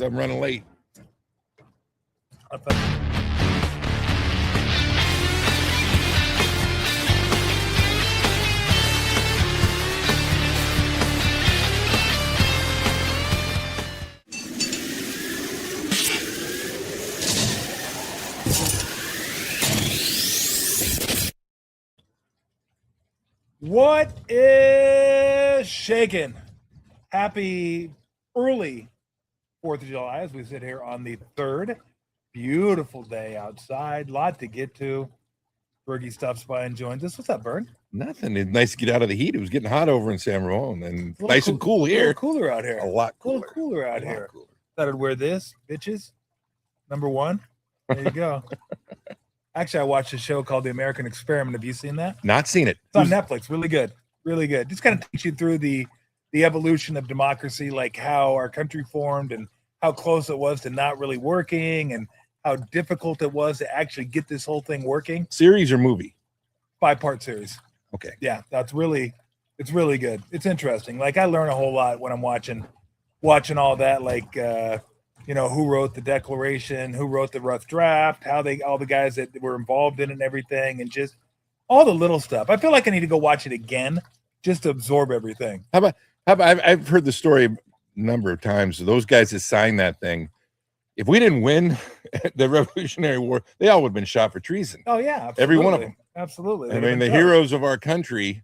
I'm running late. What is shaking? Happy early 4th of July as we sit here on the 3rd. Beautiful day outside. Lot to get to. Bergie stops by and joins us. What's up, Berg? Nothing. It's nice to get out of the heat. It was getting hot over in San Ramon, and nice and cool here. A little cooler out here. A lot cooler. A little cooler out here. Thought I'd wear this, bitches. Number 1. There you go. Actually, I watched a show called The American Experiment. Have you seen that? Not seen it. It's on Netflix. Really good. Really good. Just kind of takes you through the evolution of democracy, like how our country formed and how close it was to not really working and how difficult it was to actually get this whole thing working. Series or movie? 5-part series. Okay. Yeah, it's really good. It's interesting. Like I learn a whole lot when I'm watching all that, like who wrote the Declaration, who wrote the rough draft, all the guys that were involved in it and everything, and just all the little stuff. I feel like I need to go watch it again just to absorb everything. How about I've heard the story a number of times. So those guys that signed that thing, if we didn't win the Revolutionary War, they all would have been shot for treason. Oh yeah, absolutely. Every one of them. Absolutely. I mean, the heroes of our country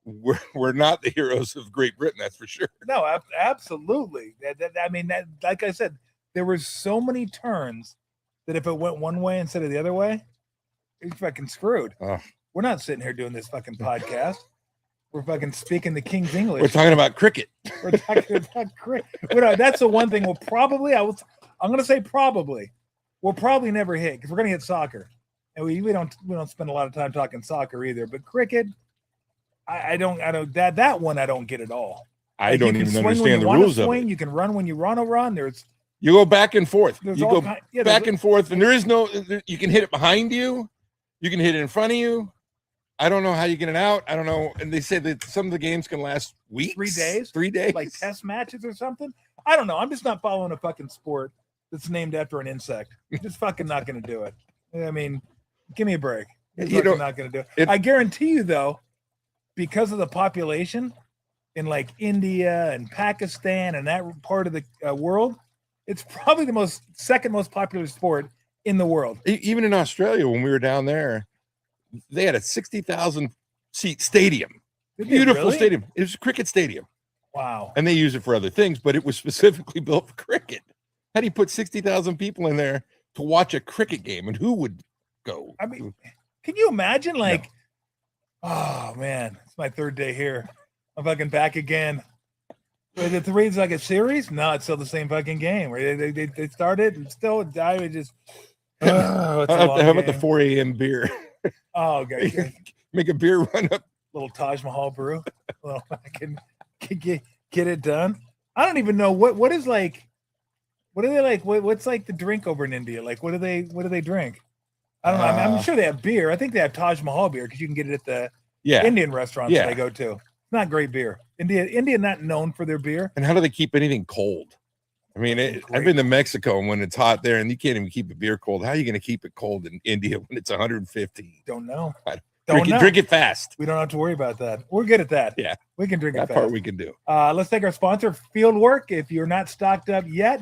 were not the heroes of Great Britain, that's for sure. No, absolutely. Like I said, there were so many turns that if it went one way instead of the other way, you're fucking screwed. We're not sitting here doing this fucking podcast. We're fucking speaking the King's English. We're talking about cricket. We're talking about cricket. That's the one thing I'm going to say probably. We'll probably never hit because we're going to hit soccer. And we don't spend a lot of time talking soccer either. But cricket, I don't that one I don't get at all. I don't even understand the rules of it. You can run when you want to run. You go back and forth. You go back and forth, and there is no. You can hit it behind you. You can hit it in front of you. I don't know how you get it out. I don't know. And they say that some of the games can last weeks. 3 days? 3 days. Like test matches or something? I don't know. I'm just not following a fucking sport that's named after an insect. I'm just fucking not going to do it. I mean, give me a break. I'm not going to do it. I guarantee you, though, because of the population in like India and Pakistan and that part of the world, it's probably the second most popular sport in the world. Even in Australia, when we were down there, they had a 60,000 seat stadium. Beautiful stadium. It was a cricket stadium. Wow. And they use it for other things, but it was specifically built for cricket. How do you put 60,000 people in there to watch a cricket game? And who would go? I mean, can you imagine? Like, oh man, it's my 3rd day here. I'm fucking back again. The 3 is like a series? No, it's still the same fucking game. They started and still I would just. How about the 4 a.m. beer? Oh, okay. Make a beer run up. Little Taj Mahal brew. Well, I can get it done. I don't even know what is like. What are they like? What's like the drink over in India? Like, what do they drink? I don't know. I'm sure they have beer. I think they have Taj Mahal beer because you can get it at the Indian restaurants that I go to. It's not great beer. India not known for their beer. And how do they keep anything cold? I mean, I've been to Mexico, and when it's hot there and you can't even keep a beer cold, how are you going to keep it cold in India when it's 150? Don't know. Drink it fast. We don't have to worry about that. We're good at that. Yeah. We can drink it fast. That part we can do. Let's take our sponsor, Fieldwork. If you're not stocked up yet,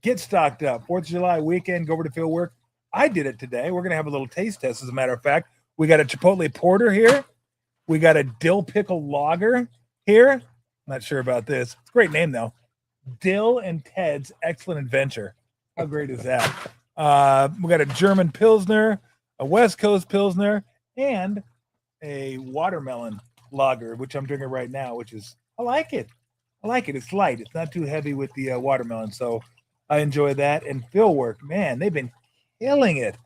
get stocked up. 4th of July weekend, go over to Fieldwork. I did it today. We're going to have a little taste test, as a matter of fact. We got a Chipotle Porter here. We got a Dill Pickle Lager here. Not sure about this. It's a great name, though. Dill and Ted's Excellent Adventure. How great is that? We got a German Pilsner, a West Coast Pilsner, and a watermelon lager, which I'm drinking right now, I like it. It's light. It's not too heavy with the watermelon, so I enjoy that. And Fieldwork, man, they've been killing it.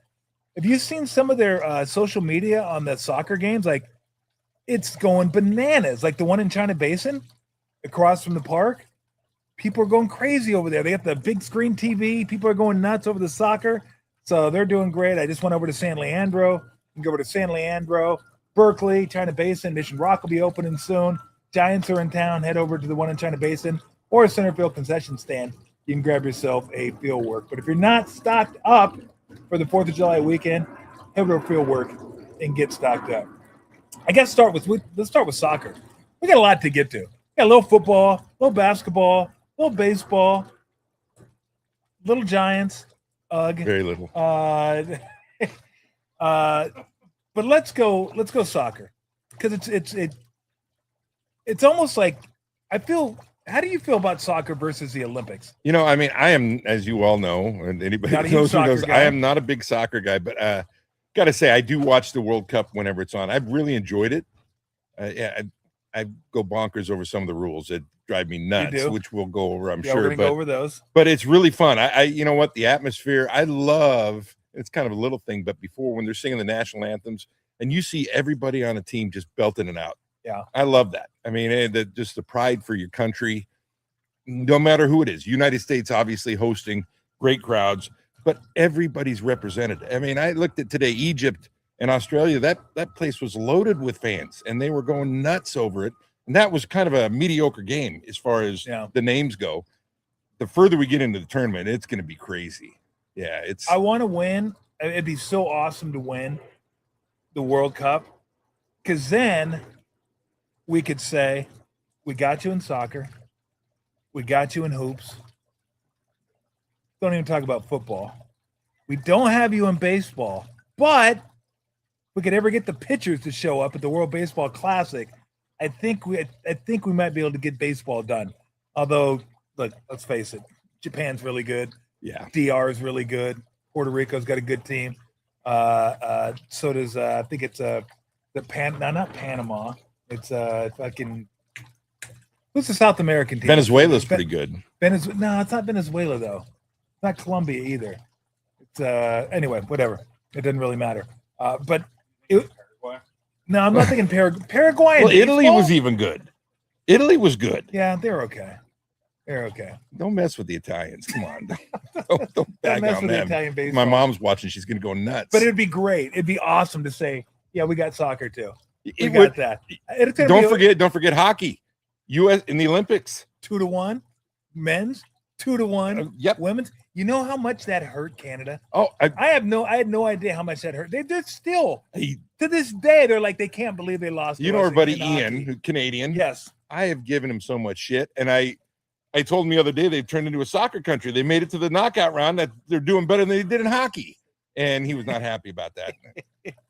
Have you seen some of their social media on the soccer games? Like, it's going bananas. Like the one in China Basin across from the park. People are going crazy over there. They got the big screen TV. People are going nuts over the soccer. So they're doing great. I just went over to San Leandro. You can go over to San Leandro, Berkeley, China Basin. Mission Rock will be opening soon. Giants are in town. Head over to the one in China Basin or a Centerfield concession stand. you can grab yourself a field work. But if you're not stocked up for the 4th of July weekend, head over to field work and get stocked up. I guess let's start with soccer. We got a lot to get to. We got a little football, a little basketball, a little baseball, little Giants. Very little. But let's go soccer, because it's almost like I feel. How do you feel about soccer versus the Olympics? I mean, I am, as you all know, and anybody who knows, I am not a big soccer guy, but got to say, I do watch the World Cup whenever it's on. I've really enjoyed it. I go bonkers over some of the rules that drive me nuts, which we'll go over, I'm sure. We're going to go over those. But it's really fun. You know what? The atmosphere, I love. It's kind of a little thing, but before, when they're singing the national anthems and you see everybody on a team just belting it out. Yeah. I love that. I mean, just the pride for your country, no matter who it is. United States obviously hosting great crowds, but everybody's represented. I mean, I looked at today, Egypt and Australia, that place was loaded with fans and they were going nuts over it. And that was kind of a mediocre game as far as the names go. The further we get into the tournament, it's going to be crazy. Yeah, I want to win. It'd be so awesome to win the World Cup, because then we could say, we got you in soccer, we got you in hoops. Don't even talk about football. We don't have you in baseball, but if we could ever get the pitchers to show up at the World Baseball Classic, I think we might be able to get baseball done. Although, look, let's face it, Japan's really good. Yeah. DR is really good. Puerto Rico's got a good team. So does I think it's not Panama. It's fucking who's the South American team? Venezuela's pretty good. No, it's not Venezuela though. It's not Colombia either. It's anyway, whatever. It doesn't really matter. But no, I'm not thinking Paraguay. Well, Italy was even good. Italy was good. Yeah, they're okay. They're okay. Don't mess with the Italians. Come on. Don't bag on them. Italian baseball. My mom's watching. She's going to go nuts. But it'd be great. It'd be awesome to say, yeah, we got soccer too. We got that. Don't forget hockey. U.S. in the Olympics. 2-1. Men's 2-1. Yep. Women's. You know how much that hurt Canada? Oh, I had no idea how much that hurt. They're still to this day. They're like, they can't believe they lost. You know our buddy Ian, who's Canadian. Yes. I have given him so much shit, and I told him the other day they've turned into a soccer country. They made it to the knockout round. That they're doing better than they did in hockey, and he was not happy about that.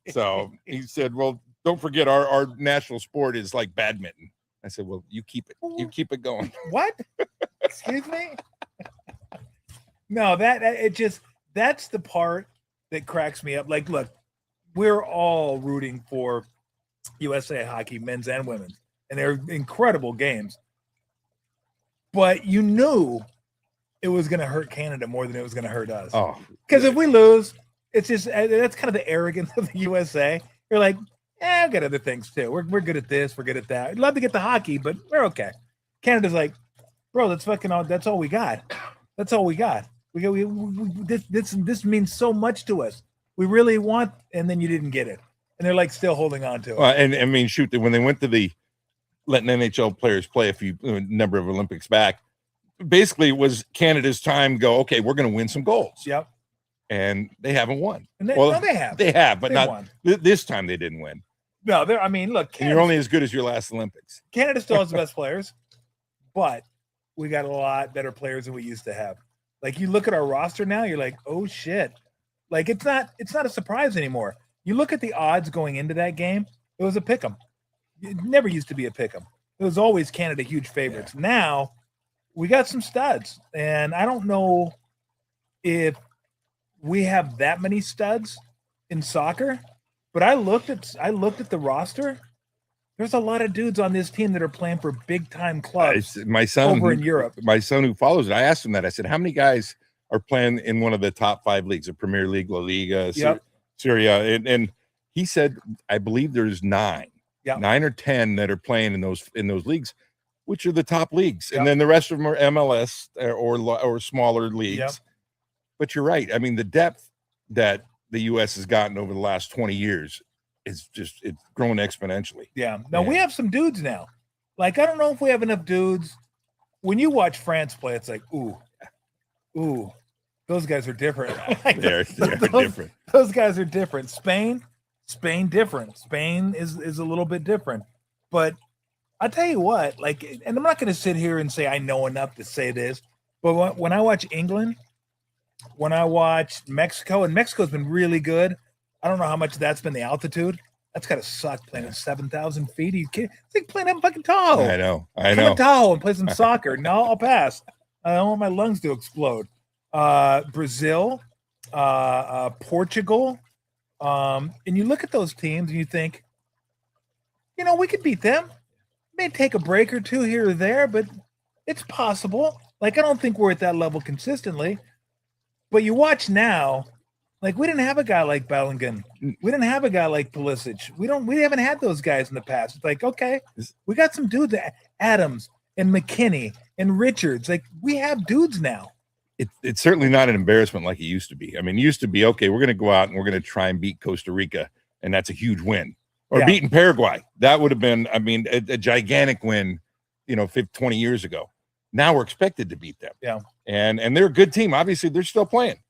So he said, "Well, don't forget our national sport is like badminton." I said, "Well, you keep it. You keep it going." What? Excuse me? No, that's the part that cracks me up. Like, look, we're all rooting for USA hockey, men's and women's, and they're incredible games. But you knew it was going to hurt Canada more than it was going to hurt us. Oh, because if we lose, it's just that's kind of the arrogance of the USA. You're like, I've got other things too. We're good at this. We're good at that. I'd love to get the hockey, but we're okay. Canada's like, bro, that's fucking all. That's all we got. That's all we got. This means so much to us. We really want, and then you didn't get it, and they're like still holding on to it. Well, and I mean, shoot, when they went to the letting NHL players play a number of Olympics back, basically it was Canada's time. Go, okay, we're going to win some golds. Yep. And they haven't won. They have. They have, but not this time. They didn't win. No, I mean, look, and you're only as good as your last Olympics. Canada still has the best players, but we got a lot better players than we used to have. Like, you look at our roster now, you're like, oh shit. Like, it's not a surprise anymore. You look at the odds going into that game, it was a pick 'em. It never used to be a pick 'em. It was always Canada huge favorites. Yeah. Now we got some studs, and I don't know if we have that many studs in soccer, but I looked at the roster. There's a lot of dudes on this team that are playing for big time clubs. My son over in Europe. My son who follows it, I asked him that. I said, how many guys are playing in one of the top 5 leagues, the Premier League, La Liga, Syria? And he said, I believe there's 9. Yep. 9 or 10 that are playing in those leagues, which are the top leagues. Yep. And then the rest of them are MLS or smaller leagues. Yep. But you're right. I mean, the depth that the U.S. has gotten over the last 20 years is it's grown exponentially. Yeah. Now we have some dudes now. Like, I don't know if we have enough dudes. When you watch France play, it's like, ooh, Ooh, those guys are different. They're different. Those guys are different. Spain different. Spain is a little bit different. But I tell you what, like, and I'm not going to sit here and say I know enough to say this, but when I watch England, when I watch Mexico, and Mexico's been really good. I don't know how much that's been the altitude. That's got to suck playing at 7,000 feet. It's like playing up fucking Tahoe. I know. Come to Tahoe and play some soccer. No, I'll pass. I don't want my lungs to explode. Brazil, Portugal. And you look at those teams and you think, we could beat them. May take a break or two here or there, but it's possible. Like, I don't think we're at that level consistently. But you watch now, like, we didn't have a guy like Bellingham. We didn't have a guy like Pulisic. We haven't had those guys in the past. It's like, okay, we got some dudes, Adams and McKinney and Richards. Like, we have dudes now. It's certainly not an embarrassment like it used to be. I mean, it used to be, okay, we're going to go out and we're going to try and beat Costa Rica, and that's a huge win. Or beating Paraguay. That would have been, I mean, a gigantic win, 20 years ago. Now we're expected to beat them. Yeah. And they're a good team. Obviously, they're still playing.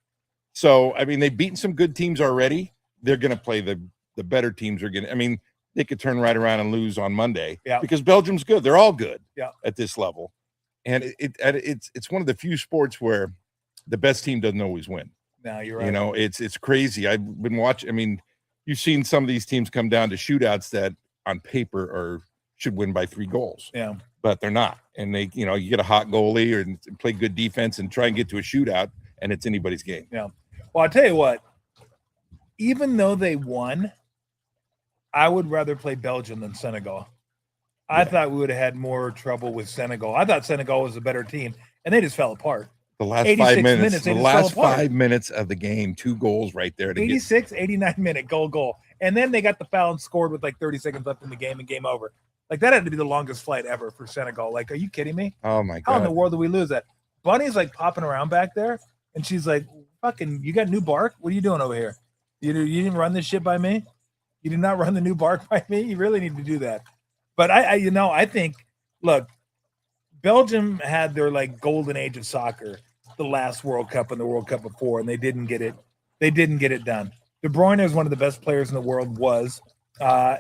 So, I mean, they've beaten some good teams already. They're going to play the better teams they could turn right around and lose on Monday because Belgium's good. They're all good at this level. And it's one of the few sports where the best team doesn't always win. No, you're right. It's crazy. I've been watching. I mean, you've seen some of these teams come down to shootouts that on paper should win by 3 goals. Yeah. But they're not. And they, you get a hot goalie or play good defense and try and get to a shootout, and it's anybody's game. Yeah. Well, I'll tell you what, even though they won, I would rather play Belgium than Senegal. I thought we would have had more trouble with Senegal. I thought Senegal was a better team, and they just fell apart. The last 5 minutes of the game, 2 goals right there. 89-minute goal. And then they got the foul and scored with like 30 seconds left in the game and game over. Like, that had to be the longest flight ever for Senegal. Like, are you kidding me? Oh, my God. How in the world did we lose that? Bunny's like popping around back there, and she's like, fucking, you got new bark? What are you doing over here? You didn't run this shit by me? You did not run the new bark by me? You really need to do that. But I think, look, Belgium had their like golden age of soccer, the last World Cup and the World Cup before, and they didn't get it. They didn't get it done. De Bruyne is one of the best players in the world.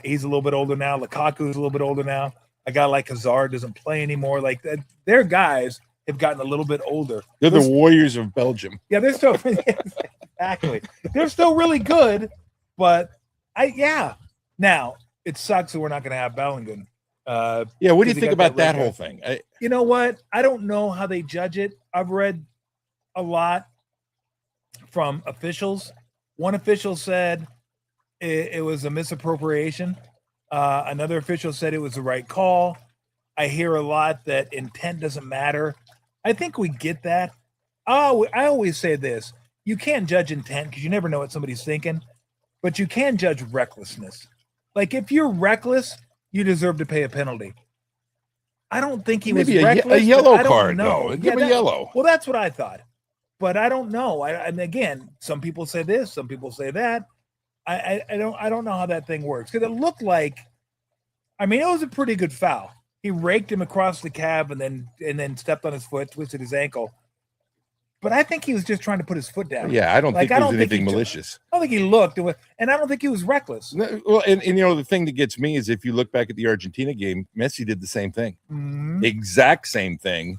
He's a little bit older now. Lukaku's a little bit older now. A guy like Hazard doesn't play anymore. Like, their guys have gotten a little bit older. They're the Warriors of Belgium. Yeah, they're still exactly. They're still really good, but Now it sucks that we're not going to have Bellingham. What do you think about that whole thing? You know what? I don't know how they judge it. I've read a lot from officials. One official said it was a misappropriation. Another official said it was the right call. I hear a lot that intent doesn't matter. I think we get that. Oh, I always say this. You can't judge intent because you never know what somebody's thinking, but you can judge recklessness. Like, if you're reckless, you deserve to pay a penalty. I don't think he was reckless. A yellow card. No, give a yellow. Well, that's what I thought, but I don't know. And again, some people say this, some people say that. I don't know how that thing works because it looked like, it was a pretty good foul. He raked him across the cab and then stepped on his foot, twisted his ankle. But I think he was just trying to put his foot down. Yeah, I don't think there was anything malicious. I don't think he looked, and I don't think he was reckless. Well, and the thing that gets me is if you look back at the Argentina game, Messi did the same thing, exact same thing,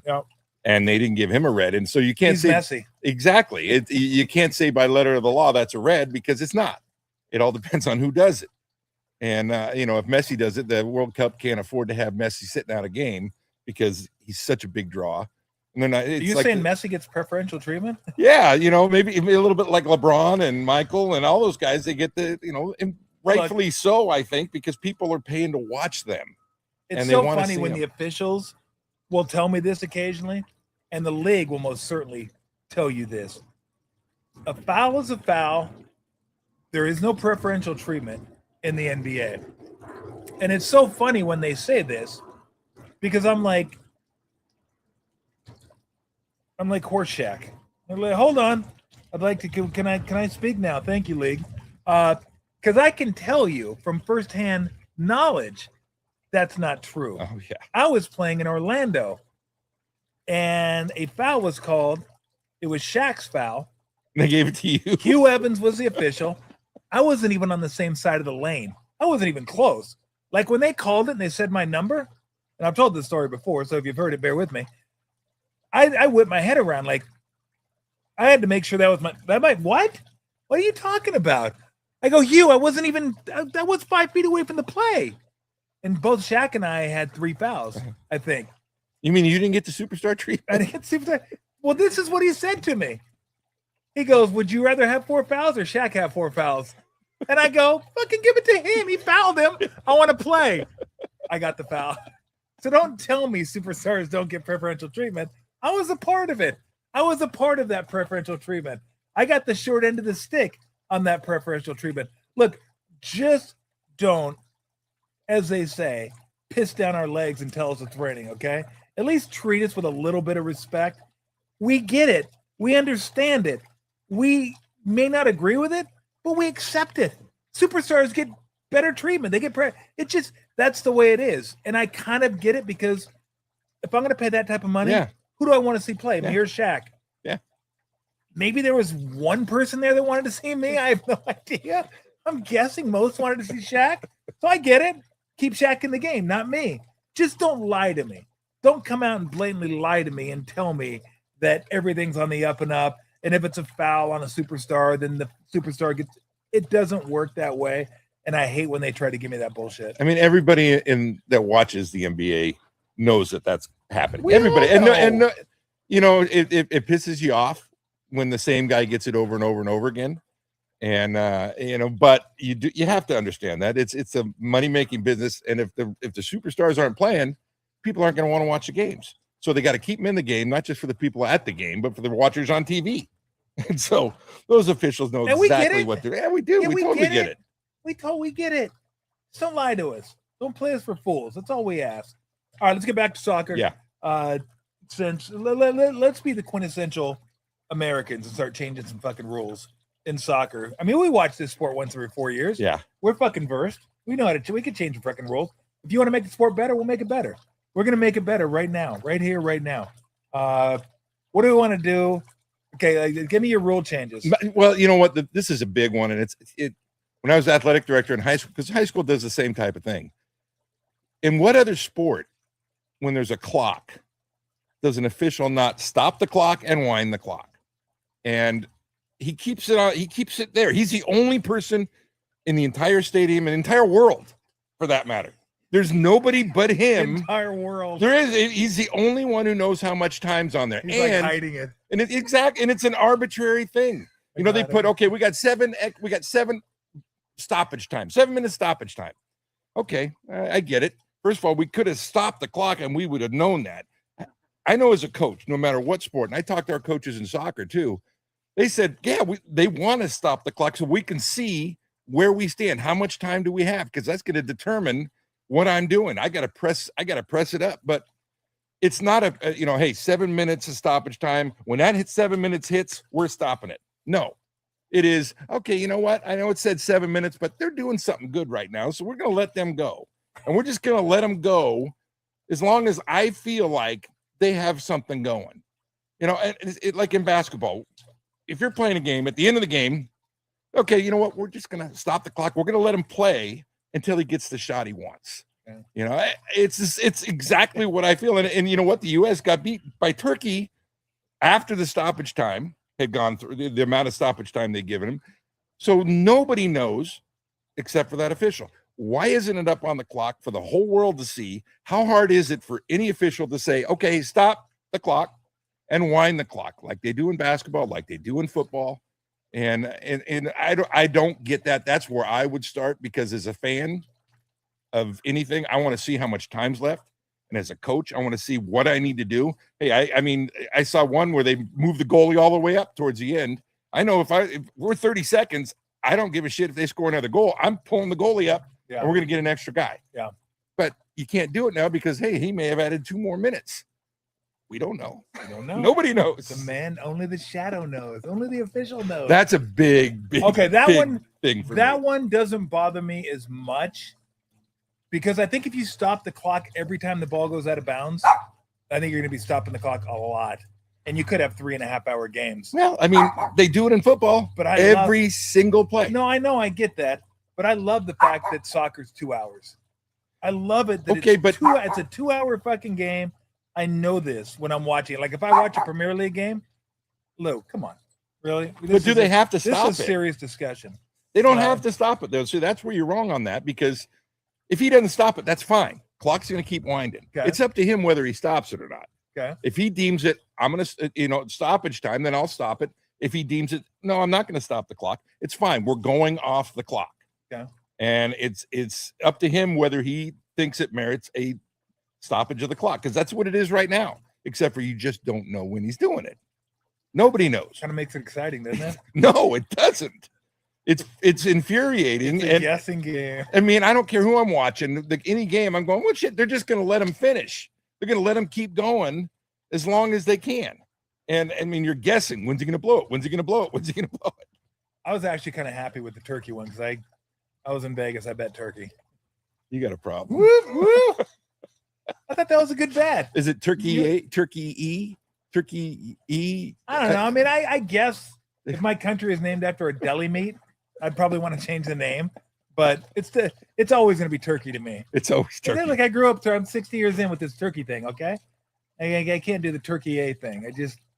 and they didn't give him a red, and so you can't say Messi. Exactly. You can't say by letter of the law that's a red because it's not. It all depends on who does it, and if Messi does it, the World Cup can't afford to have Messi sitting out a game because he's such a big draw. And they're not, Are you saying Messi gets preferential treatment? Yeah, maybe a little bit like LeBron and Michael and all those guys. They get and rightfully so, I think, because people are paying to watch them. It's so funny when the officials will tell me this occasionally, and the league will most certainly tell you this. A foul is a foul. There is no preferential treatment in the NBA. And it's so funny when they say this because I'm like Horseshack. I'm like, hold on. I'd like to. Can I speak now? Thank you, league. Because I can tell you from firsthand knowledge that's not true. Oh yeah. I was playing in Orlando, and a foul was called It was Shaq's foul. They gave it to you. Hugh Evans was the official. I wasn't even on the same side of the lane. I wasn't even close. Like when they called it and they said my number, and I've told this story before, so if you've heard it, bear with me. I whipped my head around like I had to make sure that was what? What are you talking about? I go, Hugh, I wasn't even, that was 5 feet away from the play. And both Shaq and I had 3 fouls, I think. You mean you didn't get the superstar treatment? I didn't get superstar. Well, this is what he said to me. He goes, would you rather have 4 fouls or Shaq have 4 fouls? And I go, fucking give it to him. He fouled him. I want to play. I got the foul. So don't tell me superstars don't get preferential treatment. I was a part of it. I was a part of that preferential treatment. I got the short end of the stick on that preferential treatment. Look, just don't, as they say, piss down our legs and tell us it's raining, okay? At least treat us with a little bit of respect. We get it. We understand it. We may not agree with it, but we accept it. Superstars get better treatment. They get that's the way it is. And I kind of get it because if I'm going to pay that type of money, who do I want to see play? Me or Shaq? Yeah. Maybe there was one person there that wanted to see me. I have no idea. I'm guessing most wanted to see Shaq. So I get it. Keep Shaq in the game, not me. Just don't lie to me. Don't come out and blatantly lie to me and tell me that everything's on the up and up. And if it's a foul on a superstar, then the superstar gets – it doesn't work that way. And I hate when they try to give me that bullshit. I mean, everybody that watches the NBA knows that that's happening. We Everybody. all know. And you know, it pisses you off when the same guy gets it over and over and over again. And you know, but you have to understand that it's a money-making business. And if the superstars aren't playing, people aren't going to want to watch the games. So they got to keep them in the game, not just for the people at the game, but for the watchers on TV. And so those officials know exactly what they're. Yeah, we do. Yeah, we totally get it. We get it. Just don't lie to us. Don't play us for fools. That's all we ask. All right, let's get back to soccer. Yeah. Since let's be the quintessential Americans and start changing some fucking rules in soccer. I mean, we watch this sport once every 4 years. Yeah. We're fucking versed. We know how to. We can change the fucking rules. If you want to make the sport better, we'll make it better. We're gonna make it better right now, right here, right now. What do we want to do? Okay, give me your rule changes. Well, you know what? This is a big one, and it's when I was athletic director in high school, because high school does the same type of thing. In what other sport, when there's a clock, does an official not stop the clock and wind the clock? And he keeps it on. He keeps it there. He's the only person in the entire stadium and entire world, for that matter. There's nobody but him. Entire world. There is. He's the only one who knows how much time's on there. He's like hiding it. And it's an arbitrary thing. You know, they put, okay, we got seven stoppage time, 7 minutes stoppage time. Okay, I get it. First of all, we could have stopped the clock and we would have known that. I know as a coach, no matter what sport, and I talked to our coaches in soccer too, they said, yeah, they want to stop the clock so we can see where we stand. How much time do we have? Because that's going to determine what I'm doing. I got to press it up. But it's not hey, 7 minutes of stoppage time. When that 7 minutes hits, we're stopping it. No, it is, okay, you know what? I know it said 7 minutes, but they're doing something good right now. So we're going to let them go. And we're just going to let them go as long as I feel like they have something going. You know, and like in basketball, if you're playing a game, at the end of the game, okay, you know what? We're just going to stop the clock. We're going to let him play until he gets the shot he wants. Yeah. You know, it's exactly what I feel. And you know what? The U.S. got beat by Turkey after the stoppage time had gone through, the amount of stoppage time they'd given him. So nobody knows except for that official. Why isn't it up on the clock for the whole world to see? How hard is it for any official to say, okay, stop the clock and wind the clock like they do in basketball, like they do in football? And I don't get that. That's where I would start, because as a fan of anything, I want to see how much time's left. And as a coach, I want to see what I need to do. Hey, I mean, I saw one where they moved the goalie all the way up towards the end. I know if we're 30 seconds, I don't give a shit if they score another goal. I'm pulling the goalie up, and we're going to get an extra guy. Yeah. But you can't do it now because, hey, he may have added 2 more minutes. We don't know. We don't know. Nobody knows. The man, only the shadow knows. Only the official knows. That's a big okay. That big one thing for that me. one doesn't bother me as much, because I think if you stop the clock every time the ball goes out of bounds, I think you're going to be stopping the clock a lot. and you could have 3.5-hour games. Well, I mean, they do it in football, but every single play. No, I know, I get that, but I love the fact that soccer's 2 hours. I love it that it's a 2-hour fucking game. I know this when I'm watching it. Like if I watch a Premier League game, Lou, come on, really? But do they have to stop it? This is a serious discussion. They don't have to stop it though. So that's where you're wrong on that, because if he doesn't stop it, that's fine. Clock's going to keep winding. Okay. It's up to him whether he stops it or not. Okay. If he deems it, I'm going to, stoppage time, then I'll stop it. If he deems it, no, I'm not going to stop the clock. It's fine. We're going off the clock. Okay. And it's up to him whether he thinks it merits a stoppage of the clock, because that's what it is right now, except for you just don't know when he's doing it. Nobody knows. Kind of makes it exciting, doesn't it? No, it doesn't. It's infuriating. It's a guessing game. I mean, I don't care who I'm watching. Any game, I'm going, well, shit, they're just going to let him finish. They're going to let him keep going as long as they can. And, I mean, you're guessing. When's he going to blow it? When's he going to blow it? When's he going to blow it? I was actually kind of happy with the turkey one because I was in Vegas. I bet turkey. You got a problem. Woo, woo. I thought that was a good bet. Is it Turkey Turkey E? I don't know. I mean, I guess if my country is named after a deli meat, I'd probably want to change the name. But it's always going to be turkey to me. It's always turkey. Like I grew up, I'm 60 years in with this turkey thing. Okay, I can't do the turkey A thing.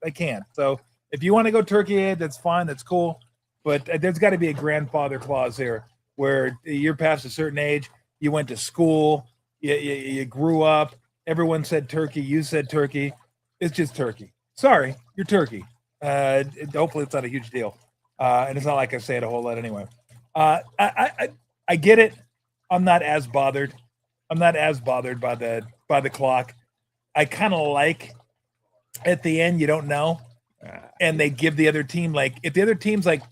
I can't. So if you want to go turkey A, that's fine. That's cool. But there's got to be a grandfather clause here, where you're past a certain age, you went to school, you grew up. Everyone said turkey. You said turkey. It's just turkey. Sorry, you're turkey. Hopefully, it's not a huge deal, and it's not like I say it a whole lot anyway. I get it. I'm not as bothered. I'm not as bothered by the clock. I kind of like at the end you don't know, and they give the other team, like, if the other team's like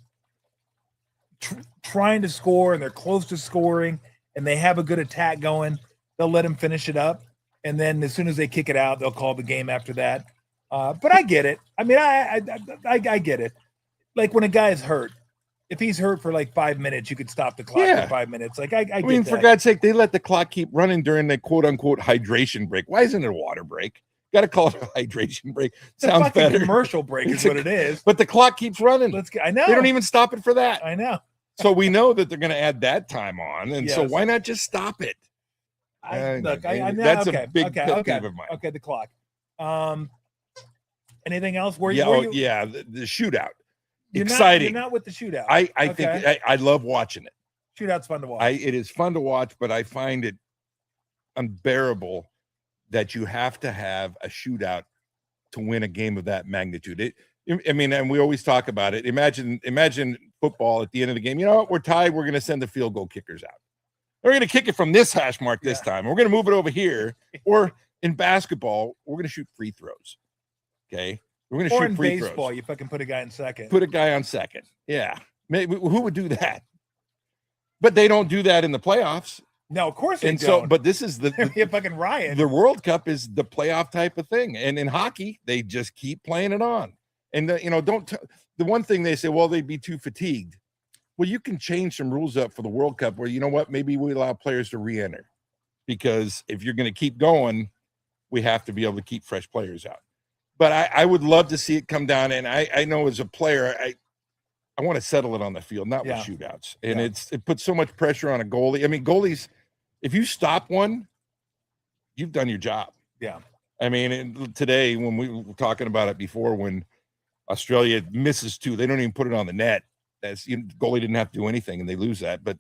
trying to score and they're close to scoring and they have a good attack going, they'll let them finish it up, and then as soon as they kick it out, they'll call the game after that. But I get it. I mean, I get it. Like when a guy is hurt, if he's hurt for like 5 minutes, you could stop the clock for 5 minutes. Like I mean, for God's sake, they let the clock keep running during the quote unquote hydration break. Why isn't it a water break? Got to call it a hydration break. Sounds better. Commercial break is what it is. But the clock keeps running. I know. They don't even stop it for that. I know. So we know that they're going to add that time on, and so why not just stop it? That's a big pet peeve of mine. Okay, the clock. Anything else? The shootout. Exciting. You're not with the shootout. I think I love watching it. Shootout's fun to watch. It is fun to watch, but I find it unbearable that you have to have a shootout to win a game of that magnitude. And we always talk about it. Imagine football at the end of the game. You know what? We're tied. We're going to send the field goal kickers out. We're going to kick it from this hash mark this time. We're going to move it over here. Or in basketball, we're going to shoot free throws. Okay. We're going to shoot free throws. Or in baseball, you fucking put a guy in second. Put a guy on second. Yeah. Maybe, who would do that? But they don't do that in the playoffs. No, of course they don't. So, but this is the fucking riot. The World Cup is the playoff type of thing. And in hockey, they just keep playing it on. And, the one thing they say, well, they'd be too fatigued. Well, you can change some rules up for the World Cup where, you know what, maybe we allow players to re-enter. Because if you're going to keep going, we have to be able to keep fresh players out. But I would love to see it come down. And I know as a player, I want to settle it on the field, not with shootouts. And it puts so much pressure on a goalie. I mean, goalies, if you stop one, you've done your job. Yeah. I mean, today, when we were talking about it before, when Australia misses two, they don't even put it on the net. Goalie didn't have to do anything, and they lose that. But,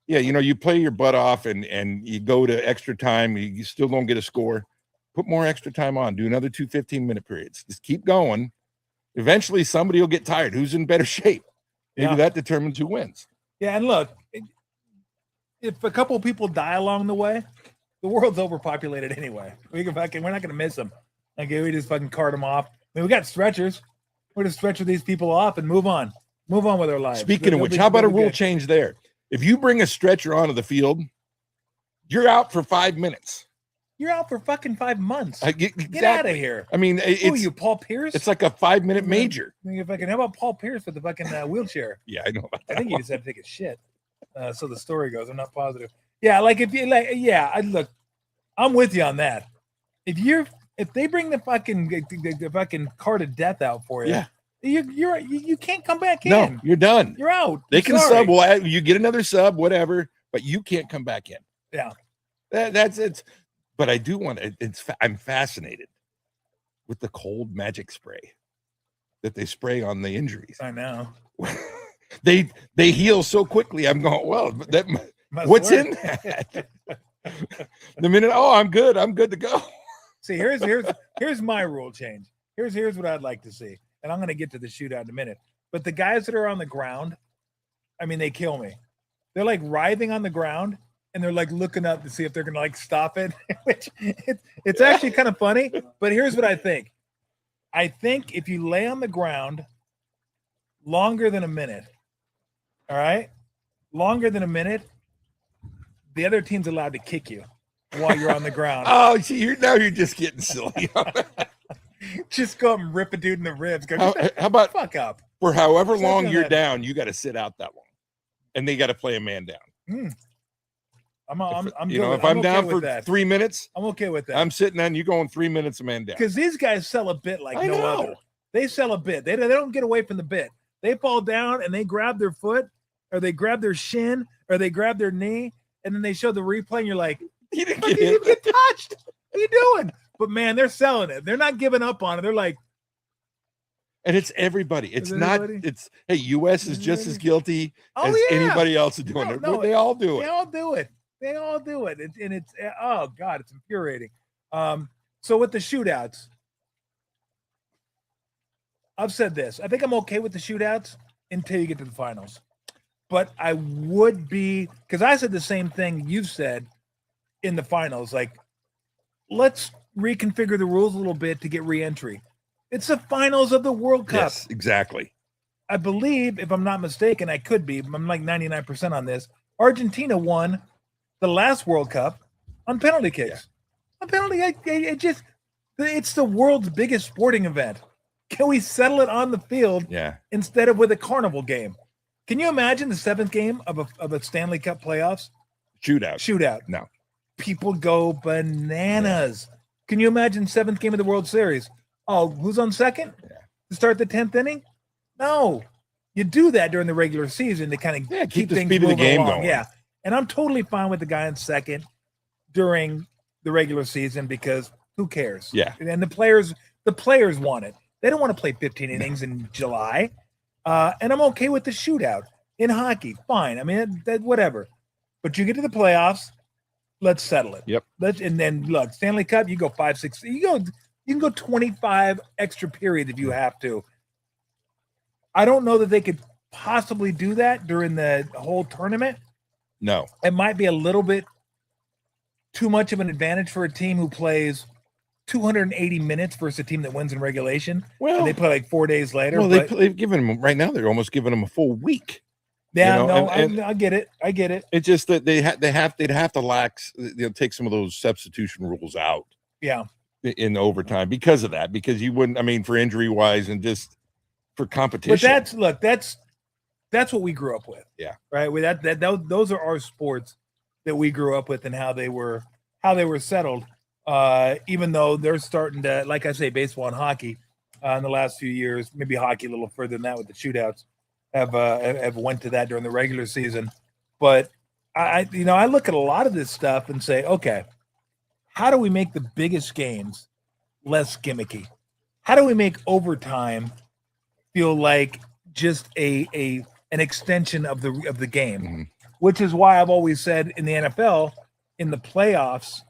yeah, you play your butt off, and you go to extra time. You still don't get a score. Put more extra time on. Do another 2 15-minute periods. Just keep going. Eventually, somebody will get tired. Who's in better shape? Maybe that determines who wins. Yeah, and look, if a couple of people die along the way, the world's overpopulated anyway. We're not going to miss them. Okay, we just fucking cart them off. I mean, we got stretchers. We're going to stretcher these people off and move on. Move on with our lives. Speaking of which, how about a rule change there? If you bring a stretcher onto the field, you're out for 5 minutes. You're out for fucking 5 months. Exactly. Get out of here. I mean, you Paul Pierce? It's like a 5-minute major. How about Paul Pierce with the fucking wheelchair? Yeah, I know about that. I think he just had to take a shit. So the story goes. I'm not positive. Yeah, like if you look, I'm with you on that. If if they bring the fucking card of death out for you, you can't come back in. No, you're done. You're out. They can sub. Well, you get another sub, whatever, but you can't come back in. Yeah, that's it. But I do want to. I'm fascinated with the cold magic spray that they spray on the injuries. I know. they heal so quickly. I'm going, well, that what's in that? The minute, I'm good to go. See, here's my rule change. Here's what I'd like to see, and I'm going to get to the shootout in a minute. But the guys that are on the ground, I mean, they kill me. They're like writhing on the ground, and they're like looking up to see if they're going to like stop it. Which it's actually kind of funny. But here's what I think. I think if you lay on the ground longer than a minute, all right, longer than a minute, the other team's allowed to kick you while you're on the ground. Oh, see, you're just getting silly. Just go up and rip a dude in the ribs. Go, how about fuck up? For however long you're down, you got to sit out that long, and they got to play a man down. If I'm down for 3 minutes, I'm okay with that. I'm sitting on you going 3 minutes, a man down. Because these guys sell a bit like no other. They sell a bit. They don't get away from the bit. They fall down and they grab their foot, or they grab their shin, or they grab their knee, and then they show the replay, and you're like, you didn't get touched. What are you doing? But man, they're selling it. They're not giving up on it. They're like, and it's everybody. It's not. It's hey, U.S. is just as guilty as anybody else is doing it. They all do it. They all do it. They all do it. And it's oh god, it's infuriating. So with the shootouts, I've said this. I think I'm okay with the shootouts until you get to the finals. But I would be, because I said the same thing you've said in the finals. Like, let's reconfigure the rules a little bit to get re-entry. It's the finals of the World Cup. Yes, exactly. I believe, if I'm not mistaken, I could be, I'm like 99% on this. Argentina won the last World Cup on penalty kicks. On penalty, it's the world's biggest sporting event. Can we settle it on the field instead of with a carnival game? Can you imagine the seventh game of a Stanley Cup playoffs? Shootout. No. People go bananas. Yeah. Can you imagine seventh game of the World Series? Oh, who's on second? To start the 10th inning? No. You do that during the regular season to kind of keep the things speed of the game along. going. Yeah. And I'm totally fine with the guy in second during the regular season because who cares? Yeah. And the players want it. They don't want to play 15 innings in July. And I'm okay with the shootout in hockey. Fine. I mean, whatever. But you get to the playoffs, let's settle it. Yep. And then look, Stanley Cup, you go 5, 6. You can go 25 extra periods if you have to. I don't know that they could possibly do that during the whole tournament. No. It might be a little bit too much of an advantage for a team who plays 280 minutes versus a team that wins in regulation. Well, and they play like 4 days later. Well, they've given them right now. They're almost giving them a full week. Yeah, I get it. I get it. It's just that they'd have to take some of those substitution rules out. Yeah. In overtime because of that, because you wouldn't. I mean, for injury wise and just for competition. But that's what we grew up with. Yeah. Right. Those are our sports that we grew up with and how they were settled. Even though they're starting to, like I say, baseball and hockey in the last few years, maybe hockey a little further than that with the shootouts have went to that during the regular season. But I look at a lot of this stuff and say, okay, how do we make the biggest games less gimmicky? How do we make overtime feel like just an extension of the game? Mm-hmm. Which is why I've always said in the NFL, in the playoffs,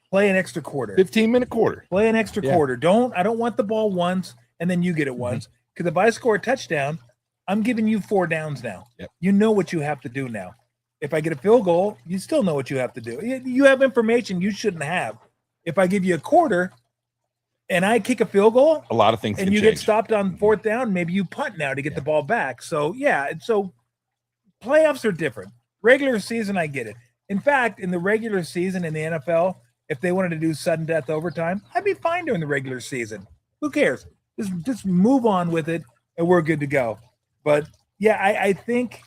play an extra quarter. 15-minute quarter. Play an extra quarter. I don't want the ball once and then you get it once. Because if I score a touchdown, I'm giving you 4 downs now. Yep. You know what you have to do now. If I get a field goal, you still know what you have to do. You have information you shouldn't have. If I give you a quarter and I kick a field goal, a lot of things and you get stopped on 4th down, maybe you punt now to get the ball back. So, so playoffs are different. Regular season, I get it. In fact, in the regular season in the NFL, if they wanted to do sudden death overtime, I'd be fine during the regular season. Who cares? Just move on with it, and we're good to go. But, I think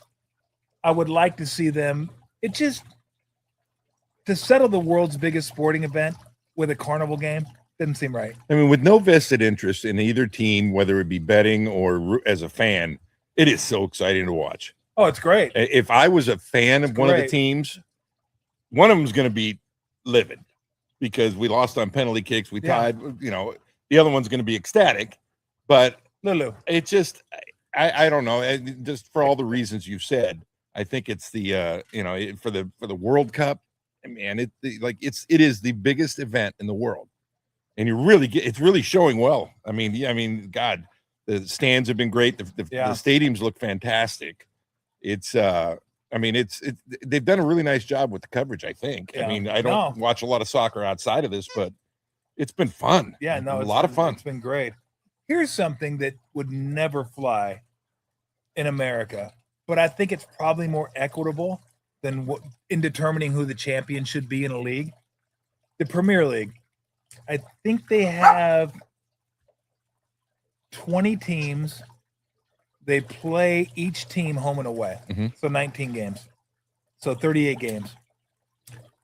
I would like to see them to settle the world's biggest sporting event with a carnival game, Didn't seem right. I mean, with no vested interest in either team, whether it be betting or as a fan, it is so exciting to watch. Oh, it's great. If I was a fan of one of the teams, one of them's going to be livid because we lost on penalty kicks. We tied, you know, the other one's going to be ecstatic, but Lulu, it's just, I don't know. Just for all the reasons you said, I think it's the, you know, for the World Cup, man, it is the biggest event in the world. And it's really showing well. I mean, God, the stands have been great. The stadiums look fantastic. It's, they've done a really nice job with the coverage, I think. I mean, I don't watch a lot of soccer outside of this, but it's been fun. Yeah, no, a lot of fun. It's been great. Here's something that would never fly in America, but I think it's probably more equitable than in determining who the champion should be in a league. The Premier League. I think they have 20 teams. They play each team home and away. So 19 games. So 38 games.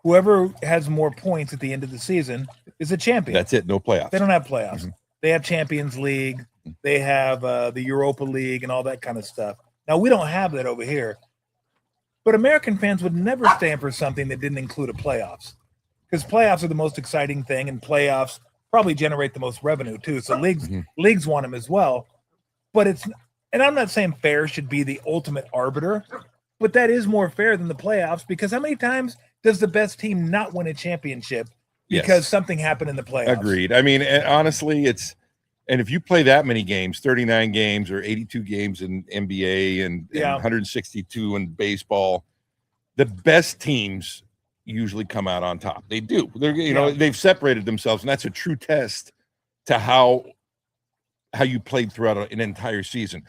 Whoever has more points at the end of the season is a champion. That's it. No playoffs. They don't have playoffs. They have Champions League. They have the Europa League and all that kind of stuff. Now, we don't have that over here. But American fans would never stand for something that didn't include a playoffs. Because playoffs are the most exciting thing, and playoffs probably generate the most revenue too. So leagues want them as well. But and I'm not saying fair should be the ultimate arbiter, but that is more fair than the playoffs, because how many times does the best team not win a championship because something happened in the playoffs? Agreed. I mean, honestly, and if you play that many games, 39 games or 82 games in NBA and 162 in baseball, the best teams usually come out on top. They do. They've separated themselves, and that's a true test to how you played throughout an entire season.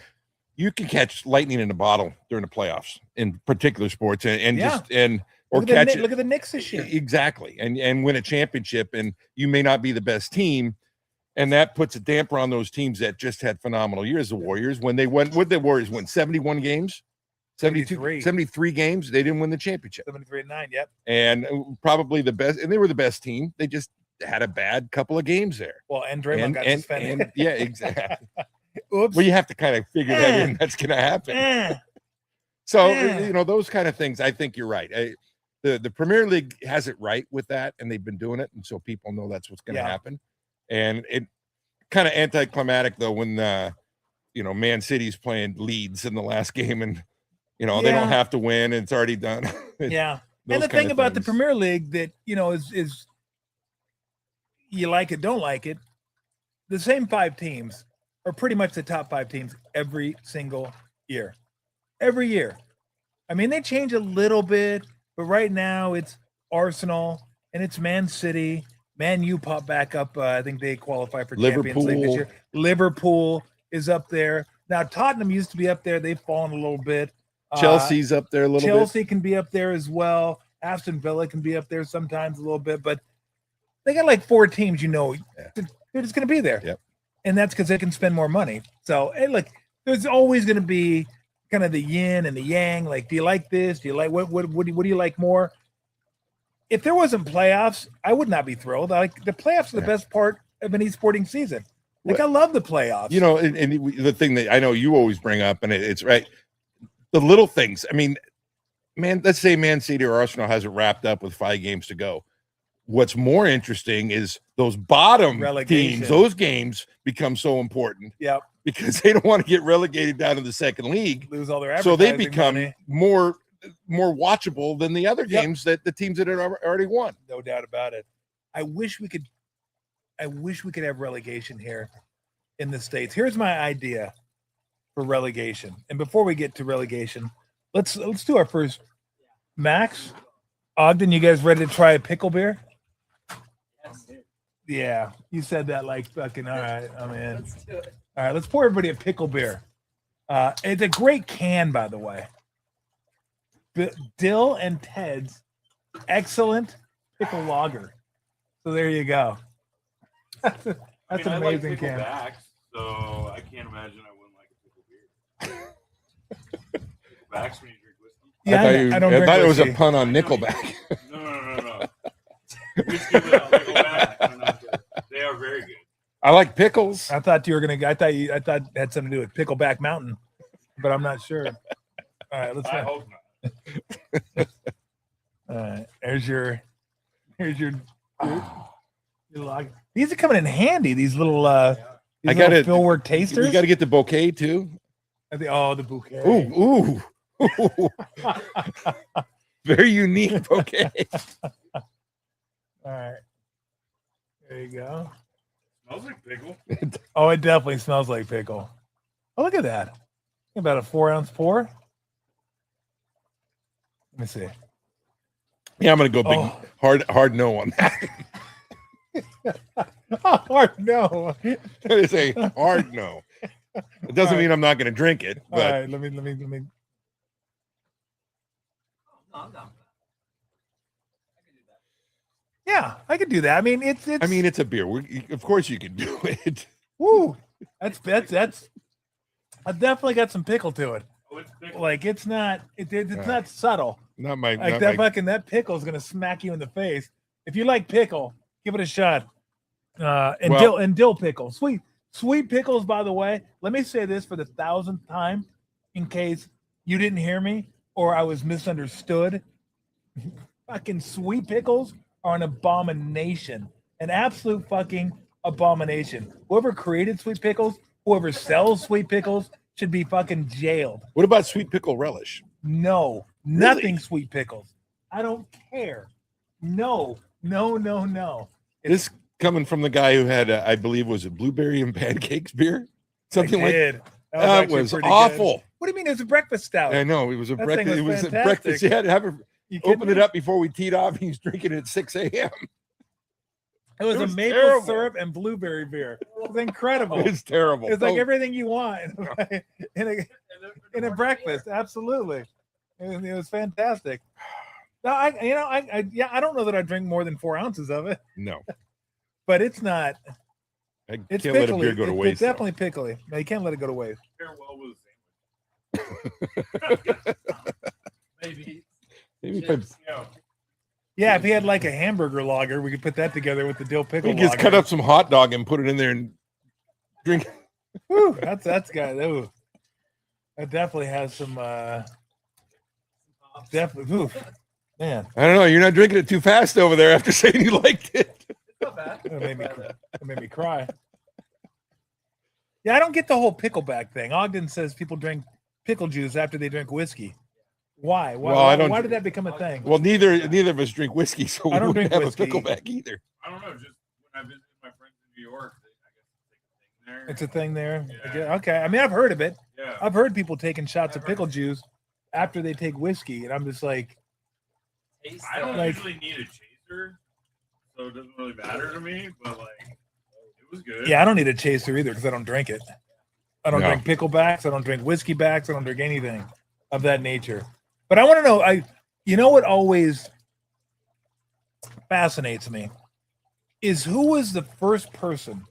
You can catch lightning in a bottle during the playoffs in particular sports, look at the Knicks this year. Exactly, and win a championship, and you may not be the best team, and that puts a damper on those teams that just had phenomenal years. The Warriors, when they went, what the Warriors win 71 games. 73 games. They didn't win the championship. 73-9, yep. And probably the best, and they were the best team. They just had a bad couple of games there. Well, and Draymond got suspended. Yeah, exactly. Oops. Well, you have to kind of figure that in. That's going to happen. So, those kind of things, I think you're right. The Premier League has it right with that, and they've been doing it, and so people know that's what's going to happen. And it kind of anticlimactic, though, when, Man City's playing Leeds in the last game, and they don't have to win, and it's already done. Yeah. And the thing about the Premier League that, is you like it, don't like it, the same 5 teams are pretty much the top 5 teams every single year. Every year. I mean, they change a little bit, but right now it's Arsenal and it's Man City. Man U popped back up. I think they qualify for Champions League this year. Liverpool is up there. Now, Tottenham used to be up there. They've fallen a little bit. Chelsea's up there a little bit. Chelsea can be up there as well. Aston Villa can be up there sometimes a little bit, but they got like 4 teams, they're just going to be there. Yep. And that's because they can spend more money. So, hey, look, there's always going to be kind of the yin and the yang. Like, do you like this? Do you like what do you like more? If there wasn't playoffs, I would not be thrilled. Like, the playoffs are the best part of any sporting season. Like, I love the playoffs. And the thing that I know you always bring up, and it's right. The little things. I mean, man, let's say Man City or Arsenal has it wrapped up with 5 games to go. What's more interesting is those bottom teams. Those games become so important. Yeah, because they don't want to get relegated down to the second league, lose all their so they become more watchable than the other games that the teams that had already won. No doubt about it. I wish we could have relegation here in the States. Here's my idea for relegation. And before we get to relegation, let's do our first. Max, Ogden, you guys ready to try a pickle beer? Yes. Yeah, you said that like fucking. All right, I'm in. Let's do it. All right, let's pour everybody a pickle beer. It's a great can, by the way. Dill and Ted's excellent pickle lager. So there you go. That's an amazing I like pickle can. Backs, so I can't imagine I wouldn't like a pickle beer. Pickle Backs when you drink whiskey? Yeah, I thought it was a pun on Nickelback. No. Whiskey without Nickelback. They are great. I like pickles. I thought I thought it had something to do with Pickleback Mountain, but I'm not sure. All right, let's. I hope not. All right, here's your log. These are coming in handy. These little I got it. fill work tasters. You got to get the bouquet too. The bouquet. Ooh. Very unique bouquet. All right. There you go. Smells like pickle. Oh, it definitely smells like pickle. Oh, look at that. About a 4-ounce pour. Let me see. Yeah, I'm gonna go big hard no on that. Hard no. It's a hard no. It doesn't mean I'm not gonna drink it. But all right, let me. Yeah, I could do that. I mean, it's. I mean, it's a beer. Of course, you can do it. Woo! That's. I definitely got some pickle to it. Oh, it's pickle. Like it's not not subtle. Not my. Like not my, that pickle is gonna smack you in the face. If you like pickle, give it a shot. Dill pickle, sweet pickles. By the way, let me say this for the 1,000th time, in case you didn't hear me or I was misunderstood. Fucking sweet pickles are an abomination, an absolute fucking abomination. Whoever created sweet pickles, whoever sells sweet pickles, should be fucking jailed. What about sweet pickle relish? No, nothing sweet pickles. I don't care. No. This coming from the guy who had, I believe, was it blueberry and pancakes beer? Something like that. That was awful. Good. What do you mean? It was a breakfast stout. I know it was a That breakfast. thing It was was a breakfast. You had to have open it up before we teed off. He's drinking it at 6 a.m. It was a maple terrible. syrup and blueberry beer. It was incredible. It's terrible. It's like everything you want in a breakfast. Absolutely, it was fantastic. No, I don't know that I drink more than 4 ounces of it. No, but it's not. It's can't let a beer go to waste. It's definitely pickly. No, you can't let it go to waste. Farewell with a sandwich. Maybe Yeah, if he had like a hamburger lager, we could put that together with the dill pickle. We just cut up some hot dog and put it in there and drink. Whew, that's got. Ooh, that definitely has some. Definitely, ooh, man. I don't know. You're not drinking it too fast over there after saying you liked it. It made me cry. Yeah, I don't get the whole pickleback thing. Ogden says people drink pickle juice after they drink whiskey. Why? Why did that become a thing? Well, neither of us drink whiskey, so I don't we wouldn't have whiskey. a pickleback either. I don't know. Just when I visited my friends in New York, It's a thing there. Yeah. Okay. I mean, I've heard of it. Yeah. I've heard people taking shots of pickle juice after they take whiskey, and I'm just like, I don't usually need a chaser, so it doesn't really matter to me. But like, it was good. yeah, I don't need a chaser either because I don't drink it. I don't drink picklebacks. I don't drink whiskey backs. I don't drink anything of that nature. But I want to know, you know what always fascinates me is who was the first person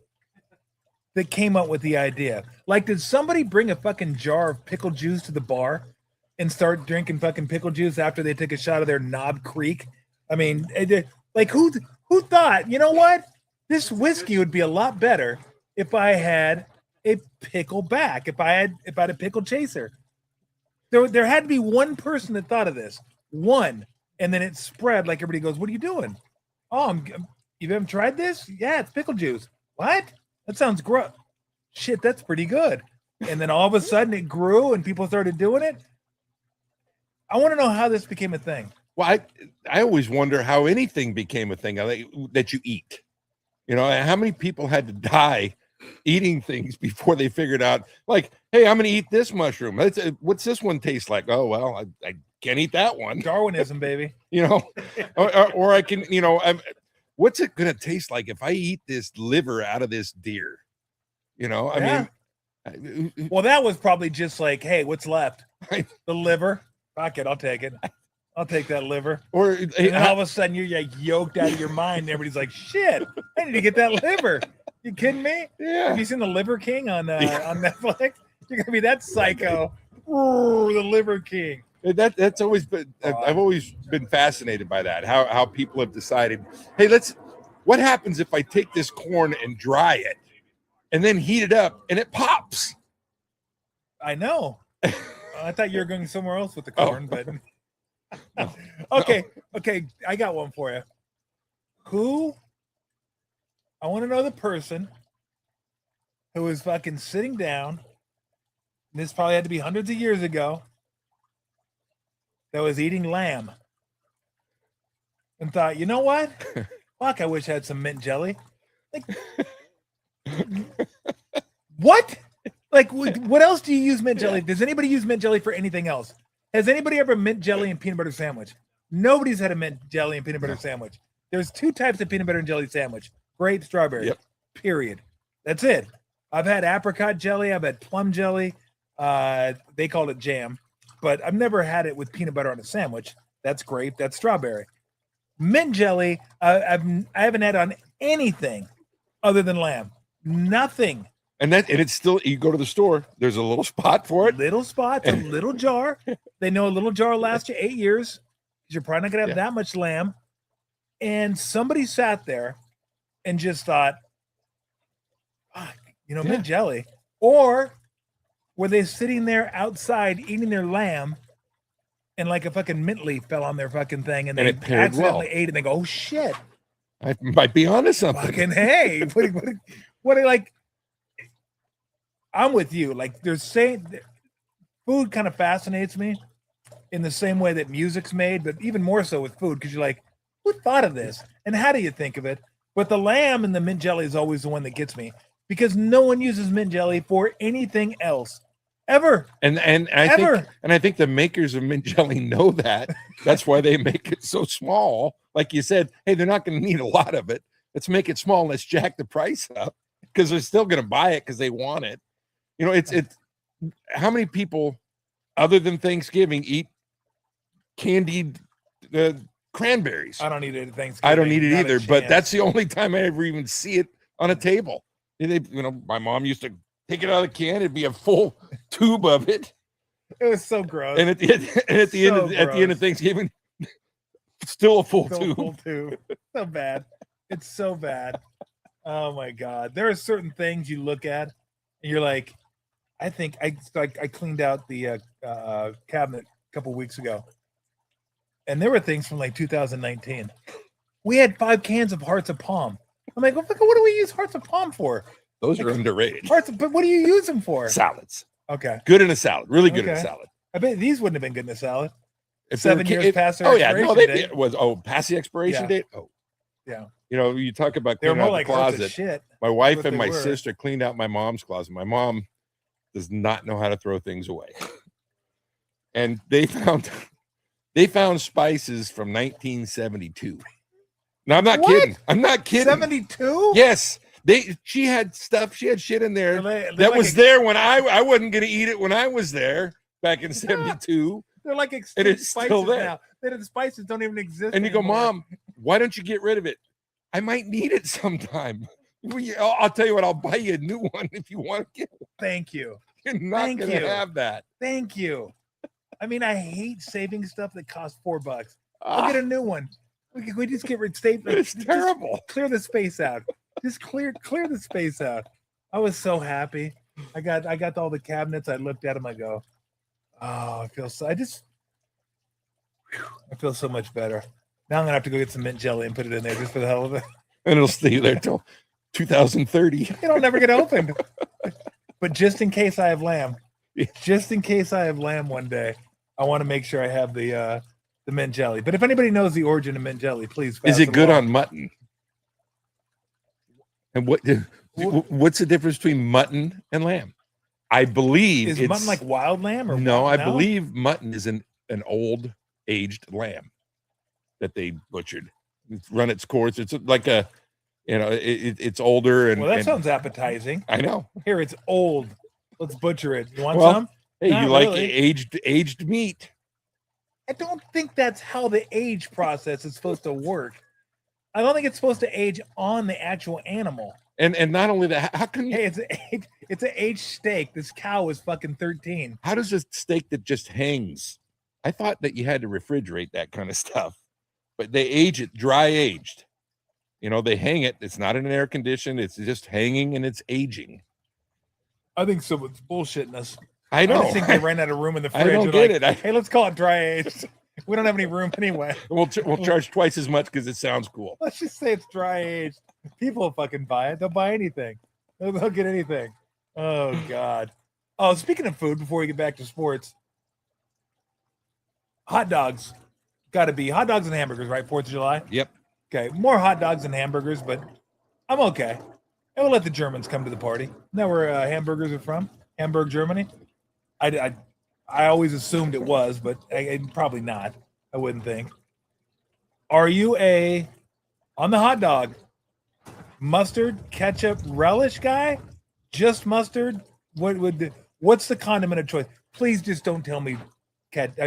that came up with the idea? Like, did somebody bring a fucking jar of pickle juice to the bar and start drinking fucking pickle juice after they took a shot of their Knob Creek? I mean, like who thought, you know what? This whiskey would be a lot better if I had a pickleback, if I had a pickle chaser. There had to be one person that thought of this. One. And then it spread like everybody goes, what are you doing? Oh, you haven't tried this? Yeah, it's pickle juice. What? That sounds gross. Shit, that's pretty good. And then all of a sudden it grew and people started doing it. I want to know how this became a thing. Well, I always wonder how anything became a thing that you eat. You know, how many people had to die eating things before they figured out, like, hey, I'm going to eat this mushroom. What's this one taste like? Oh, well, I can't eat that one. Darwinism, baby. You know, or I can, you know, what's it going to taste like if I eat this liver out of this deer? You know, I mean. Well, that was probably just like, hey, what's left? The liver. Fuck it, I'll take it. I'll take that liver. Or and then all of a sudden you're like yoked out of your mind. And everybody's like, shit, I need to get that liver. You kidding me? Yeah. Have you seen The Liver King on Netflix? You're gonna be that psycho. Ooh, the Liver King. That's always been. I've always been fascinated by that. How people have decided, hey, what happens if I take this corn and dry it? and then heat it up, and it pops. I know. I thought you were going somewhere else with the corn, but No. okay. I got one for you. I want to know the person who was fucking sitting down. This probably had to be hundreds of years ago. That was eating lamb and thought, you know what? Fuck, I wish I had some mint jelly. Like, what? Like, what else do you use mint jelly? Does anybody use mint jelly for anything else? Has anybody ever mint jelly and peanut butter sandwich? Nobody's had a mint jelly and peanut butter sandwich. There's 2 types of peanut butter and jelly sandwich. Grape, strawberry. Yep. Period. That's it. I've had apricot jelly. I've had plum jelly. They called it jam. But I've never had it with peanut butter on a sandwich. That's grape. That's strawberry. Mint jelly, I haven't had on anything other than lamb. Nothing. And it's still, you go to the store, there's a little spot for it. Little spot, a little jar. They know a little jar will last you 8 years. You're probably not going to have that much lamb. And somebody sat there and just thought, fuck, mint jelly. Or were they sitting there outside eating their lamb and like a fucking mint leaf fell on their fucking thing and they accidentally ate it and they go, oh shit. I might be onto something. Fucking hey. What like, I'm with you. Like there's food kind of fascinates me in the same way that music's made, but even more so with food because you're like, who thought of this? And how do you think of it? But the lamb and the mint jelly is always the one that gets me because no one uses mint jelly for anything else ever. And I think the makers of mint jelly know that. That's why they make it so small. Like you said, hey, they're not going to need a lot of it. Let's make it small. Let's jack the price up because they're still going to buy it because they want it. It's how many people other than Thanksgiving eat candied cranberries? I don't eat it at Thanksgiving. I don't eat it either, but that's the only time I ever even see it on a table. My mom used to take it out of the can. It'd be a full tube of it. It was so gross. And at the end of Thanksgiving, still a full tube. Full tube. So bad. It's so bad. Oh my God. There are certain things you look at and you're like, I think I cleaned out the cabinet a couple weeks ago. And there were things from like 2019. We had 5 cans of Hearts of Palm. I'm like, what do we use Hearts of Palm for? Those are underrated. But what do you use them for? Salads. Okay. Good in a salad. Really good in a salad. I bet these wouldn't have been good in a salad. If 7 years past their expiration date. It was past the expiration date. Oh, yeah. You talk about they're cleaning more out like the closet. Shit. My wife and my sister cleaned out my mom's closet. My mom does not know how to throw things away, and they found spices from 1972. Now I'm not kidding. I'm not kidding. 72? Yes. She had shit in there that was there when I wasn't going to eat it when I was there back in 72. They're like and it's spices still there. now. The spices don't even exist and you go, anymore. Mom, why don't you get rid of it? I might need it sometime. I'll tell you what, I'll buy you a new one if you want to get one. Thank you. You're not going to have that. Thank you. I mean, I hate saving stuff that costs $4. I'll get a new one. We just get rid of It's terrible. Clear the space out. Just clear the space out. I was so happy. I got all the cabinets. I looked at them. I go, oh, I feel so much better. Now I'm gonna have to go get some mint jelly and put it in there just for the hell of it. And it'll stay there till 2030. It'll never get opened. But just in case I have lamb, one day, I want to make sure I have the mint jelly. But if anybody knows the origin of mint jelly, please. Is it good on mutton? And what's the difference between mutton and lamb? I believe is mutton like wild lamb or no? I believe mutton is an old aged lamb that they butchered. It's run its course. It's like a, it's older and. Well, that sounds appetizing. I know. Here, it's old. Let's butcher it. You want some? Hey, Not you like really. aged meat? I don't think that's how the age process is supposed to work. I don't think it's supposed to age on the actual animal. And not only that, how can you? Hey, it's an aged steak. This cow is fucking 13. How does a steak that just hangs? I thought that you had to refrigerate that kind of stuff, but they age it dry aged. You know, they hang it. It's not in an air conditioned. It's just hanging and it's aging. I think someone's bullshitting us. I know. I think they ran out of room in the fridge. I don't get it. Hey, let's call it dry aged. We don't have any room anyway. We'll charge twice as much because it sounds cool. Let's just say it's dry aged. People will fucking buy it. They'll buy anything. They'll get anything. Oh God. Oh, speaking of food, before we get back to sports, hot dogs. Got to be hot dogs and hamburgers, right? 4th of July. Yep. Okay, more hot dogs than hamburgers, but I'm okay. And we'll let the Germans come to the party. Isn't that where hamburgers are from? Hamburg, Germany. I always assumed it was, but probably not. I wouldn't think. Are you on the hot dog, mustard, ketchup, relish guy? Just mustard? What's the condiment of choice? Please just don't tell me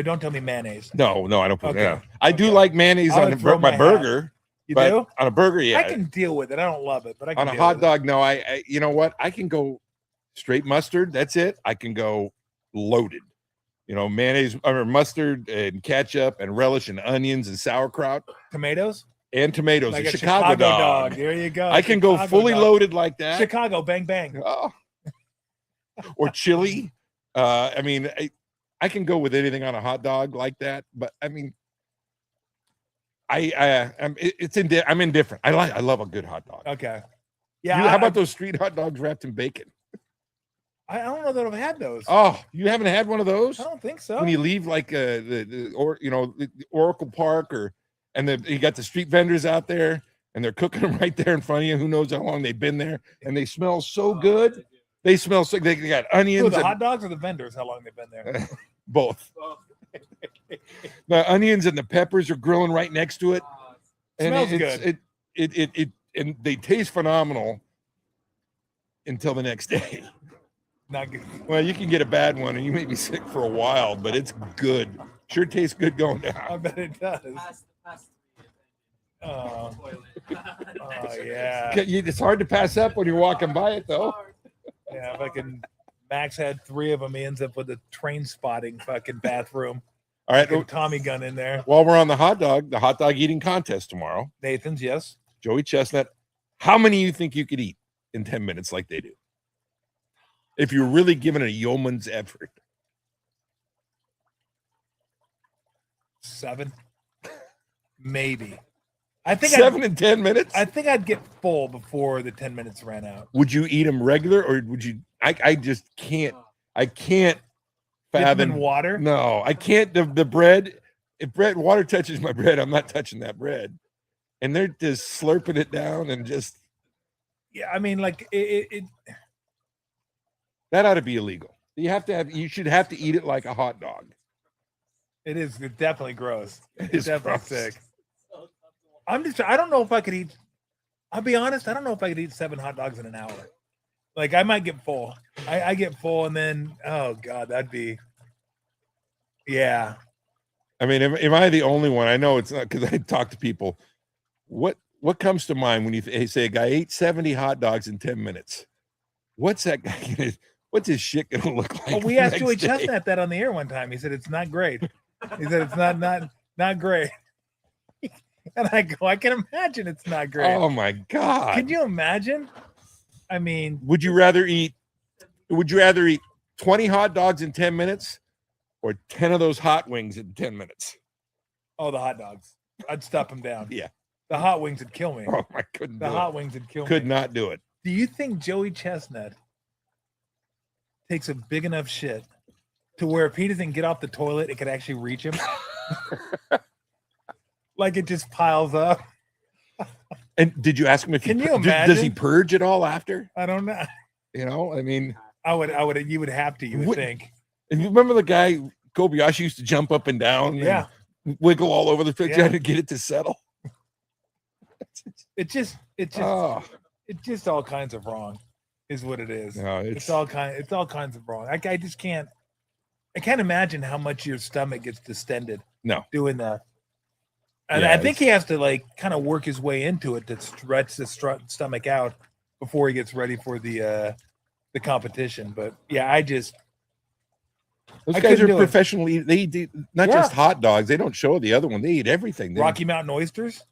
don't tell me mayonnaise. No, I don't put Okay. that. I do like mayonnaise on my burger. You but do? On a burger, yeah. I can deal with it. I don't love it, but I can on a deal hot with dog, no. I you know what? I can go straight mustard. That's it. I can go loaded. You know, mayonnaise or mustard and ketchup and relish and onions and sauerkraut. Tomatoes? And tomatoes. Like a a Chicago dog. There you go. I can go fully loaded like that. Chicago, bang, bang. Oh. Or chili. I mean, I can go with anything on a hot dog like that, but I mean, I'm indifferent. I love a good hot dog. Okay. Yeah. How about those street hot dogs wrapped in bacon? I don't know that I've had those. Oh, you haven't had one of those? I don't think so. When you leave like the Oracle Park you got the street vendors out there and they're cooking them right there in front of you. Who knows how long they've been there? And they smell so good. They smell so. They got onions. The hot dogs or the vendors? How long they've been there? Both. The onions and the peppers are grilling right next to it. And Smells good. And they taste phenomenal until the next day. Not good. Well, you can get a bad one and you may be sick for a while, but it's good. Sure tastes good going down. I bet it does. Oh yeah. It's hard to pass up when you're walking by it, though. Yeah, Max had 3 of them. He ends up with a train spotting fucking bathroom. All right, Tommy gun in there. While we're on the hot dog eating contest tomorrow. Nathan's, yes. Joey Chestnut. How many you think you could eat in 10 minutes like they do? If you're really giving it a yeoman's effort. 7, maybe. I think 7 in 10 minutes. I think I'd get full before the 10 minutes ran out. Would you eat them regular, or would you? I just can't. I can't fathom water. No, I can't. The bread. If water touches my bread, I'm not touching that bread. And they're just slurping it down and just. Yeah, I mean, like it that ought to be illegal. You should have to eat it like a hot dog. It's definitely gross. It's definitely gross. sick. I don't know if I could eat. I'll be honest. I don't know if I could eat 7 hot dogs in an hour. Like I might get full. I get full, and then oh god, that'd be. Yeah. I mean, am I the only one? I know it's not, because I talk to people. What comes to mind when you say a guy ate 70 hot dogs in 10 minutes? What's that guy? What's his shit gonna look like? Well, we asked Joey Chestnut that on the air one time. He said it's not great. He said it's not great. And I go, I can imagine it's not great. Oh my god! Can you imagine? I mean, would you rather eat 20 hot dogs in 10 minutes or 10 of those hot wings in 10 minutes? Oh, the hot dogs. I'd stuff them down. Yeah. The hot wings would kill me. Oh, I couldn't. The hot wings would kill me. Could not do it. Do you think Joey Chestnut takes a big enough shit to where if he doesn't get off the toilet, it could actually reach him? Like it just piles up. And did you ask him if Can you imagine? Does he purge it all after? I don't know. You know, I mean, I would. You would have to. You would think. And you remember the guy Kobayashi used to jump up and down, yeah, and wiggle all over the picture Yeah. to get it to settle. It's just all kinds of wrong, is what it is. No, It's all kinds of wrong. I just can't. I can't imagine how much your stomach gets distended. No, doing that. And Yeah, I think he has to like kind of work his way into it to stretch the stomach out before he gets ready for the competition. But yeah, those guys are professionally. They eat not just hot dogs. They don't show the other one. They eat everything. Rocky Mountain oysters.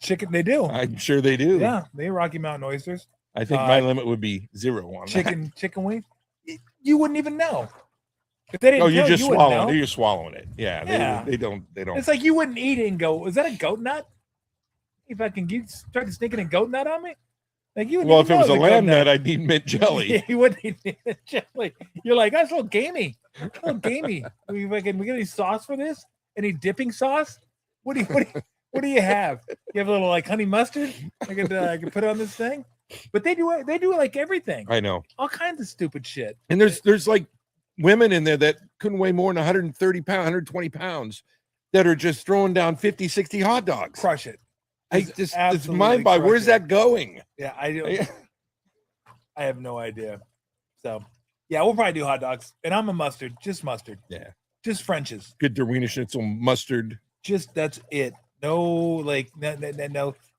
Chicken, they do. I'm sure they do. Yeah, they Rocky Mountain oysters. I think my limit would be 0 on chicken wings. You wouldn't even know. If they didn't Oh, you're tell just you, wouldn't swallowing know. it. You're swallowing it. Yeah. They don't. It's like you wouldn't eat it and go, "Is that a goat nut?" If I can start sneaking a goat nut on me, like you. Well, if it was a lamb nut, I'd need mint jelly. Yeah, you wouldn't eat mint jelly. You're like, that's a little gamey. A little gamey. We get any sauce for this? Any dipping sauce? What do you have? You have a little like honey mustard? I could put on this thing. But they do like everything. I know. All kinds of stupid shit. And there's like women in there that couldn't weigh more than 130 pounds, 120 pounds that are just throwing down 50, 60 hot dogs. Crush it. It's mind boggling. Where's that going? Yeah, I have no idea. So, yeah, we'll probably do hot dogs. And I'm a mustard, just mustard. Yeah. Just French's. Good Wiener Schnitzel mustard. Just that's it. No. I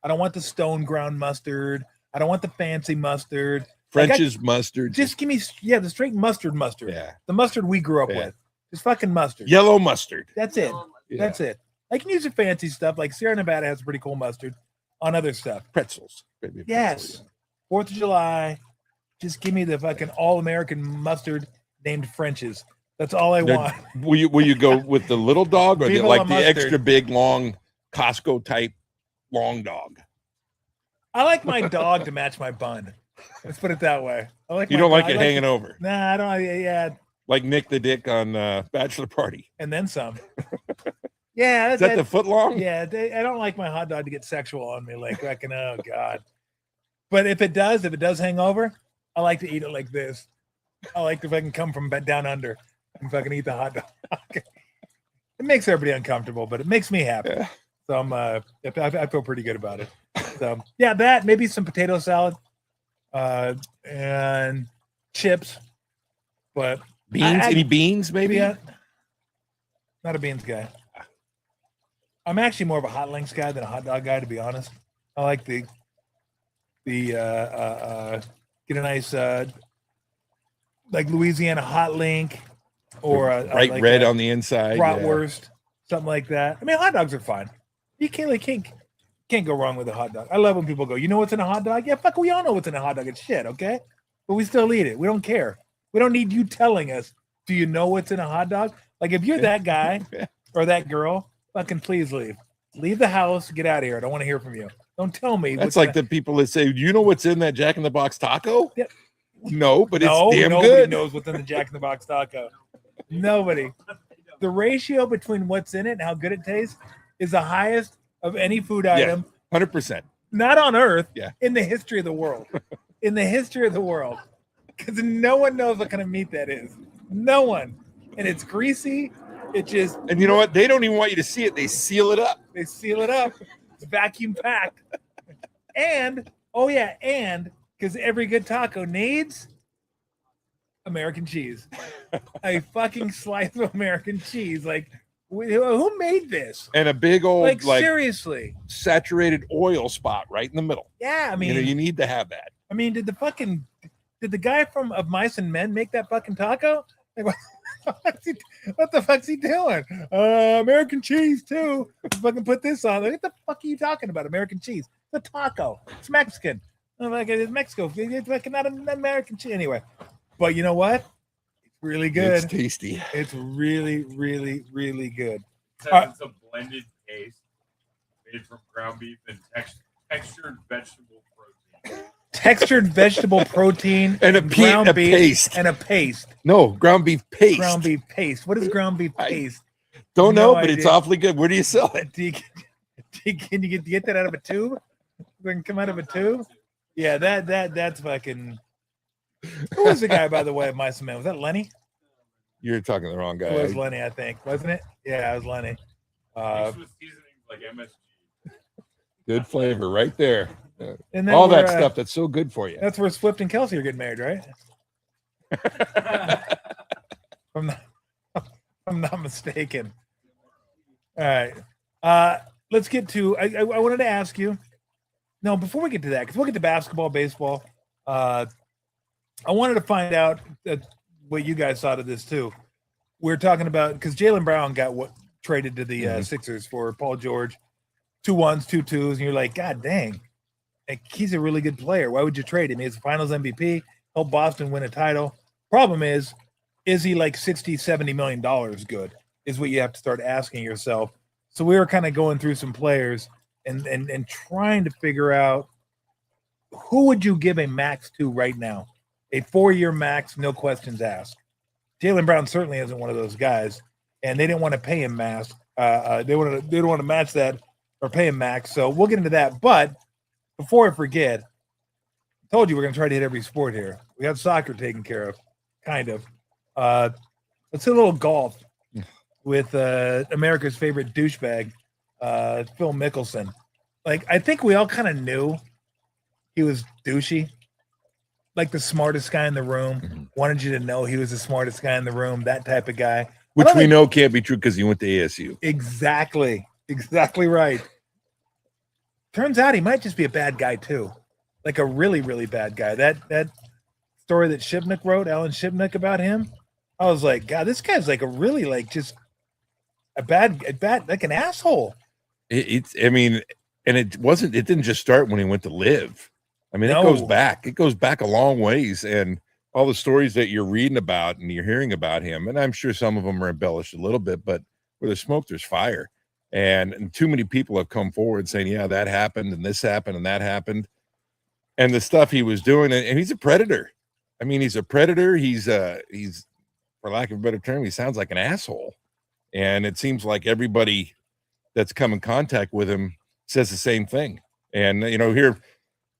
don't want the stone ground mustard. I don't want the fancy mustard. French's mustard. Just give me the straight mustard. Yeah. The mustard we grew up with. Just fucking mustard. Yellow mustard. That's it. Yeah. That's it. I can use the fancy stuff. Like Sierra Nevada has pretty cool mustard on other stuff. Pretzels. Yes. 4th of July. Just give me the fucking all-American mustard named French's. That's all I want. Will you go with the little dog or the mustard. extra big, long Costco type long dog? I like my dog to match my bun. Let's put it that way. You don't like it hanging over. Nah, I don't. Yeah. Like Nick the Dick on Bachelor Party. And then some. Yeah. Is that the foot long? Yeah. I don't like my hot dog to get sexual on me. Like, fucking, oh, God. But if it does hang over, I like to eat it like this. I like if I can come from down under and fucking eat the hot dog. It makes everybody uncomfortable, but it makes me happy. Yeah. So I feel pretty good about it. So yeah, that maybe some potato salad, and chips, but beans. Any beans? Maybe. Not a beans guy. I'm actually more of a hot links guy than a hot dog guy, to be honest. I like the get a nice like Louisiana hot link or a bright like red on the inside, bratwurst, something like that. I mean, hot dogs are fine. You can't go wrong with a hot dog. I love when people go, you know what's in a hot dog? Yeah, fuck, we all know what's in a hot dog. It's shit, okay? But we still eat it. We don't care. We don't need you telling us, do you know what's in a hot dog? Like, if you're that guy or that girl, fucking please leave. Leave the house. Get out of here. I don't want to hear from you. Don't tell me. That's like the people that say, you know what's in that Jack in the Box taco? Yeah. No, but it's damn nobody good. Knows what's in the Jack in the Box taco. Nobody. The ratio between what's in it and how good it tastes is the highest of any food item. 100%. Not on Earth. Yeah. In the history of the world. In the history of the world. Because no one knows what kind of meat that is. No one. And it's greasy. It just. And you know what? They don't even want you to see it. They seal it up. They seal it up. It's vacuum packed. And because every good taco needs American cheese. A fucking slice of American cheese. Like, who made this? And a big old, like seriously, saturated oil spot right in the middle. Yeah, I mean, you need to have that. I mean, did the guy from Of Mice and Men make that fucking taco? Like, what the fuck's he doing? American cheese too. Fucking put this on. Like, what the fuck are you talking about? American cheese? It's a taco. It's Mexican. Like, it's Mexico. It's like not an American cheese anyway. But you know what? It's really good. It's tasty. It's really, really, really good. It's a blended paste made from ground beef and textured vegetable protein. Textured vegetable protein and a ground beef paste. And a paste. No, ground beef paste. Ground beef paste. What is ground beef paste? Don't know, but it's awfully good. Where do you sell it? Can you get that out of a tube? Can come out of a tube? Yeah, that's fucking. Who was the guy, by the way, of Mice and Men? Was that Lenny? You're talking to the wrong guy. It was Lenny, I think, wasn't it? Yeah, it was Lenny. Like MSG. Good flavor right there. And all that stuff that's so good for you. That's where Swift and Kelsey are getting married, right? I'm not mistaken. All right. Let's get to. I wanted to ask you. No, before we get to that, because we'll get to basketball, baseball. I wanted to find out what you guys thought of this too. We're talking about because Jaylen Brown got traded to the Sixers for Paul George 2 1s, 2 2s, and you're like, God dang, like, he's a really good player. Why would you trade him? He's a Finals MVP, helped Boston win a title. Problem is he like $60-70 million good? Is what you have to start asking yourself. So we were kind of going through some players and trying to figure out who would you give a max to right now, a 4-year max, no questions asked. Jaylen Brown certainly isn't one of those guys, and they didn't want to pay him max. They didn't want to match that or pay him max. So we'll get into that. But before I forget, I told you we're going to try to hit every sport here. We have soccer taken care of, kind of. Let's hit a little golf with America's favorite douchebag, Phil Mickelson. Like, I think we all kind of knew he was douchey, like the smartest guy in the room. Wanted you to know he was the smartest guy in the room, that type of guy. Which we know can't be true because he went to ASU. Exactly right. Turns out he might just be a bad guy too, like a really, really bad guy. That story that Shipnuck wrote, Alan Shipnuck, about him, I was like, God, this guy's like a really, like, just a bad, like an asshole. It didn't just start when he went to live. I mean, No. It goes back a long ways, and all the stories that you're reading about and you're hearing about him, and I'm sure some of them are embellished a little bit, but where there's smoke, there's fire. And too many people have come forward saying, yeah, that happened and this happened and that happened. And the stuff he was doing, and he's a predator. I mean, he's a predator. He's for lack of a better term, he sounds like an asshole. And it seems like everybody that's come in contact with him says the same thing. And, here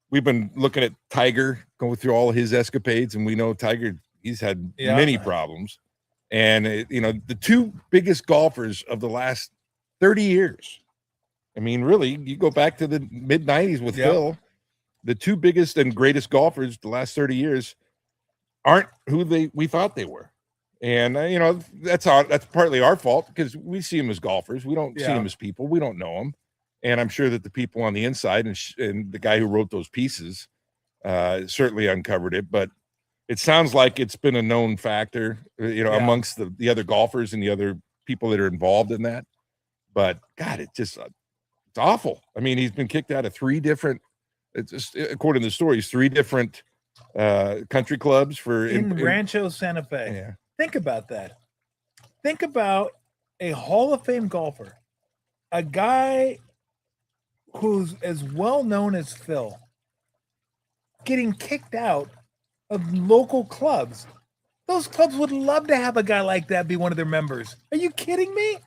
we've been looking at Tiger, going through all of his escapades, and we know Tiger, he's had many problems. And, the two biggest golfers of the last 30 years. I mean, really, you go back to the mid-90s with Phil, the two biggest and greatest golfers the last 30 years aren't who we thought they were. And, that's partly our fault because we see them as golfers. We don't see them as people. We don't know them. And I'm sure that the people on the inside and the guy who wrote those pieces certainly uncovered it. But it sounds like it's been a known factor, amongst the other golfers and the other people that are involved in that. But, God, it's awful. I mean, he's been kicked out of 3 different, according to the stories, 3 different country clubs in Rancho Santa Fe. Yeah. Think about that. Think about a Hall of Fame golfer, a guy who's as well known as Phil, getting kicked out of local clubs. Those clubs would love to have a guy like that be one of their members. Are you kidding me?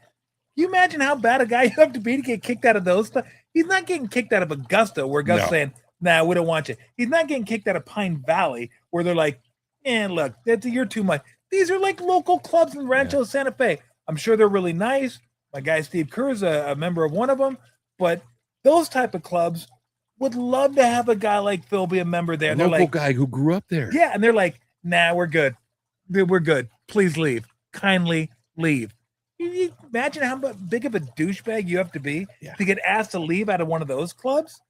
You imagine how bad a guy you have to be to get kicked out of those stuff. He's not getting kicked out of Augusta where Augusta's saying, nah, we don't want you. He's not getting kicked out of Pine Valley where they're like, look, you're too much. These are like local clubs in Rancho Santa Fe. I'm sure they're really nice. My guy Steve Kerr's a member of one of them. But those type of clubs would love to have a guy like Phil be a member there. A they're local like, guy who grew up there. Yeah, and they're like, nah, we're good. We're good. Please leave. Kindly leave. You imagine how big of a douchebag you have to be to get asked to leave out of one of those clubs?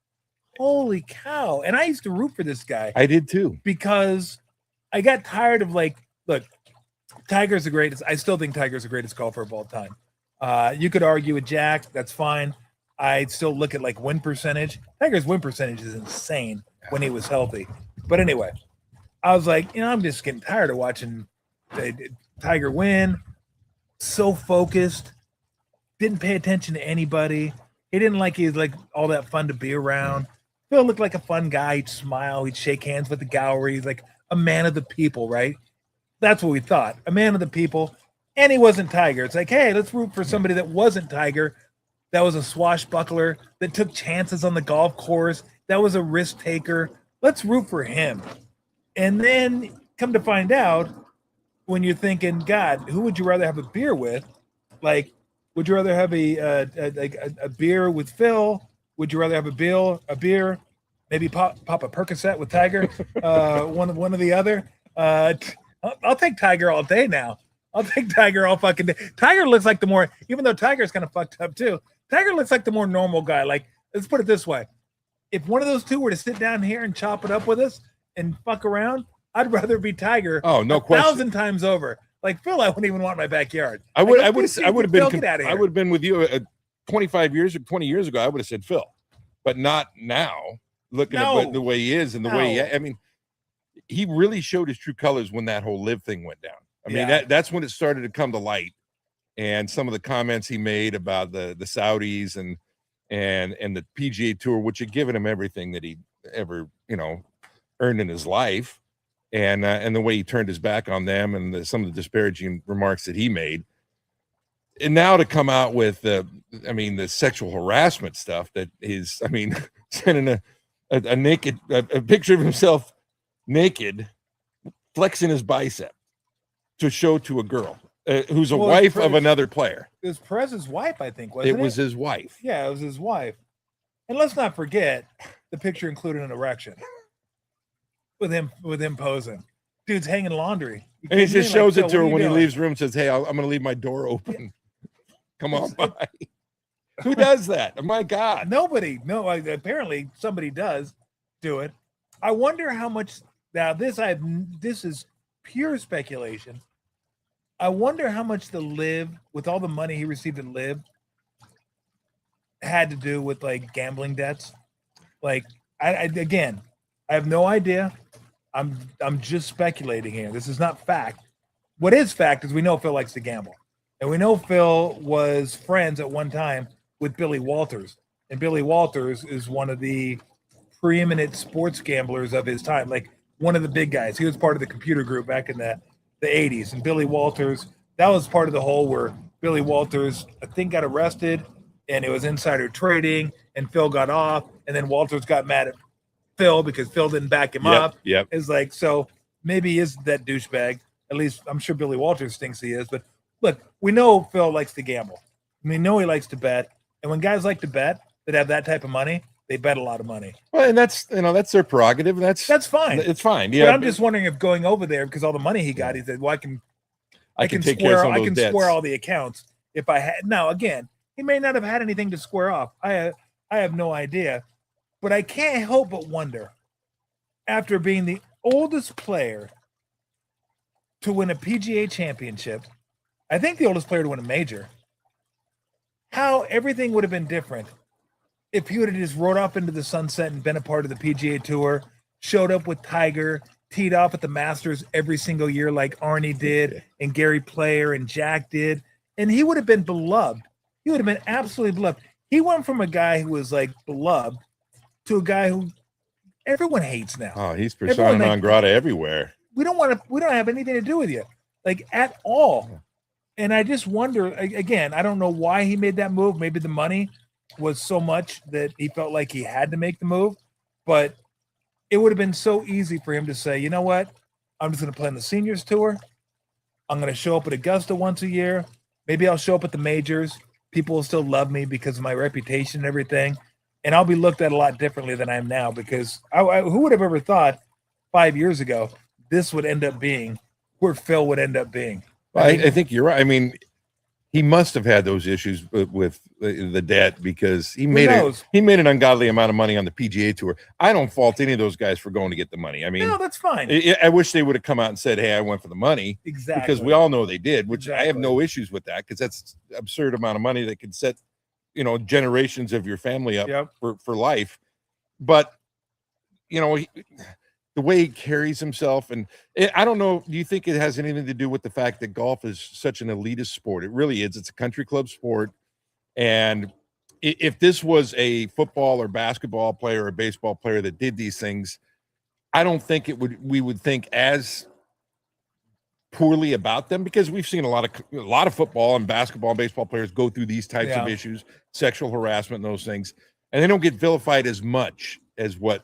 Holy cow. And I used to root for this guy. I did too. Because I got tired of look, Tiger's the greatest. I still think Tiger's the greatest golfer of all time. You could argue with Jack. That's fine. I still look at win percentage. Tiger's win percentage is insane when he was healthy. But anyway, I was like, I'm just getting tired of watching Tiger win. So focused. Didn't pay attention to anybody. He didn't he was all that fun to be around. Phil looked like a fun guy. He'd smile. He'd shake hands with the gallery. He's like a man of the people, right? That's what we thought. A man of the people. And he wasn't Tiger. It's like, hey, let's root for somebody that wasn't Tiger. That was a swashbuckler that took chances on the golf course. That was a risk taker. Let's root for him. And then come to find out, when you're thinking, God, who would you rather have a beer with? Would you rather have a beer with Phil? Would you rather have a beer? Maybe pop a Percocet with Tiger? One or the other. I'll take Tiger all day now. I'll take Tiger all fucking day. Tiger looks like even though Tiger's kind of fucked up too, Tiger looks like the more normal guy. Let's put it this way. If one of those two were to sit down here and chop it up with us and fuck around, I'd rather be Tiger. Oh, no question. 1,000 times over. Phil, I wouldn't even want in my backyard. I would have been with you. 25 years or 20 years ago, I would have said Phil, but not now. Looking at the way he is and the way I mean, he really showed his true colors when that whole live thing went down. I mean, that's when it started to come to light, and some of the comments he made about the Saudis and the PGA Tour, which had given him everything that he ever earned in his life, and the way he turned his back on them, and some of the disparaging remarks that he made. And now to come out with the sexual harassment stuff that is, sending a naked a picture of himself naked, flexing his bicep to show to a girl who's a wife of another player. It was Perez's wife, I think, wasn't it? It was his wife. Yeah, it was his wife. And let's not forget, the picture included an erection with him posing. Dude's hanging laundry. And he just shows it to her when he leaves the room and says, "Hey, I'm going to leave my door open. Come on by." Who does that? Oh, my God. Nobody. No, apparently somebody does do it. I wonder how much. Now, this is pure speculation. I wonder how much the live, with all the money he received in live, had to do with like gambling debts. Like, I have no idea. I'm just speculating here. This is not fact. What is fact is we know Phil likes to gamble. And we know Phil was friends at one time with Billy Walters. And Billy Walters is one of the preeminent sports gamblers of his time, like one of the big guys. He was part of the computer group back in the 80s. And Billy Walters, that was part of the whole where Billy Walters, I think, got arrested, and it was insider trading, and Phil got off, and then Walters got mad at Phil because Phil didn't back him up. Yep. It's like, so maybe he is that douchebag. At least I'm sure Billy Walters thinks he is. But look, we know Phil likes to gamble. We know he likes to bet. And when guys like to bet that have that type of money, they bet a lot of money. Well, and that's their prerogative. That's fine. It's fine. Yeah. But I'm just wondering if going over there, because all the money he got, he said, well, I can take care of some of those debts. square all the accounts if I had. Now, again, he may not have had anything to square off. I have no idea. But I can't help but wonder, after being the oldest player to win a PGA championship, I think the oldest player to win a major, how everything would have been different if he would have just rode off into the sunset and been a part of the PGA Tour, showed up with Tiger, teed off at the Masters every single year like Arnie did and Gary Player and Jack did, and he would have been beloved. He would have been absolutely beloved. He went from a guy who was like beloved to a guy who everyone hates now. Oh, he's persona non grata everywhere. We don't have anything to do with you, like, at all. And I just wonder, again, I don't know why he made that move. Maybe the money was so much that he felt like he had to make the move, but it would have been so easy for him to say, you know what, I'm just going to play on the seniors tour. I'm going to show up at Augusta once a year. Maybe I'll show up at the majors. People will still love me because of my reputation and everything. And I'll be looked at a lot differently than I am now, because who would have ever thought 5 years ago this would end up being where Phil would end up being? I think you're right. I mean, he must have had those issues with the debt, because he made an ungodly amount of money on the PGA Tour. I don't fault any of those guys for going to get the money. I mean, no, that's fine. I wish they would have come out and said, "Hey, I went for the money." Exactly. Because we all know they did, which I have no issues with that, because that's an absurd amount of money that could set, generations of your family up for life. But, the way he carries himself, and I don't know, do you think it has anything to do with the fact that golf is such an elitist sport? It really is. It's a country club sport. And if this was a football or basketball player or a baseball player that did these things, I don't think we would think as poorly about them, because we've seen a lot of football and basketball and baseball players go through these types of issues, sexual harassment and those things, and they don't get vilified as much as what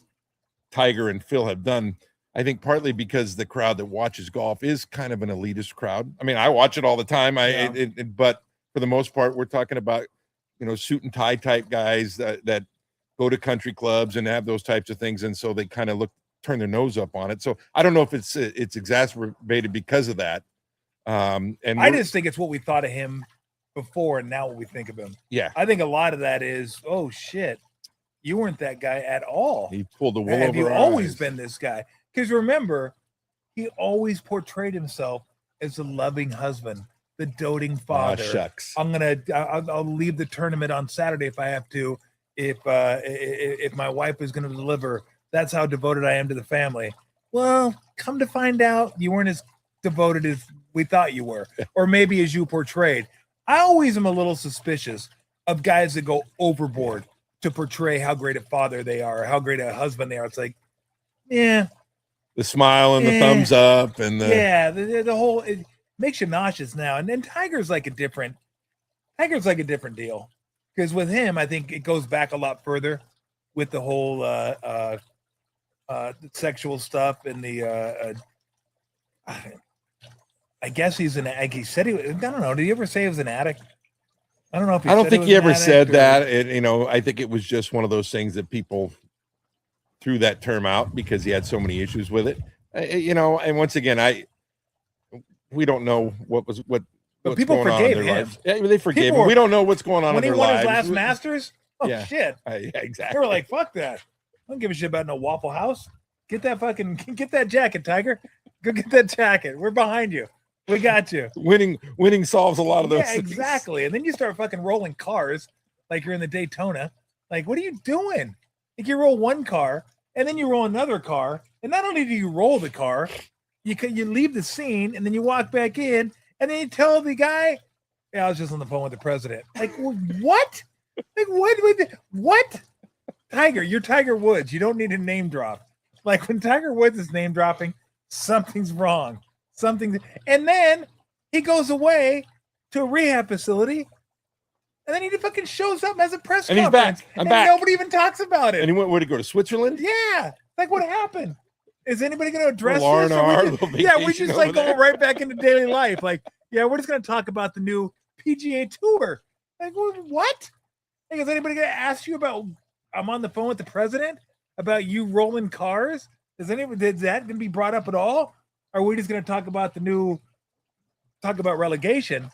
Tiger and Phil have done. I think partly because the crowd that watches golf is kind of an elitist crowd. I mean, I watch it all the time. But for the most part, we're talking about, suit and tie type guys that go to country clubs and have those types of things. And so they kind of turn their nose up on it. So I don't know if it's exacerbated because of that. And I just think it's what we thought of him before and now what we think of him. Yeah. I think a lot of that is, oh shit, you weren't that guy at all. He pulled the wool over Have you our always eyes. been this guy? Because remember, he always portrayed himself as a loving husband, the doting father. Shucks. I'll leave the tournament on Saturday if I have to. If my wife is going to deliver, that's how devoted I am to the family. Well, come to find out, you weren't as devoted as we thought you were, or maybe as you portrayed. I always am a little suspicious of guys that go overboard to portray how great a father they are, or how great a husband they are. It's like, yeah, the smile and the thumbs up and the whole, it makes you nauseous now. And then Tiger's like a different deal, because with him, I think it goes back a lot further with the whole sexual stuff and the I guess he said I don't know. Did he ever say he was an addict? I don't know if I don't think he ever said that. I think it was just one of those things that people threw that term out because he had so many issues with it. And once again, we don't know what but people forgave him. Lives. Yeah, they forgave him. We don't know what's going on in their lives. When he won his last Masters, shit. Yeah, exactly. They were like, fuck that. I don't give a shit about no Waffle House. Get that jacket, Tiger. Go get that jacket. We're behind you. We got you. Winning solves a lot of those things. Exactly. And then you start fucking rolling cars like you're in the Daytona. Like, what are you doing? Like, you roll one car and then you roll another car. And not only do you roll the car, you leave the scene and then you walk back in and then you tell the guy, I was just on the phone with the president. Like, what? Like, what? Tiger, you're Tiger Woods. You don't need a name drop. Like, when Tiger Woods is name dropping, something's wrong. And then he goes away to a rehab facility, and then he fucking shows up as a press and conference. He's back. I'm back. Nobody even talks about it. And he went, where to go to Switzerland? Yeah. Like, what happened? Is anybody going to address this? We're just like going right back into daily life. Like, we're just going to talk about the new PGA Tour. Like, what? Like, is anybody going to ask you about? I'm on the phone with the president about you rolling cars. Is that going to be brought up at all? Or are we just going to talk about relegation?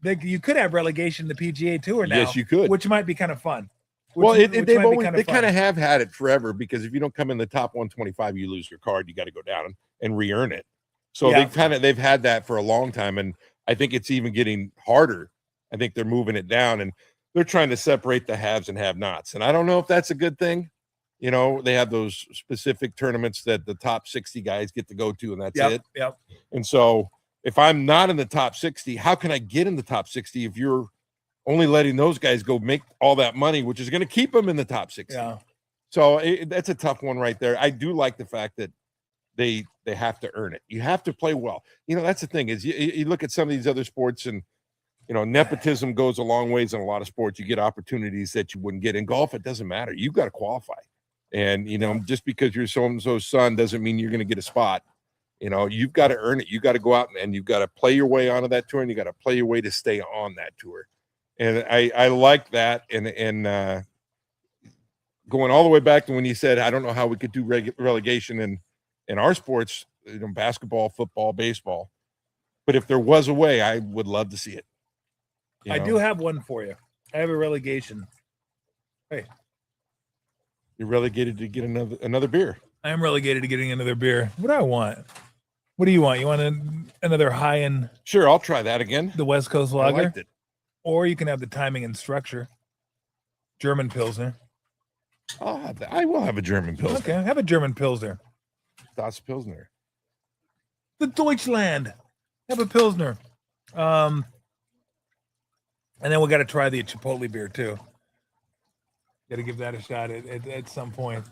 You could have relegation in the PGA Tour now. Yes, you could, which might be kind of fun. They kind of have had it forever, because if you don't come in the top 125, you lose your card. You got to go down and re-earn it. So they've had that for a long time, and I think it's even getting harder. I think they're moving it down, and they're trying to separate the haves and have-nots. And I don't know if that's a good thing. They have those specific tournaments that the top 60 guys get to go to, and that's it. Yep. And so if I'm not in the top 60, how can I get in the top 60 if you're only letting those guys go make all that money, which is going to keep them in the top 60? Yeah. So that's a tough one right there. I do like the fact that they have to earn it. You have to play well. That's the thing is you look at some of these other sports, and nepotism goes a long ways in a lot of sports. You get opportunities that you wouldn't get in golf. It doesn't matter. You've got to qualify. And, just because you're so-and-so's son doesn't mean you're going to get a spot. You've got to earn it. You got to go out and you've got to play your way onto that tour, and you got to play your way to stay on that tour. And I like that. And going all the way back to when you said, I don't know how we could do relegation in our sports, basketball, football, baseball. But if there was a way, I would love to see it. I do have one for you. I have a relegation. Hey. You're relegated to get another beer. I am relegated to getting another beer. What do I want? What do you want? You want another high-end? Sure, I'll try that again. The West Coast Lager? I liked it. Or you can have the timing and structure. German Pilsner. I will have a German Pilsner. Okay, have a German Pilsner. Das Pilsner. The Deutschland. Have a Pilsner. And then we got to try the Chipotle beer, too. Got to give that a shot at some point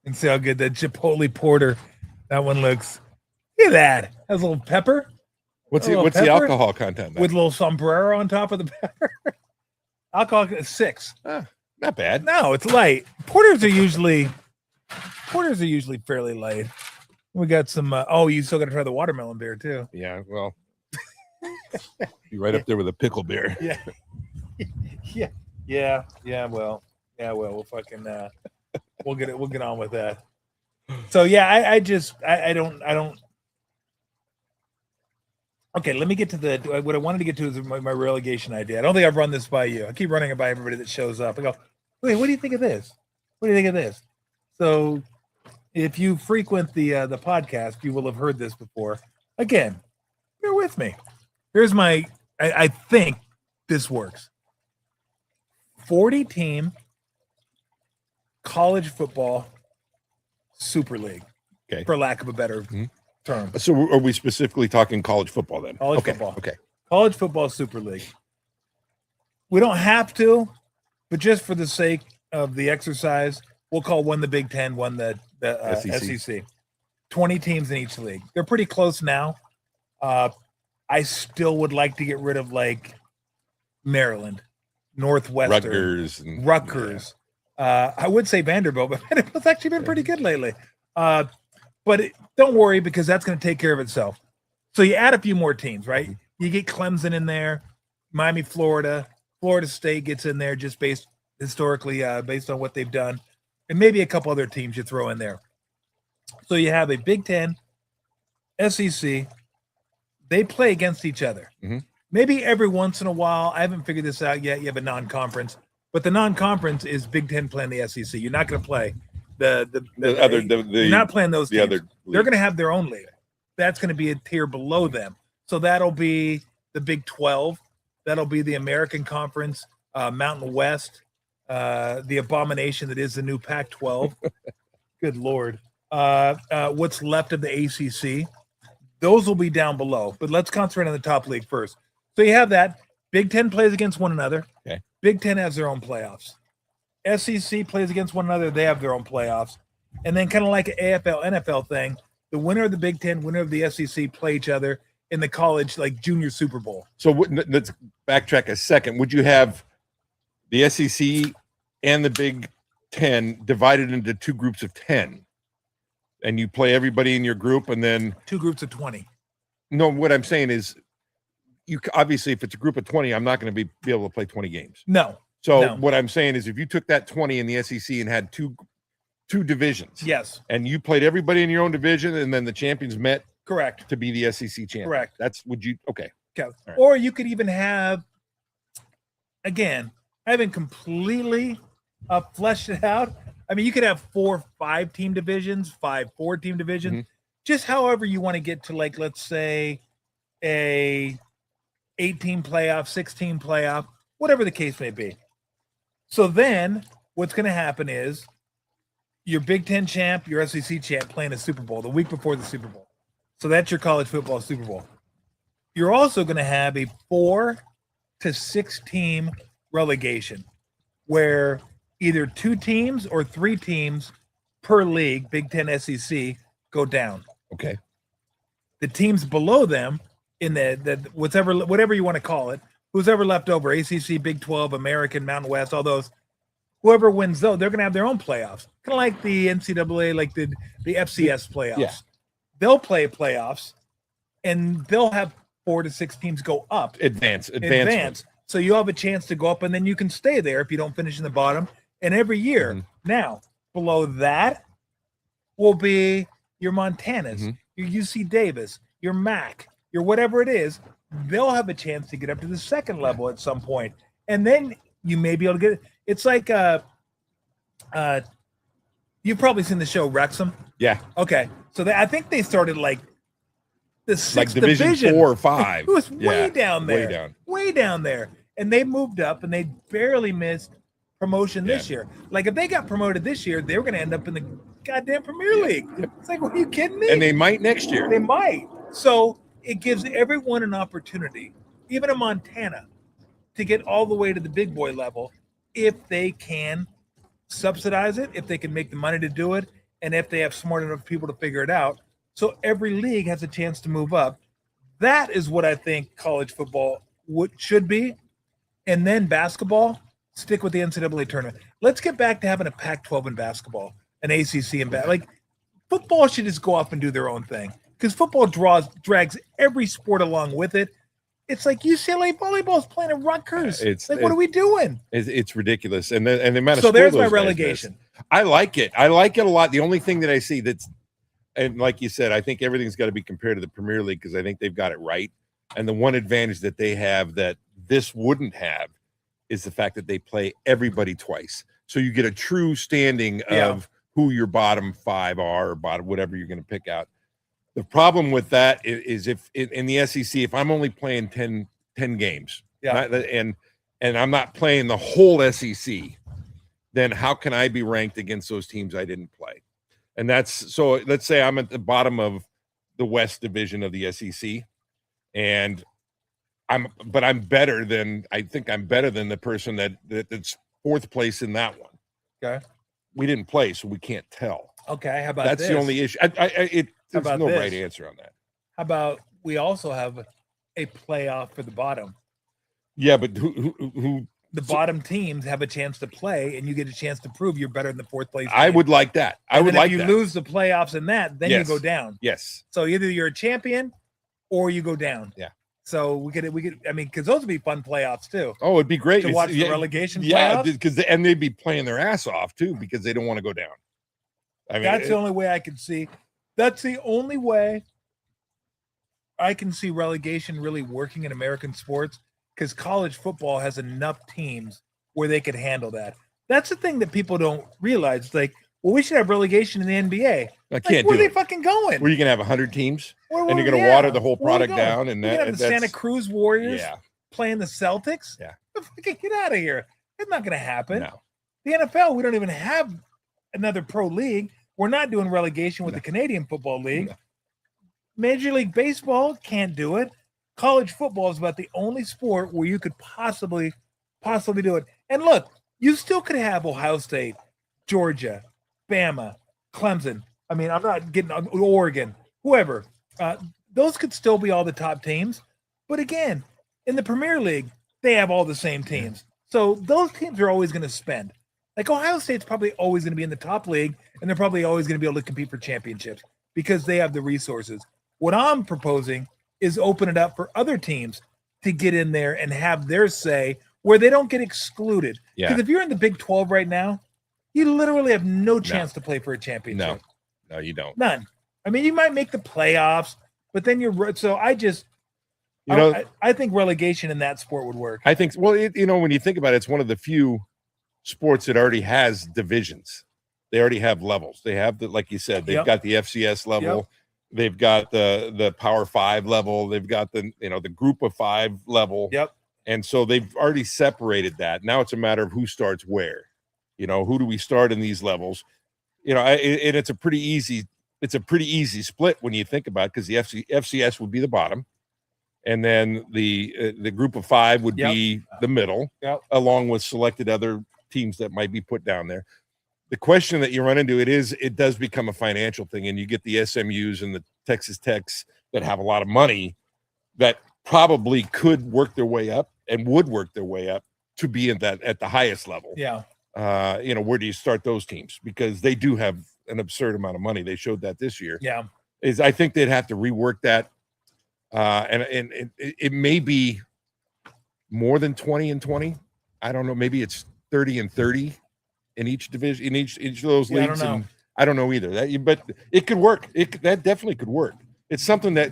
and see how good that Chipotle porter, that one looks. Look at that. Has a little pepper. What's the alcohol content? With a little sombrero on top of the pepper. Alcohol is 6. Not bad. No, it's light. Porters are usually fairly light. We got some. You still got to try the watermelon beer too. Yeah, well, be right up there with a pickle beer. Yeah. We'll fucking we'll get on with that. So yeah, I don't. Okay, let me get to what I wanted to get to is my relegation idea. I don't think I've run this by you. I keep running it by everybody that shows up. I go, wait, what do you think of this? What do you think of this? So if you frequent the podcast, you will have heard this before. Again, bear with me. Here's my I think this works. 40-team college football Super League, for lack of a better term. So are we specifically talking college football then? College football. Okay. College football Super League. We don't have to, but just for the sake of the exercise, we'll call one the Big Ten, one the SEC. 20 teams in each league. They're pretty close now. I still would like to get rid of like Maryland, Northwestern, Rutgers. I would say Vanderbilt, but Vanderbilt's actually been pretty good lately. But don't worry, because that's going to take care of itself. So you add a few more teams, right? You get Clemson in there, Miami, Florida State gets in there just based on what they've done, and maybe a couple other teams you throw in there. So you have a Big Ten, SEC. They play against each other. Maybe every once in a while, I haven't figured this out yet, you have a non-conference, but the non-conference is Big Ten playing the SEC. You're not going to play you're not playing those teams. They're going to have their own league. That's going to be a tier below them. So that'll be the Big 12. That'll be the American Conference, Mountain West, the abomination that is the new Pac-12. Good Lord. What's left of the ACC. Those will be down below. But let's concentrate on the top league first. So you have that. Big Ten plays against one another. Okay. Big Ten has their own playoffs. SEC plays against one another. They have their own playoffs. And then kind of like an AFL, NFL thing, the winner of the Big Ten, winner of the SEC play each other in the college, like junior Super Bowl. So let's backtrack a second. Would you have the SEC and the Big Ten divided into two groups of 10? And you play everybody in your group, and then two groups of 20. No, what I'm saying is, you obviously, if it's a group of 20, I'm not going to be able to play 20 games. No. So what I'm saying is, if you took that 20 in the SEC and had two divisions, yes, and you played everybody in your own division, and then the champions met, correct, to be the SEC champion. Correct. Okay. Right. Or you could even have, again, I haven't completely fleshed it out. I mean, you could have 4 5-team divisions, 5 4-team divisions, just however you want to get to, like, let's say a 8-team playoff, 6-team playoff, whatever the case may be. So then what's going to happen is your Big Ten champ, your SEC champ playing a Super Bowl the week before the Super Bowl. So that's your college football Super Bowl. You're also going to have a 4 to 6-team relegation where either 2 teams or 3 teams per league, Big Ten, SEC, go down. Okay. The teams below them in the whatever you want to call it, who's ever left over, ACC, Big 12, American, Mountain West, all those, whoever wins those, they're going to have their own playoffs. Kind of like the NCAA, like the FCS playoffs. Yeah. They'll play playoffs, and they'll have 4 to 6 teams go up. Advance. So you have a chance to go up, and then you can stay there if you don't finish in the bottom. And every year, now, below that will be your Montanas, your UC Davis, your MAC, your whatever it is. They'll have a chance to get up to the second level at some point. And then you may be able to get it. It's like you've probably seen the show Wrexham. Yeah. Okay. So I think they started like the 6th like division 4 or 5. It was way down there. Way down there. And they moved up, and they barely missed promotion this year. Like, if they got promoted this year, they were going to end up in the goddamn Premier League. It's like, are you kidding me? And they might next year. They might. So it gives everyone an opportunity, even a Montana, to get all the way to the big boy level if they can subsidize it, if they can make the money to do it, and if they have smart enough people to figure it out. So every league has a chance to move up. That is what I think college football should be. And then basketball, stick with the NCAA tournament. Let's get back to having a Pac-12 in basketball, an ACC in basketball. Like, football should just go off and do their own thing, because football drags every sport along with it. It's like UCLA volleyball's playing at Rutgers. It's like, what are we doing? It's ridiculous. And the amount of so there's my relegation. I like it. I like it a lot. The only thing that I see and like you said, I think everything's got to be compared to the Premier League, because I think they've got it right. And the one advantage that they have that this wouldn't have is the fact that they play everybody twice. So you get a true standing of who your bottom 5 are, or bottom whatever you're going to pick out. The problem with that is if in the SEC, if I'm only playing 10 10 games. Yeah. And I'm not playing the whole SEC, then how can I be ranked against those teams I didn't play? And that's so let's say I'm at the bottom of the West Division of the SEC, and I'm better than the person that's fourth place in that one. Okay. We didn't play, so we can't tell. Okay. How about that's this? the only issue. There's no right answer on that. How about we also have a playoff for the bottom? Yeah, but who the bottom teams have a chance to play, and you get a chance to prove you're better than the fourth place team. I would like that. If you lose the playoffs in that, then yes. you go down. Yes. So either you're a champion or you go down. Yeah. So we could, I mean, because those would be fun playoffs too. Oh, it'd be great to watch the relegation playoffs. Yeah, because they'd be playing their ass off too because they don't want to go down. I mean, that's the only way I can see. That's the only way I can see relegation really working in American sports, because college football has enough teams where they could handle that. That's the thing that people don't realize. It's like, well, we should have relegation in the NBA. I can't where do are they fucking going? Where you can have 100 teams and you're going to water the whole product down. And that, have the Santa Cruz Warriors playing the Celtics. Yeah. Fucking get out of here. It's not going to happen. No. The NFL, we don't even have another pro league. We're not doing relegation with the Canadian Football League. No. Major League Baseball can't do it. College football is about the only sport where you could possibly do it. And look, you still could have Ohio State, Georgia, Bama, Clemson. I mean, I'm not getting Oregon, whoever. Those could still be all the top teams. But again, in the Premier League, they have all the same teams. So those teams are always going to spend. Like Ohio State's probably always going to be in the top league, and they're probably always going to be able to compete for championships because they have the resources. What I'm proposing is open it up for other teams to get in there and have their say where they don't get excluded. Because if you're in the Big 12 right now, you literally have no chance to play for a championship. No, you don't. None. I mean, you might make the playoffs, but then I think relegation in that sport would work. I think, well, when you think about it, it's one of the few sports that already has divisions. They already have levels. They have like you said, they've got the FCS level. Yep. They've got the Power 5 level. They've got the Group of 5 level. Yep. And so they've already separated that. Now it's a matter of who starts where. Who do we start in these levels? And it's a pretty easy split when you think about it, because the FCS would be the bottom, and then the Group of 5 would be the middle, along with selected other teams that might be put down there. The question that you run into it does become a financial thing, and you get the SMUs and the Texas Techs that have a lot of money that probably could work their way up and would work their way up to be at the highest level. Yeah. Where do you start those teams? Because they do have an absurd amount of money. They showed that this year. Yeah. I think they'd have to rework that. And it may be more than 20 and 20. I don't know. Maybe it's 30 and 30 in each division, in each of those leagues. I don't know either. But it could work. That definitely could work. It's something that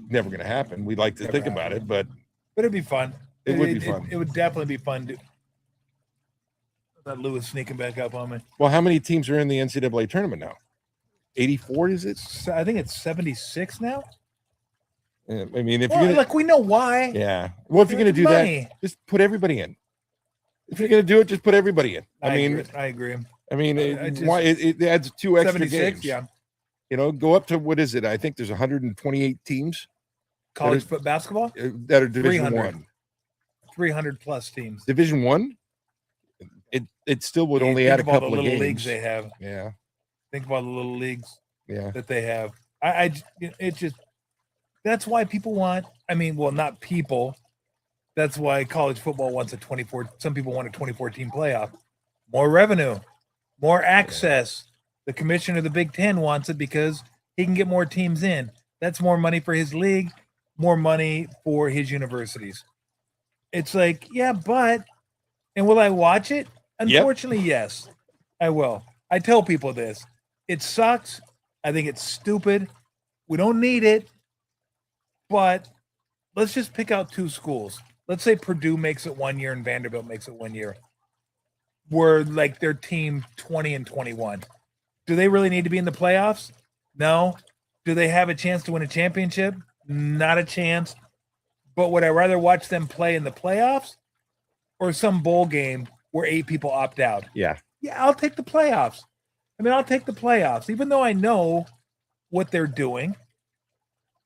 never going to happen. We'd like to think about it, but it'd be fun. It would be fun. It would definitely be fun. That Lewis sneaking back up on me. Well, how many teams are in the NCAA tournament now? 84, is it? I think it's 76 now. I mean, we know why. Yeah. Well, if you're going to do that, just put everybody in. If you're going to do it, just put everybody in. I agree. I mean, it adds 2 extra games. Yeah. Go up to, what is it? I think there's 128 teams. College basketball? That are Division 1. 300 plus teams. Division 1? It still would only add a couple of games. Leagues they have. Yeah. Think about the little leagues that they have. That's why people want, not people. That's why college football wants some people want a 2014 playoff. More revenue, more access. The commissioner of the Big Ten wants it because he can get more teams in. That's more money for his league, more money for his universities. It's like, and will I watch it? Unfortunately, yes, I will. I tell people this. It sucks. I think it's stupid. We don't need it. But let's just pick out 2 schools. Let's say Purdue makes it 1 year and Vanderbilt makes it 1 year. We're like their team 20 and 21. Do they really need to be in the playoffs? No. Do they have a chance to win a championship? Not a chance. But would I rather watch them play in the playoffs or some bowl game where 8 people opt out? Yeah. Yeah, I'll take the playoffs. I'll take the playoffs, even though I know what they're doing.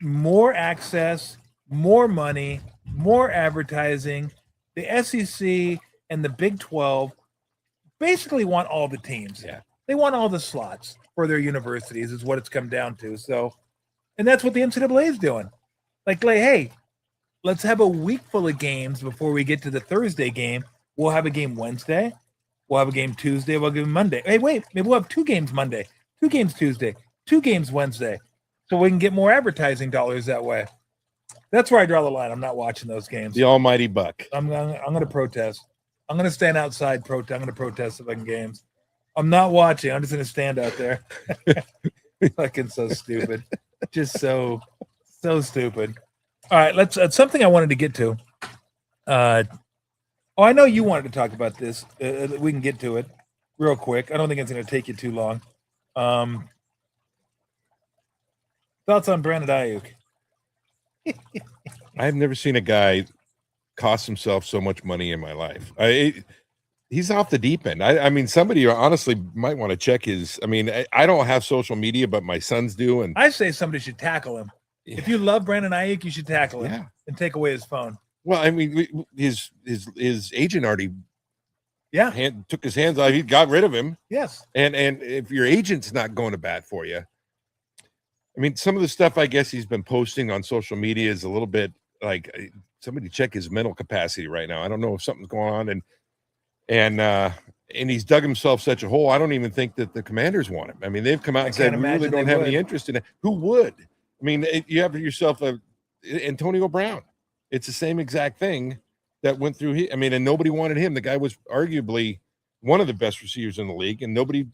More access, more money, more advertising. The SEC and the Big 12 basically want all the teams. Yeah. They want all the slots for their universities is what it's come down to. So, and that's what the NCAA is doing. Like, hey, let's have a week full of games before we get to the Thursday game. We'll have a game Wednesday. We'll have a game Tuesday. We'll give Monday. Hey, wait, maybe we'll have 2 games Monday, 2 games Tuesday, 2 games Wednesday. So we can get more advertising dollars that way. That's where I draw the line. I'm not watching those games. The almighty buck. I'm going to protest. I'm going to stand outside. I'm going to protest the fucking games. I'm not watching. I'm just going to stand out there. Fucking so stupid. Just so stupid. All right, let's. Something I wanted to get to. I know you wanted to talk about this. We can get to it real quick. I don't think it's going to take you too long. Thoughts on Brandon Ayuk? I've never seen a guy cost himself so much money in my life. He's off the deep end. I mean, somebody honestly might want to check his. I mean, I don't have social media, but my sons do. And I say somebody should tackle him. Yeah. If you love Brandon Ayuk, you should tackle him and take away his phone. Well, I mean, his agent already took his hands off. He got rid of him. Yes. And if your agent's not going to bat for you, I mean, some of the stuff I guess he's been posting on social media is a little bit like somebody check his mental capacity right now. I don't know if something's going on, and he's dug himself such a hole. I don't even think that the Commanders want him. I mean, they've come out and said we really don't have any interest in it. Who would? I mean, you have yourself Antonio Brown. It's the same exact thing that went through. And nobody wanted him. The guy was arguably one of the best receivers in the league, and nobody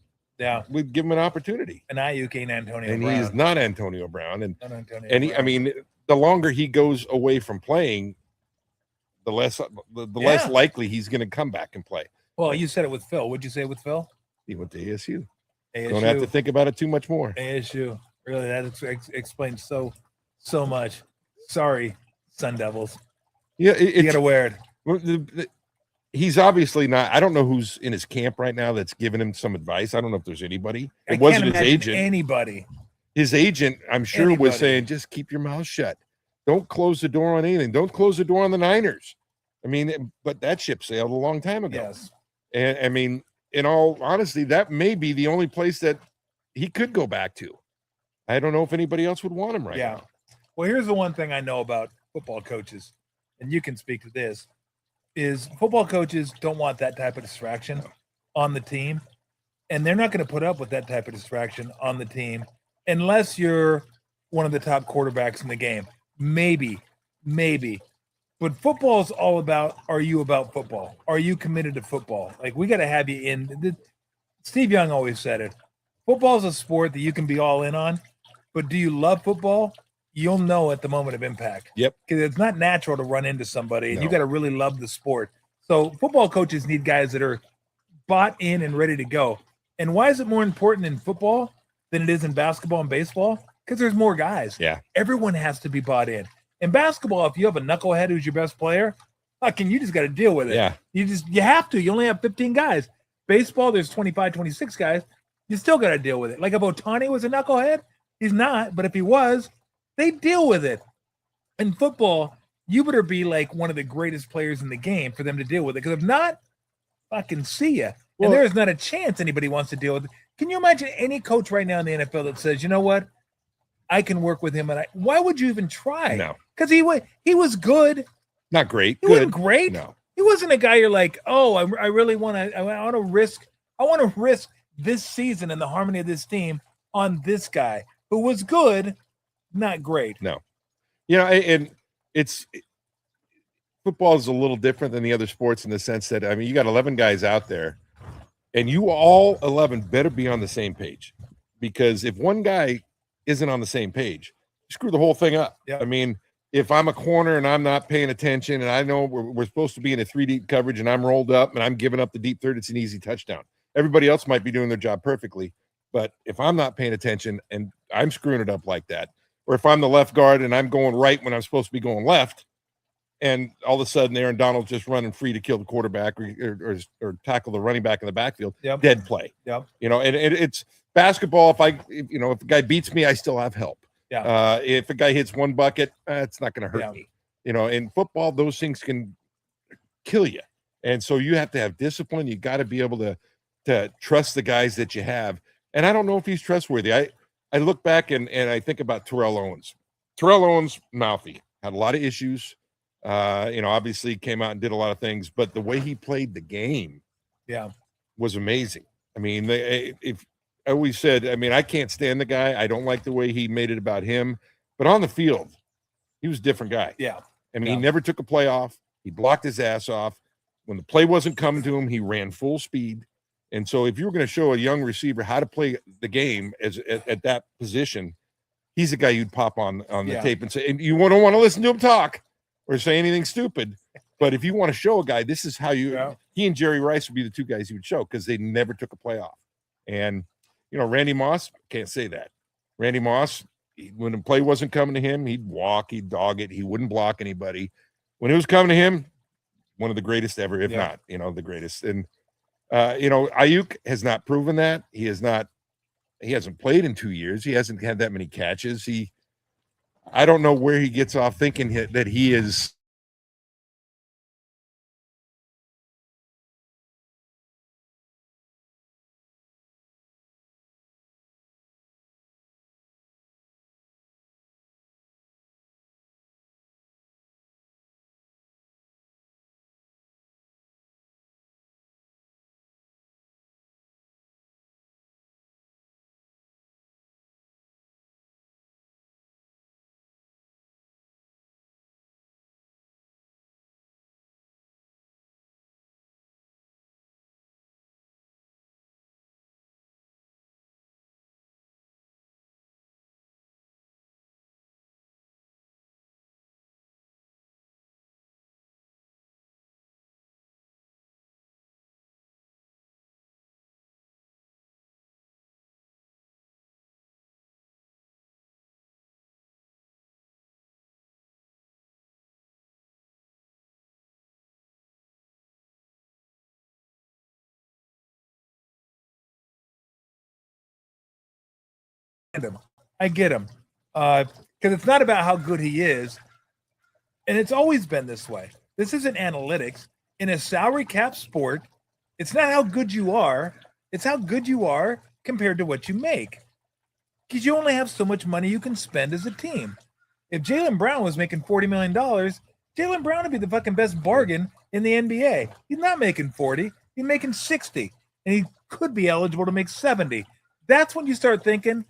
would give him an opportunity. And Ayuk ain't Antonio and Brown. He's not Antonio Brown. I mean, the longer he goes away from playing, the less likely he's going to come back and play. Well, you said it with Phil. Would you say it with Phil? He went to ASU. Don't have to think about it too much more. ASU. Really, that explains so much. Sorry, Sun Devils. Yeah, you got to wear it. He's obviously not. I don't know who's in his camp right now that's giving him some advice. I don't know if there's anybody. It wasn't his agent. Anybody. His agent, I'm sure, was saying, just keep your mouth shut. Don't close the door on anything. Don't close the door on the Niners. I mean, but that ship sailed a long time ago. Yes. And I mean, in all honesty, that may be the only place that he could go back to. I don't know if anybody else would want him right now. Well, here's the one thing I know about football coaches, and you can speak to this, is football coaches don't want that type of distraction on the team, and they're not going to put up with that type of distraction on the team unless you're one of the top quarterbacks in the game. Maybe. But football is all about, are you about football? Are you committed to football? Like, we got to have you in. Steve Young always said it. Football is a sport that you can be all in on, but do you love football? You'll know at the moment of impact. Yep. Because it's not natural to run into somebody, and you got to really love the sport. So football coaches need guys that are bought in and ready to go. And why is it more important in football than it is in basketball and baseball? Because there's more guys. Yeah. Everyone has to be bought in. In basketball, if you have a knucklehead who's your best player, you just got to deal with it. Yeah. You have to. You only have 15 guys. Baseball, there's 25, 26 guys. You still got to deal with it. Like if Ohtani was a knucklehead, he's not. But if he was, they deal with it. In football, you better be like one of the greatest players in the game for them to deal with it. Because if not, fucking see ya. Well, and there's not a chance anybody wants to deal with it. Can you imagine any coach right now in the NFL that says, you know what? I can work with him. Why would you even try? No. Because he was good. Not great. He wasn't great. No. He wasn't a guy you're like, oh, I really want to risk this season and the harmony of this team on this guy who was good, not great. No. And football is a little different than the other sports in the sense that, I mean, you got 11 guys out there and you all 11 better be on the same page, because if one guy isn't on the same page, you screw the whole thing up. Yep. I mean, if I'm a corner and I'm not paying attention and I know we're supposed to be in a 3 deep coverage and I'm rolled up and I'm giving up the deep third, it's an easy touchdown. Everybody else might be doing their job perfectly, but if I'm not paying attention and I'm screwing it up like that, or if I'm the left guard and I'm going right when I'm supposed to be going left, and all of a sudden Aaron Donald's just running free to kill the quarterback or tackle the running back in the backfield. Yep. Dead play. Yep. You know, and it's basketball. If a guy beats me, I still have help. Yeah. If a guy hits one bucket, it's not going to hurt me. You know, in football, those things can kill you. And so you have to have discipline. You got to be able to trust the guys that you have. And I don't know if he's trustworthy. I look back and I think about Terrell Owens. Terrell Owens, mouthy, had a lot of issues. Obviously came out and did a lot of things, but the way he played the game, was amazing. I mean, if I always said, I mean, I can't stand the guy. I don't like the way he made it about him, but on the field, he was a different guy. Yeah. I mean, he never took a play off. He blocked his ass off. When the play wasn't coming to him, he ran full speed. And so if you were going to show a young receiver how to play the game at that position, he's a guy you'd pop on the tape and say, and you don't want to listen to him talk or say anything stupid. But if you want to show a guy, this is how he and Jerry Rice would be the two guys he would show, because they never took a play off. And, Randy Moss, can't say that. Randy Moss, when the play wasn't coming to him, he'd walk, he'd dog it. He wouldn't block anybody. When it was coming to him, one of the greatest ever, if not, the greatest. And, Ayuk has not proven that. He hasn't played in 2 years. He hasn't had that many catches. I don't know where he gets off thinking that he is. I get him. Because it's not about how good he is. And it's always been this way. This isn't analytics. In a salary cap sport, it's not how good you are. It's how good you are compared to what you make. Because you only have so much money you can spend as a team. If Jaylen Brown was making $40 million, Jaylen Brown would be the fucking best bargain in the NBA. He's not making 40. He's making 60. And he could be eligible to make 70. That's when you start thinking,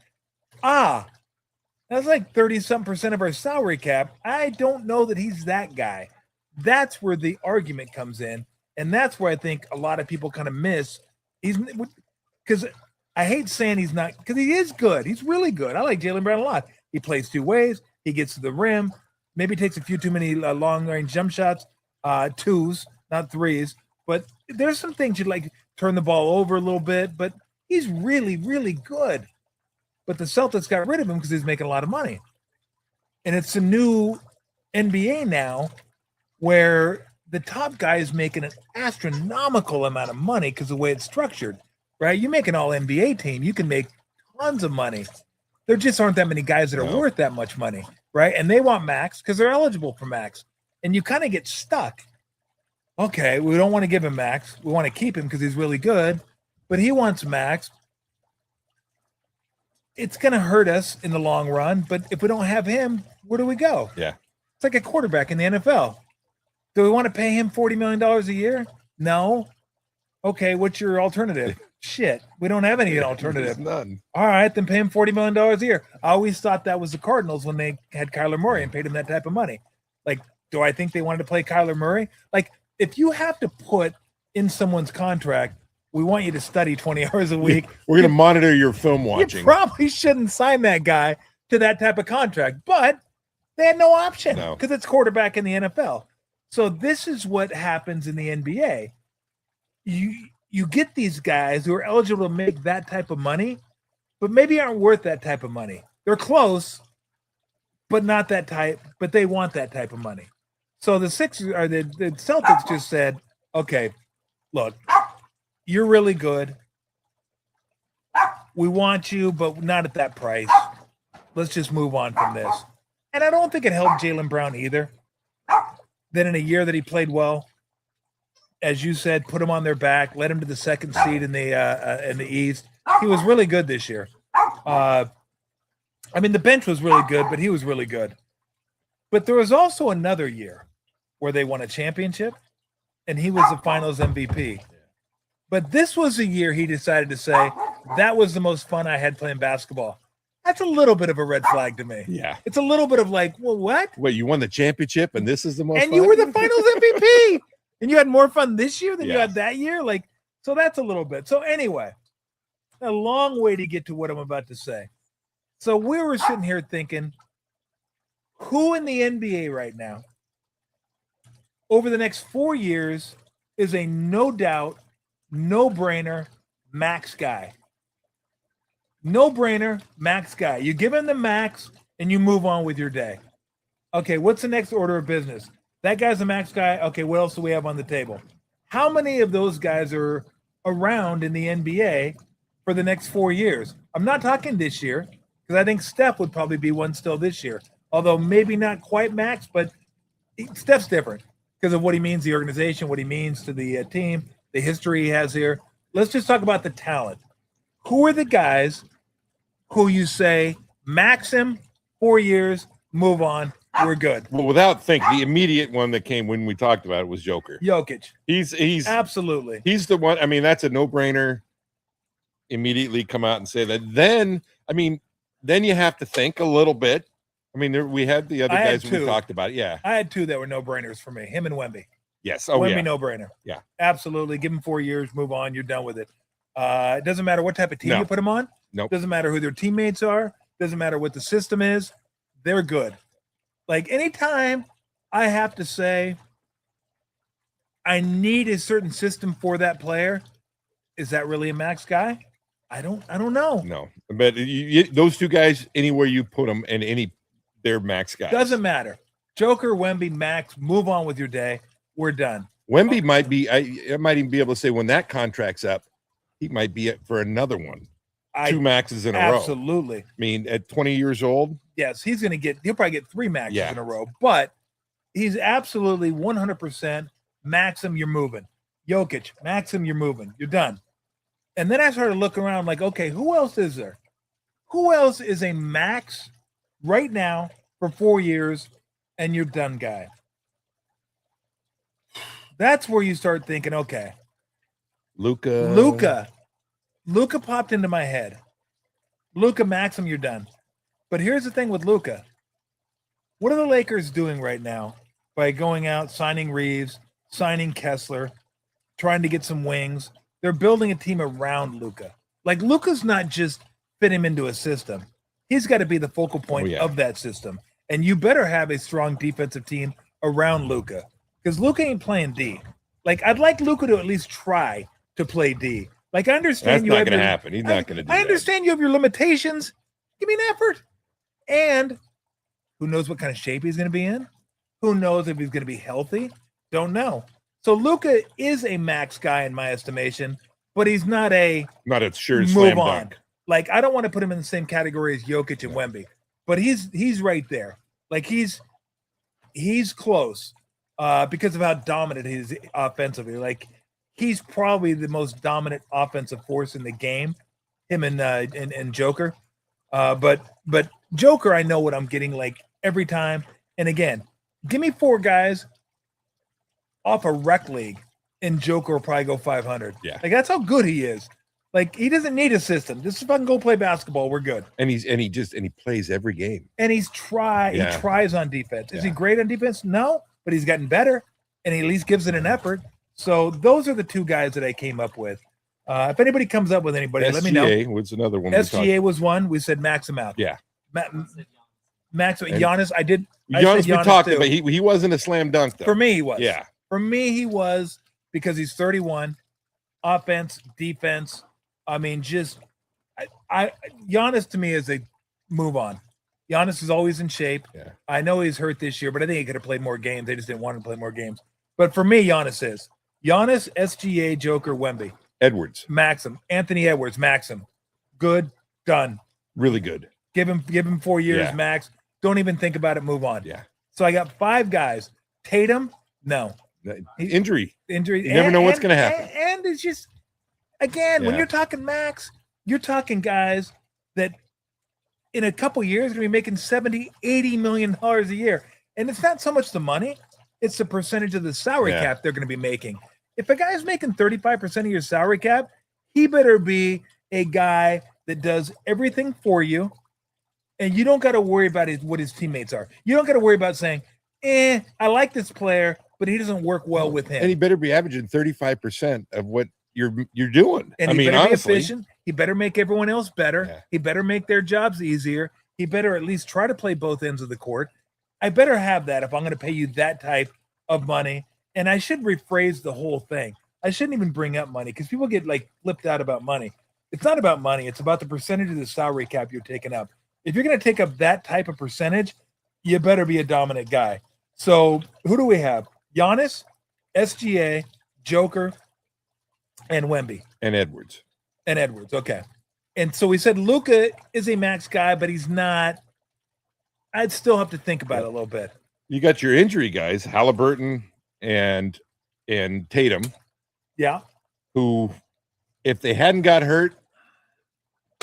that's like 30-some% of our salary cap. I don't know that he's that guy. That's where the argument comes in. And that's where I think a lot of people kind of miss. Because I hate saying he's not, because he is good. He's really good. I like Jaylen Brown a lot. He plays two ways. He gets to the rim. Maybe takes a few too many long-range jump shots, twos, not threes. But there's some things you'd like turn the ball over a little bit. But he's really, really good. But the Celtics got rid of him because he's making a lot of money. And it's a new NBA now where the top guy is making an astronomical amount of money because of the way it's structured, right? You make an all-NBA team, you can make tons of money. There just aren't that many guys that are worth that much money, right? And they want max because they're eligible for max. And you kind of get stuck. Okay, we don't want to give him max. We want to keep him because he's really good. But he wants max. It's going to hurt us in the long run, but if we don't have him, where do we go? Yeah. It's like a quarterback in the NFL. Do we want to pay him $40 million a year? No. Okay, what's your alternative? Shit, we don't have any alternative. None. All right, then pay him $40 million a year. I always thought that was the Cardinals when they had Kyler Murray and paid him that type of money. Like, do I think they wanted to play Kyler Murray? Like, if you have to put in someone's contract, we want you to study 20 hours a week. We're going to monitor your film watching. You probably shouldn't sign that guy to that type of contract, but they had no option because it's quarterback in the NFL. So this is what happens in the NBA. You get these guys who are eligible to make that type of money, but maybe aren't worth that type of money. They're close, but not that type, but they want that type of money. So the Sixers or the Celtics just said, okay, look, you're really good. We want you, but not at that price. Let's just move on from this. And I don't think it helped Jaylen Brown either. Then in a year that he played well, as you said, put him on their back, led him to the second seed in the East. He was really good this year. I mean, the bench was really good, but he was really good. But there was also another year where they won a championship, and he was the Finals MVP. But this was a year he decided to say, that was the most fun I had playing basketball. That's a little bit of a red flag to me. Yeah. It's a little bit of like, well, what? Wait, you won the championship, and this is the most And fun? you were the Finals MVP. And you had more fun this year than you Yeah. had that year? Like, so that's a little bit. So anyway, a long way to get to what I'm about to say. So we were sitting here thinking, who in the NBA right now, over the next 4 years, is a no doubt, no-brainer max guy? No-brainer max guy. You give him the max and you move on with your day. Okay, what's the next order of business? That guy's a max guy. Okay, what else do we have on the table? How many of those guys are around in the NBA for the next 4 years? I'm not talking this year, because I think Steph would probably be one still this year. Although maybe not quite max, but Steph's different because of what he means to the organization, what he means to the team, the history he has here. Let's just talk about the talent. Who are the guys who you say, max him, 4 years, move on, we're good? Well, without thinking, the immediate one that came when we talked about it was Joker. Jokic. He's Absolutely. He's the one. I mean, that's a no-brainer. Immediately come out and say that. Then, I mean, then you have to think a little bit. I mean, we had the other guys we talked about. Yeah. I had two that were no-brainers for me, him and Wemby. Yes. Oh, Wemby, yeah. no-brainer. Yeah. Absolutely. Give him 4 years, move on, you're done with it. It doesn't matter what type of team you put him on. Nope. Doesn't matter who their teammates are. Doesn't matter what the system is. They're good. Like, anytime I have to say I need a certain system for that player, is that really a max guy? I don't know. No, but those two guys, anywhere you put them, and they're max guys. Doesn't matter. Joker, Wemby, max. Move on with your day. We're done. Wemby might be. I might even be able to say when that contract's up, he might be it for another one. 2 maxes in a row. Absolutely. I mean, at 20 years old. Yes, he'll probably get 3 maxes in a row, but he's absolutely 100% max him, you're moving. Jokic, max him, you're moving. You're done. And then I started looking around like, okay, who else is there? Who else is a max right now for 4 years and you're done guy? That's where you start thinking, okay. Luka popped into my head. Luka, max him, you're done. But here's the thing with Luka. What are the Lakers doing right now by going out, signing Reeves, signing Kessler, trying to get some wings? They're building a team around Luka. Like, Luka's not just fit him into a system. He's got to be the focal point of that system. And you better have a strong defensive team around Luka, because Luka ain't playing D. Like, I'd like Luka to at least try to play D. Like, I understand that's not going to happen. He's not going to do that. I understand you have your limitations. Give me an effort. And who knows what kind of shape he's going to be in? Who knows if he's going to be healthy? Don't know. So Luka is a max guy in my estimation, but he's not a sure move slam on. dunk. Like, I don't want to put him in the same category as Jokic and Wemby, but he's right there. Like, he's close because of how dominant he is offensively. Like, he's probably the most dominant offensive force in the game, him and Joker. But Joker, I know what I'm getting like every time. And again, give me 4 guys off a rec league, and Joker will probably go 500. Yeah, like, that's how good he is. Like, he doesn't need a system. Just if I can go play basketball, we're good. And he plays every game. And he tries on defense. Is he great on defense? No, but he's gotten better, and he at least gives it an effort. So those are the 2 guys that I came up with. If anybody comes up with anybody, let me know. SGA was another one. SGA was one. We said max him out. Yeah. Max Giannis. Giannis, we talked about. He wasn't a slam dunk though. For me, he was. Yeah. For me, he was, because he's 31. Offense, defense. I mean, just Giannis to me is a move on. Giannis is always in shape. Yeah. I know he's hurt this year, but I think he could have played more games. They just didn't want him to play more games. But for me, Giannis is. Giannis, SGA, Joker, Wemby. Edwards. Maxim. Anthony Edwards, Maxim. Good, done. Really good. Give him 4 years, max. Don't even think about it, move on. Yeah. So I got 5 guys. Tatum, no. Injury. You never know what's going to happen. And it's just, again, when you're talking max, you're talking guys that in a couple years are going to be making $70, $80 million a year. And it's not so much the money, it's the percentage of the salary cap they're going to be making. If a guy's making 35% of your salary cap, he better be a guy that does everything for you. And you don't got to worry about what his teammates are. You don't got to worry about saying, I like this player, but he doesn't work well with him. And he better be averaging 35% of what you're doing. And he better honestly, be efficient. He better make everyone else better. Yeah. He better make their jobs easier. He better at least try to play both ends of the court. I better have that if I'm going to pay you that type of money. And I should rephrase the whole thing. I shouldn't even bring up money because people get like flipped out about money. It's not about money. It's about the percentage of the salary cap you're taking up. If you're going to take up that type of percentage, you better be a dominant guy. So who do we have? Giannis, SGA, Joker, and Wemby. And Edwards. Okay. And so we said Luka is a max guy, but he's not. I'd still have to think about it a little bit. You got your injury guys, Halliburton and Tatum. Yeah. Who, if they hadn't got hurt,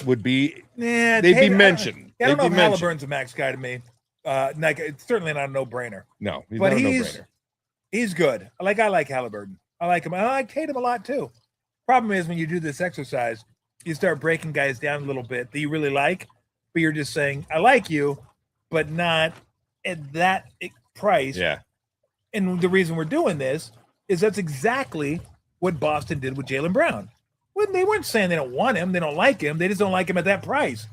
would be they'd Tatum, be mentioned. I don't know if Halliburton's a max guy to me. Like it's certainly not a no-brainer. No, he's but not a no-brainer. He's good. I like Halliburton. I like him. I like Tatum a lot too. Problem is when you do this exercise, you start breaking guys down a little bit that you really like, but you're just saying, I like you, but not at that price. Yeah. And the reason we're doing this is that's exactly what Boston did with Jaylen Brown. When they weren't saying they don't want him, they don't like him, they just don't like him at that price.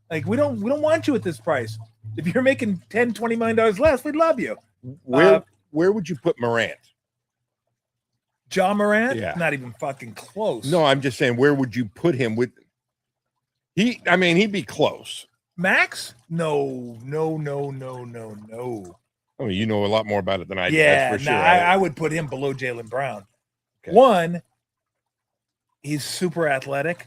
Like we don't want you at this price. If you're making $10, $20 million less, we'd love you. Where would you put Morant? John Morant? Yeah. Not even fucking close. No, I'm just saying, where would you put him with he'd be close. Max? No. I mean, you know a lot more about it than I do. Yeah, that's for sure. I would put him below Jaylen Brown. Okay. One, he's super athletic,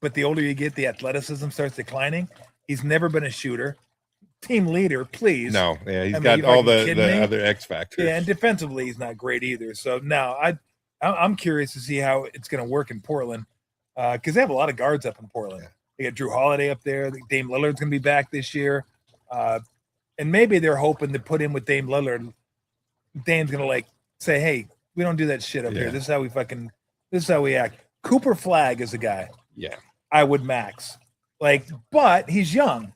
but the older you get, the athleticism starts declining. He's never been a shooter. Team leader, please. No, yeah, he's got all the other X factors. Yeah, and defensively, he's not great either. So no, I'm curious to see how it's going to work in Portland because they have a lot of guards up in Portland. Yeah. They got Drew Holiday up there. Dame Lillard's going to be back this year, and maybe they're hoping to put him with Dame Lillard. Dame's going to like say, "Hey, we don't do that shit up here. This is how we act." Cooper Flagg is a guy. Yeah, I would max but he's young.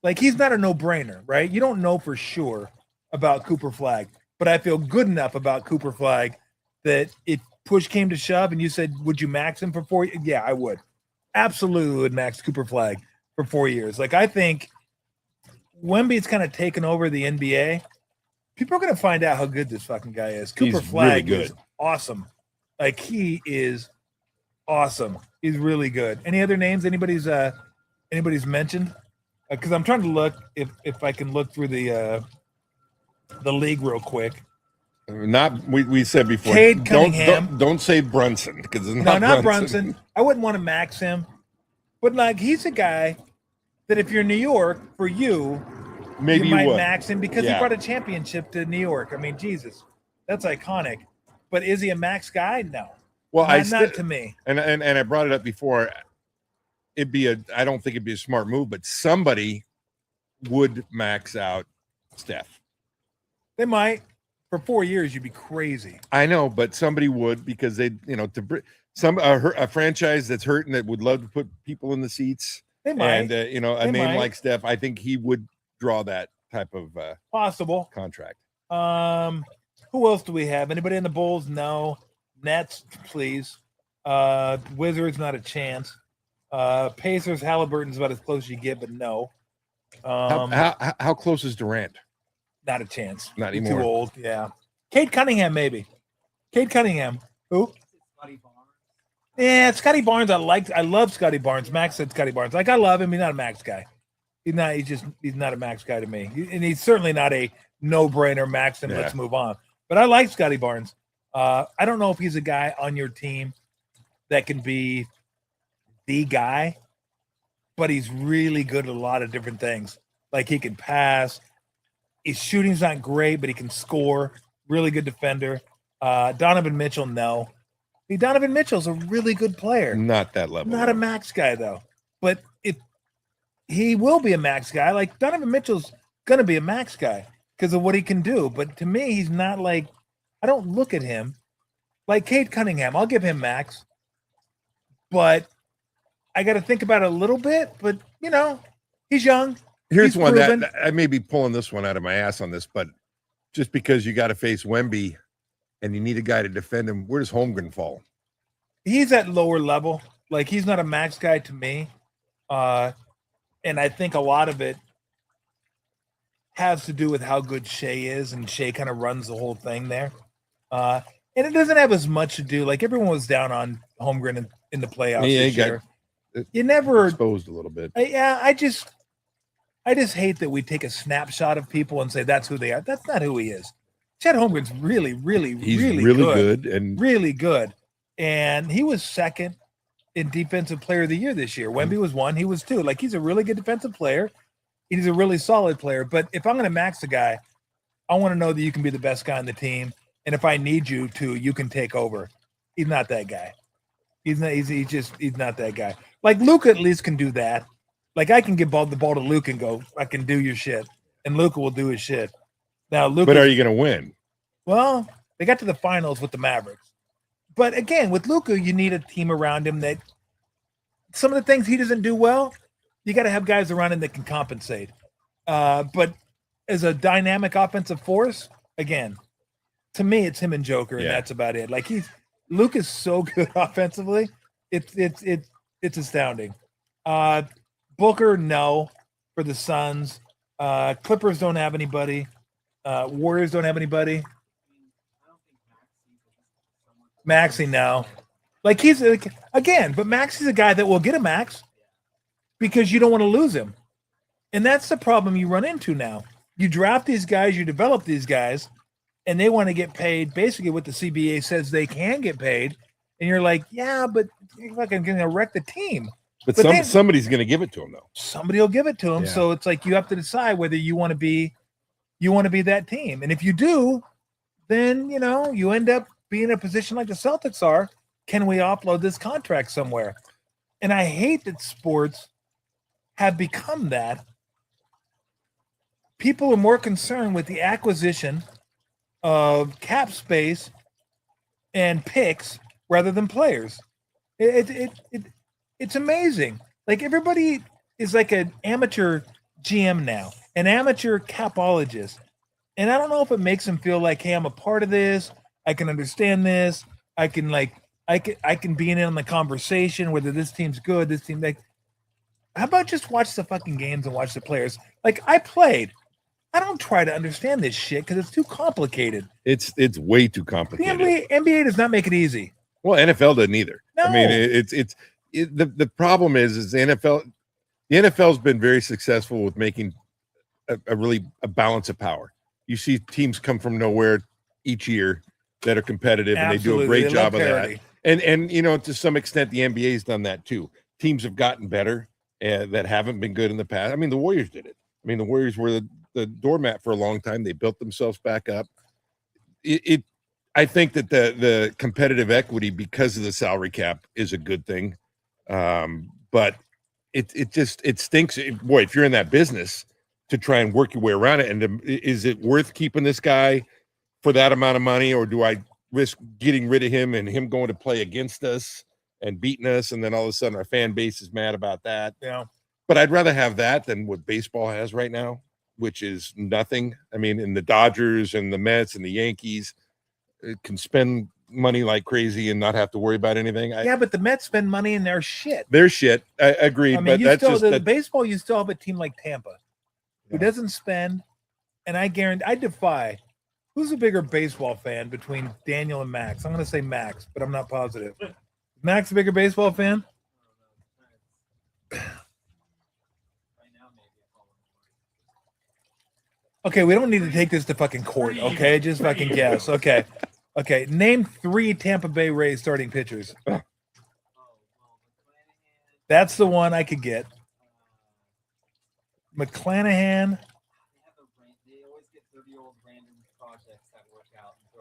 Like, he's not a no-brainer, right? You don't know for sure about Cooper Flagg, but I feel good enough about Cooper Flagg that if push came to shove and you said, would you max him for 4 years? Yeah, I would. Absolutely would max Cooper Flagg for 4 years. Like, I think Wemby's kind of taken over the NBA. People are going to find out how good this fucking guy is. Cooper Flagg really is awesome. Like, he is awesome. He's really good. Any other names anybody's mentioned? Because I'm trying to look if I can look through the league real quick. We said before. Cade Cunningham. Don't say Brunson because it's not Brunson. I wouldn't want to max him, but like he's a guy that if you're New York, for you, maybe you might would max him because he brought a championship to New York. I mean, Jesus, that's iconic. But is he a max guy? No. Well, not to me. And I brought it up before. I don't think it'd be a smart move, but somebody would max out Steph. They might. For 4 years, you'd be crazy. I know, but somebody would because they, a franchise that's hurting that would love to put people in the seats. They might. And a name like Steph, I think he would draw that type of possible contract. Who else do we have? Anybody in the Bulls? No. Nets, please. Wizards, not a chance. Pacers, Halliburton's about as close as you get, but no. How close is Durant? Not a chance. Not anymore. Too old. Yeah. Cade Cunningham, maybe. Cade Cunningham. Who? Scotty Barnes. Yeah, Scotty Barnes. I love Scotty Barnes. Max said Scotty Barnes. Like, I love him. He's not a max guy. He's not. He's not a Max guy to me, and he's certainly not a no-brainer Max. And let's move on. But I like Scotty Barnes. I don't know if he's a guy on your team that can be the guy, but he's really good at a lot of different things. Like he can pass. His shooting's not great, but he can score. Really good defender. Donovan Mitchell, no. Donovan Mitchell's a really good player. Not that level. Not a Max guy though. But if he will be a Max guy, like Donovan Mitchell's gonna be a Max guy because of what he can do. But to me, he's not like, I don't look at him like Cade Cunningham. I'll give him Max, but I got to think about it a little bit. But he's young. Here's he's one proven. that I may be pulling this one out of my ass on this, but just because you got to face Wemby and you need a guy to defend him, where does Holmgren fall? He's at lower level. Like he's not a Max guy to me. And I think a lot of it has to do with how good Shea is, and Shea kind of runs the whole thing there. And it doesn't have as much to do. Like everyone was down on Holmgren in the playoffs this year. You never exposed a little bit. I just hate that we take a snapshot of people and say that's who they are. That's not who he is. Chet Holmgren's really good and really good. And he was second in defensive player of the year this year. Wemby was 1, he was 2. Like he's a really good defensive player. He's a really solid player. But if I'm going to max a guy, I want to know that you can be the best guy on the team. And if I need you to, you can take over. He's not that guy. He's not that guy. Like Luka at least can do that. Like I can give the ball to Luka and go, I can do your shit. And Luka will do his shit. Now, Luka. But are you going to win? Well, they got to the finals with the Mavericks. But again, with Luka, you need a team around him that some of the things he doesn't do well, you got to have guys around him that can compensate. But as a dynamic offensive force, again, to me, it's him and Joker, and that's about it. Like Luka's so good offensively, it's astounding. Booker, no, for the Suns. Clippers don't have anybody. Warriors don't have anybody. Maxey now. Like he's again, but Maxey's a guy that will get a max because you don't want to lose him. And that's the problem you run into now. You draft these guys, you develop these guys, and they want to get paid basically what the CBA says they can get paid. And you're like, yeah, but you're fucking going to wreck the team. But somebody's going to give it to him, though. Somebody will give it to him. Yeah. So it's like you have to decide whether you want to be that team. And if you do, then, you end up being in a position like the Celtics are. Can we offload this contract somewhere? And I hate that sports have become that. People are more concerned with the acquisition of cap space and picks rather than players. It's amazing. Like everybody is like an amateur GM now, an amateur capologist. And I don't know if it makes them feel like, hey, I'm a part of this. I can understand this. I can be in on the conversation, whether this team's good, this team, like, how about just watch the fucking games and watch the players? Like I played. I don't try to understand this shit because it's too complicated. It's way too complicated. The NBA does not make it easy. Well, NFL doesn't either. No. I mean, the problem is the NFL's been very successful with making a balance of power. You see teams come from nowhere each year that are competitive, Absolutely. And they do a great job of that. And to some extent, the NBA's done that too. Teams have gotten better that haven't been good in the past. I mean, the Warriors did it. I mean, the Warriors were the doormat for a long time. They built themselves back up. I think that the competitive equity because of the salary cap is a good thing. But it stinks. Boy, if you're in that business to try and work your way around it, and is it worth keeping this guy for that amount of money, or do I risk getting rid of him and him going to play against us and beating us, and then all of a sudden our fan base is mad about that? Yeah. But I'd rather have that than what baseball has right now, which is nothing. I mean, in the Dodgers and the Mets and the Yankees can spend money like crazy and not have to worry about anything. Yeah, but the Mets spend money in their shit. Their shit. I agree. I mean, but that's just baseball. You still have a team like Tampa who doesn't spend, and I defy. Who's a bigger baseball fan between Daniel and Max? I'm going to say Max, but I'm not positive. Max a bigger baseball fan? Okay, we don't need to take this to fucking court. Okay, just fucking guess. Okay. Name 3 Tampa Bay Rays starting pitchers. That's the one I could get. McClanahan.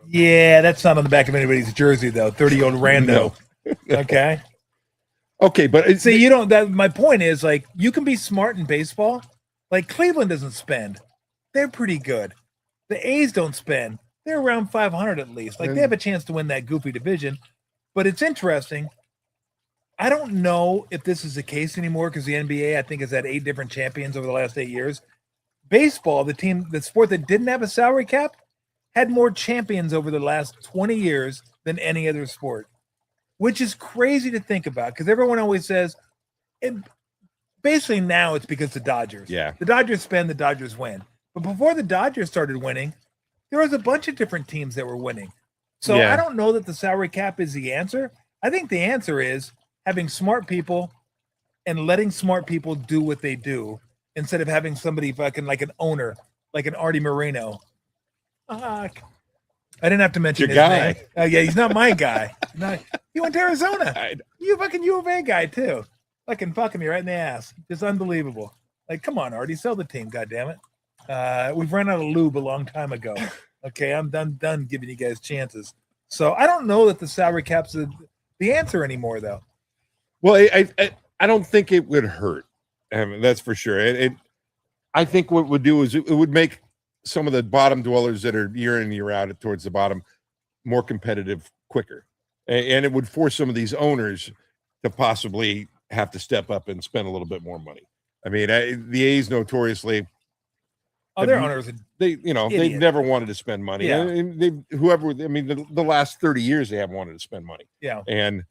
Yeah, that's not on the back of anybody's jersey though. 30-year-old rando. No. Okay. Okay, but see, you don't. That my point is like you can be smart in baseball. Like Cleveland doesn't spend. They're pretty good. The A's don't spend. They're around 500 at least. Like they have a chance to win that goofy division. But it's interesting. I don't know if this is the case anymore because the NBA, I think, has had 8 different champions over the last 8 years. Baseball, the sport that didn't have a salary cap, had more champions over the last 20 years than any other sport, which is crazy to think about because everyone always says, basically now it's because the Dodgers. Yeah. The Dodgers spend, the Dodgers win. But before the Dodgers started winning, there was a bunch of different teams that were winning. So I don't know that the salary cap is the answer. I think the answer is having smart people and letting smart people do what they do instead of having somebody fucking like an owner, like an Artie Moreno. I didn't have to mention your his guy. name. Yeah, he's not my guy. He went to Arizona. You fucking U of A guy too. Fucking me right in the ass. Just unbelievable. Like, come on, Artie, sell the team. God damn it. We've run out of lube a long time ago. Okay, I'm done giving you guys chances. So I don't know that the salary cap's the answer anymore, though. Well, I don't think it would hurt. I mean, that's for sure. I think what it would do is it would make some of the bottom dwellers that are year in, year out towards the bottom more competitive quicker. And it would force some of these owners to possibly have to step up and spend a little bit more money. I mean, the A's notoriously... their owners, they've never wanted to spend money. Yeah. The last 30 years they haven't wanted to spend money. Yeah. And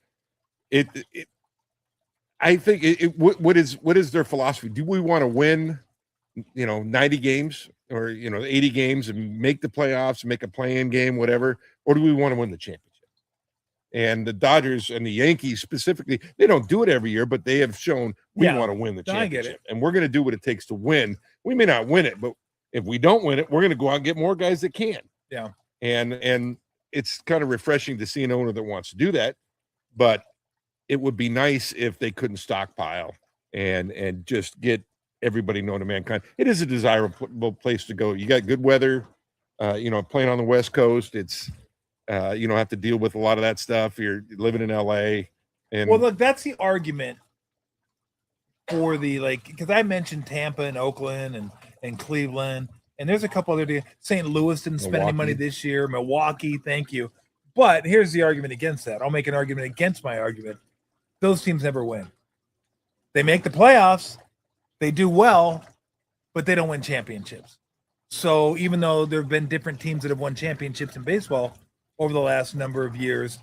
I think what is their philosophy? Do we want to win, 90 games or 80 games and make the playoffs, make a play-in game, whatever, or do we want to win the championship? And the Dodgers and the Yankees specifically, they don't do it every year, but they have shown we want to win the championship, and we're going to do what it takes to win. We may not win it, but if we don't win it, we're going to go out and get more guys that can. Yeah. And it's kind of refreshing to see an owner that wants to do that, but it would be nice if they couldn't stockpile and just get everybody known to mankind. It is a desirable place to go. You got good weather, playing on the West Coast. It's, you don't have to deal with a lot of that stuff. You're living in LA. And well, look, that's the argument for because I mentioned Tampa and Oakland and Cleveland, and there's a couple other St. Louis didn't spend any money this year. Milwaukee, thank you. But here's the argument against that. I'll make an argument against my argument. Those teams never win. They make the playoffs, they do well, but they don't win championships. So even though there have been different teams that have won championships in baseball over the last number of years,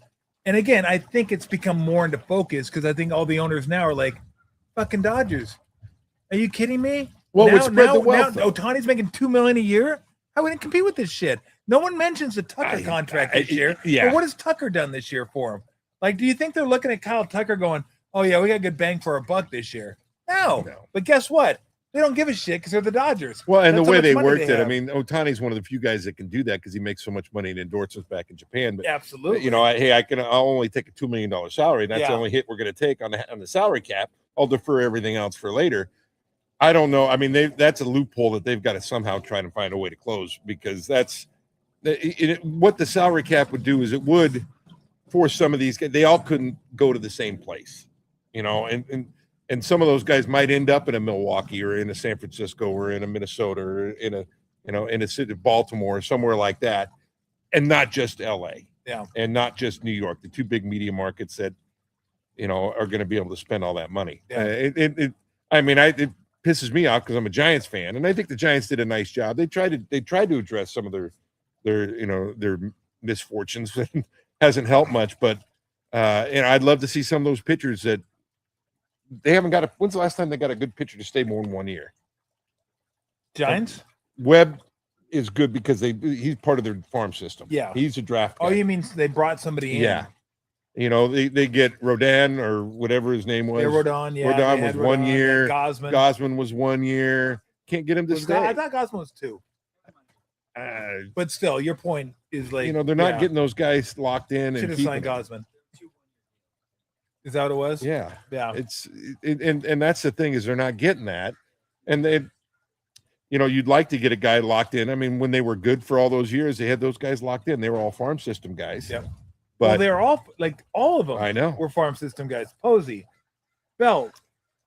and again, I think it's become more into focus because I think all the owners now are like, fucking Dodgers. Are you kidding me? Well, now Ohtani's making $2 million a year. How are we gonna compete with this shit? No one mentions the Tucker contract this year. Yeah. But what has Tucker done this year for him? Like, do you think they're looking at Kyle Tucker going, oh yeah, we got good bang for our buck this year? No. But guess what? They don't give a shit because they're the Dodgers. Well, and the way they worked it, I mean, Ohtani's one of the few guys that can do that because he makes so much money in endorsements back in Japan. But absolutely, I'll only take a $2 million salary. That's the only hit we're going to take on the salary cap. I'll defer everything else for later. I don't know. I mean, that's a loophole that they've got to somehow try to find a way to close because that's what the salary cap would do is it would force some of these guys. They all couldn't go to the same place, and some of those guys might end up in a Milwaukee or in a San Francisco or in a Minnesota or in a city of Baltimore or somewhere like that, and not just LA, and not just New York, the two big media markets that are going to be able to spend all that money. It pisses me off because I'm a Giants fan, and I think the Giants did a nice job. They tried to address some of their misfortunes. Hasn't helped much, but I'd love to see some of those pitchers that they haven't got. When's the last time they got a good pitcher to stay more than 1 year? Giants. Webb is good because he's part of their farm system. Yeah, he's a draft guy. Oh, you mean they brought somebody in? Yeah, they get Rodin or whatever his name was. Yeah, Rodin. Yeah, Rodin was 1 year. Gosman was 1 year. Can't get him to stay. I thought Gosman was 2. But still, your point is like, they're not getting those guys locked in. Should have signed Gosman. Is that what it was? Yeah. Yeah. And that's the thing, is they're not getting that. And they, you'd like to get a guy locked in. I mean, when they were good for all those years, they had those guys locked in. They were all farm system guys. Yep. But well, they're all of them. I know. Were farm system guys. Posey, Belt,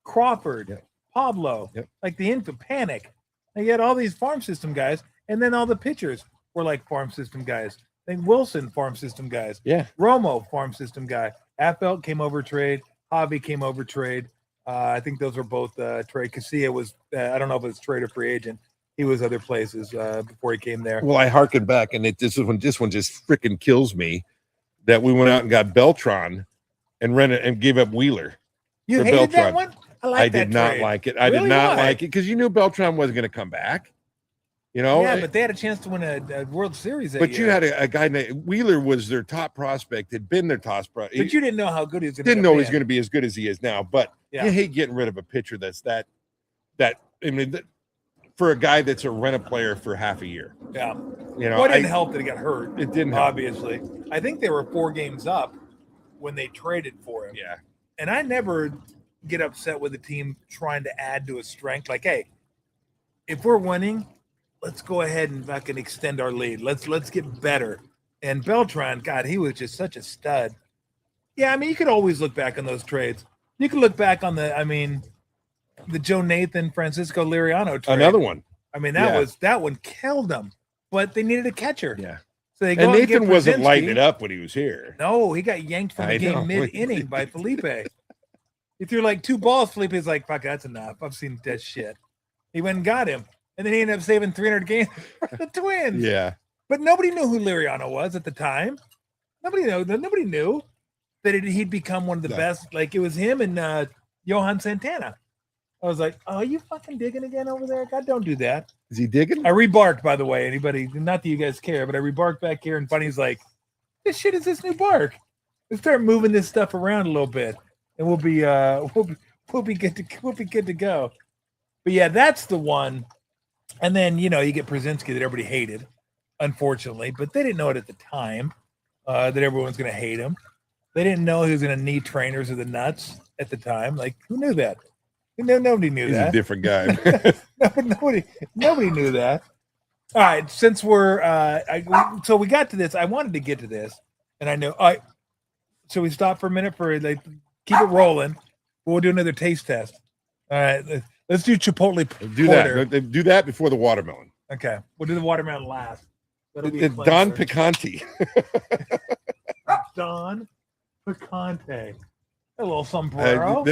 Crawford, Pablo, like the infant Panic. They had all these farm system guys, and then all the pitchers were like farm system guys. I think Wilson, farm system guys. Yeah. Romo, farm system guy. Affelt came over trade. Javi came over trade. I think those were both trade. Casilla was, I don't know if it was trade or free agent. He was other places before he came there. Well, I harken back, and this one just freaking kills me that we went out and got Beltran and rented and gave up Wheeler. You hated Beltran. that one? I did not like it. I did not like it because you knew Beltran wasn't going to come back. Yeah, but they had a chance to win a World Series. But you had a guy named Wheeler was their top prospect, had been their top prospect. But you didn't know how good he was going to be. Didn't know he was going to be as good as he is now. But you Yeah. hate getting rid of a pitcher that's that. I mean, for a guy that's a rent a player for half a year. Yeah. You know, Well, it didn't help that he got hurt. It didn't help. Obviously. I think they were 4 games up when they traded for him. Yeah. And I never get upset with a team trying to add to a strength. Like, hey, if we're winning, let's go ahead and fucking extend our lead. Let's get better. And Beltran, God, he was just such a stud. Yeah, I mean, you could always look back on those trades. You could look back on the Joe Nathan, Francisco Liriano trade. Another one. I mean, that one killed them. But they needed a catcher. Yeah. So they go And out Nathan get wasn't Brzezinski. lighting it up when he was here. No, he got yanked from the I know. game mid-inning by Felipe. He threw like 2 balls. Felipe's like, fuck, that's enough. I've seen that shit. He went and got him. And then he ended up saving 300 games for the Twins. Yeah. But nobody knew who Liriano was at the time. Nobody knew that he'd become one of the best. Like, it was him and Johan Santana. I was like, oh, you fucking digging again over there? God, don't do that. Is he digging? I rebarked, by the way. Anybody, not that you guys care, but I rebarked back here, and Bunny's like, this shit is this new bark. Let's start moving this stuff around a little bit, and we'll be good to go. But yeah, that's the one. And then, you get Brzezinski that everybody hated, unfortunately, but they didn't know it at the time that everyone's going to hate him. They didn't know he was going to knee trainers of the nuts at the time. Like, who knew that? Nobody knew He's that. a different guy. nobody knew that. All right, since so we got to this. I wanted to get to this, and I know. All right, so we stop for a minute keep it rolling. We'll do another taste test. All right, let's do Chipotle. Do Porter. that. Do that before the watermelon. Okay, we'll do the watermelon last. It's Don Picante. Don Picante. A little sombrero.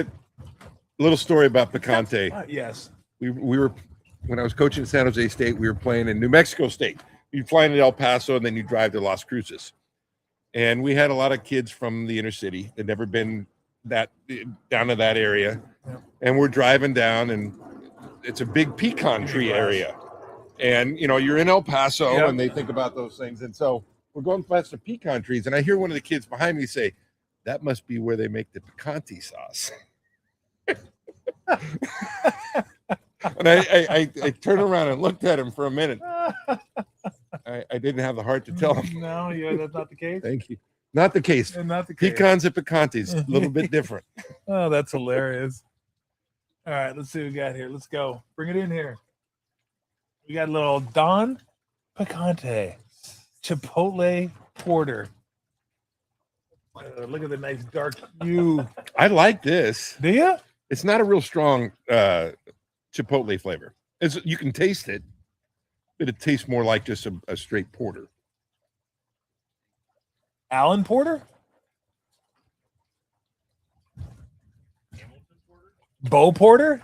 Little story about Picante. Yes. We were, when I was coaching at San Jose State, we were playing in New Mexico State. You fly into El Paso and then you drive to Las Cruces. And we had a lot of kids from the inner city that never been down to that area. Yeah. And we're driving down, and it's a big pecan tree area. And, you're in El Paso, and they think about those things. And so we're going past the pecan trees, and I hear one of the kids behind me say, that must be where they make the picante sauce. And I turned around and looked at him for a minute. I didn't have the heart to tell him. No, that's not the case. Thank you. Not the case. Not the case. Pecans and picantes, a little bit different. Oh, that's hilarious. All right, let's see what we got here. Let's go. Bring it in here. We got a little Don Picante Chipotle Porter. Look at the nice dark hue. I like this. Do you? It's not a real strong Chipotle flavor. You can taste it, but it tastes more like just a straight porter. Alan Porter? Bo Porter?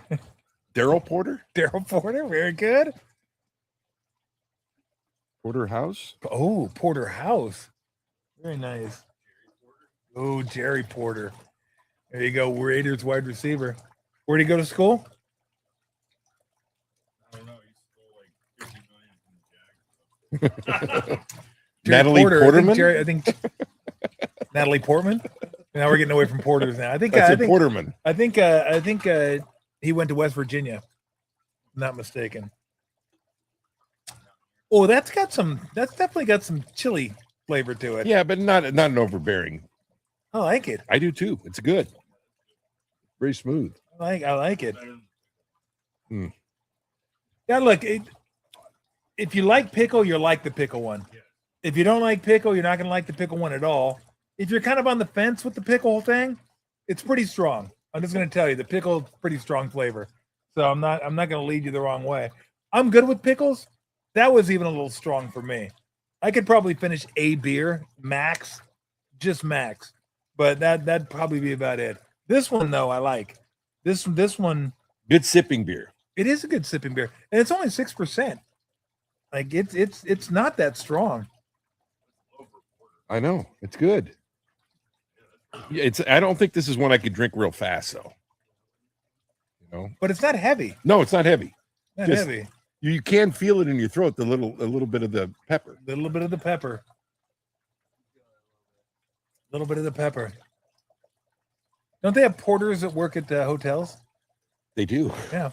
Daryl Porter? Daryl Porter, very good. Porterhouse? Oh, Porterhouse. Very nice. Oh, Jerry Porter. There you go, Raiders wide receiver. Where'd he go to school? I don't know. He stole like $50 million from the Jags. Natalie Porterman? I think Natalie Portman. Now we're getting away from Porters now. I think Porterman. I think he went to West Virginia. Not mistaken. Oh, that's definitely got some chili flavor to it. Yeah, but not an overbearing. I like it. I do too. It's good. Very smooth. I like it. Mm. Yeah, look, if you like pickle, you'll like the pickle one. If you don't like pickle, you're not going to like the pickle one at all. If you're kind of on the fence with the pickle thing, it's pretty strong. I'm just going to tell you, the pickle pretty strong flavor. So I'm not going to lead you the wrong way. I'm good with pickles. That was even a little strong for me. I could probably finish a beer max, just max, but that'd probably be about it. This one though, I like this one. Good sipping beer. It is a good sipping beer, and it's only 6%. Like it's not that strong. I know it's good. I don't think this is one I could drink real fast though. You know, but it's not heavy. No, it's not heavy. Not heavy. You can feel it in your throat. A little bit of the pepper. A little bit of the pepper. A little bit of the pepper. Don't they have porters that work at hotels? They do. Yeah.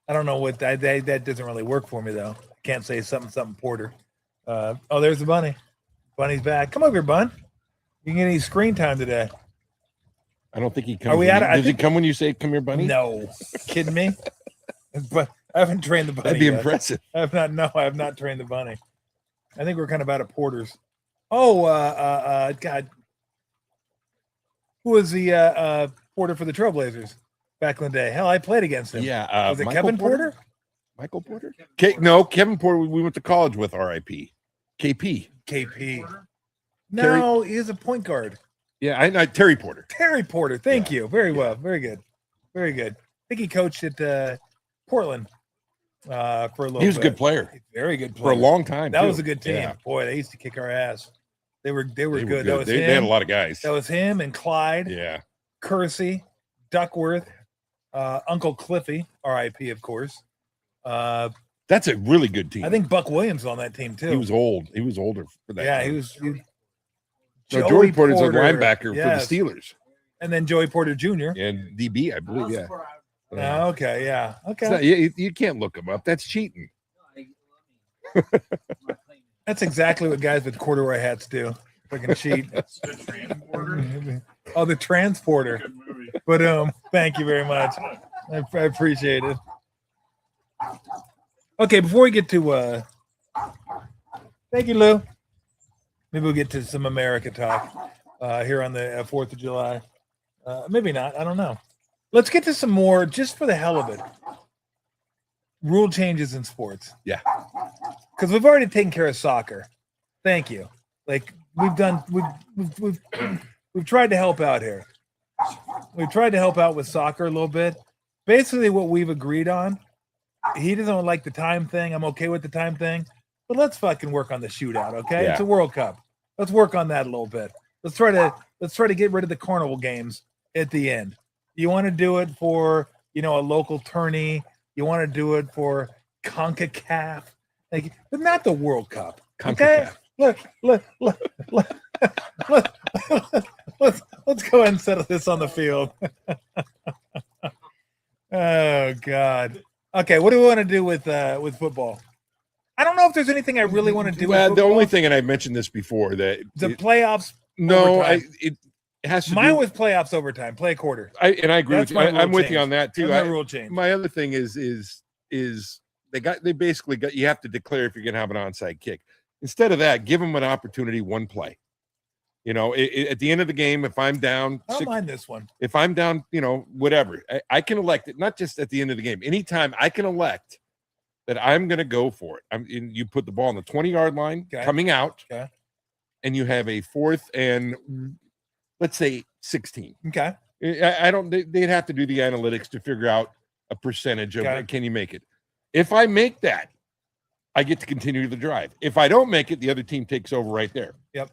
I don't know what that doesn't really work for me though. Can't say something porter. There's the bunny. Bunny's back. Come over here, Bun. You can get any screen time today. I don't think he comes. Are we out? Does he come when you say "Come here, Bunny"? No. Kidding me? But I haven't trained the bunny. That'd be yet. impressive. I have not trained the bunny. I think we're kind of out of porters. Oh, God. Who was the porter for the Trailblazers back in the day? Hell, I played against him. Yeah. Was it Kevin Porter? Michael Porter? No, Kevin Porter. We went to college with. R.I.P. KP. No, he is a point guard. Yeah, I Terry Porter. Terry Porter. Thank you. Very well. Very good. Very good. I think he coached at Portland for a little bit. He was a good player. Very good player. For a long time. That too. was a good team. Yeah. Boy, they used to kick our ass. They were good. That was they had a lot of guys. That was him and Clyde. Yeah. Kersey, Duckworth, Uncle Cliffy, R.I.P. of course. That's a really good team. I think Buck Williams on that team too. He was old. He was older for that. Yeah, team. he was. Joey Porter's a linebacker yes. for the Steelers. And then Joey Porter Jr. And DB, I believe. Yeah. Okay. Yeah. Okay. Not, you can't look him up. That's cheating. That's exactly what guys with corduroy hats do. Fucking cheat. Oh, the transporter. But thank you very much. I appreciate it. Okay, before we get to thank you, Lou. Maybe we'll get to some America talk here on the 4th of July. Maybe not. I don't know. Let's get to some more, just for the hell of it. Rule changes in sports. Yeah. Because we've already taken care of soccer. Thank you. Like we've tried to help out here. We've tried to help out with soccer a little bit. Basically, what we've agreed on. He doesn't like the time thing. I'm okay with the time thing. But let's fucking work on the shootout, okay? Yeah. It's a World Cup. Let's work on that a little bit. Let's try to get rid of the carnival games at the end. You want to do it for, a local tourney. You want to do it for CONCACAF, but not the World Cup. Okay? CONCACAF. Let's go ahead and settle this on the field. Oh God. Okay, what do we want to do with football? I don't know if there's anything I really want to do. Well, the only thing, and I mentioned this before, that the playoffs. No, it has to. Mine was playoffs overtime, play a quarter. I agree with you. I'm with you on that too. That's my rule change. My other thing is they basically got, you have to declare if you're going to have an onside kick. Instead of that, give them an opportunity, one play. At the end of the game, if I'm down, I don't mind this one. If I'm down, whatever, I can elect it. Not just at the end of the game. Anytime I can elect that I'm going to go for it. You put the ball on the 20-yard line, coming out, and you have a 4th and let's say 16. Okay. I don't. They'd have to do the analytics to figure out a percentage of can you make it. If I make that, I get to continue the drive. If I don't make it, the other team takes over right there. Yep.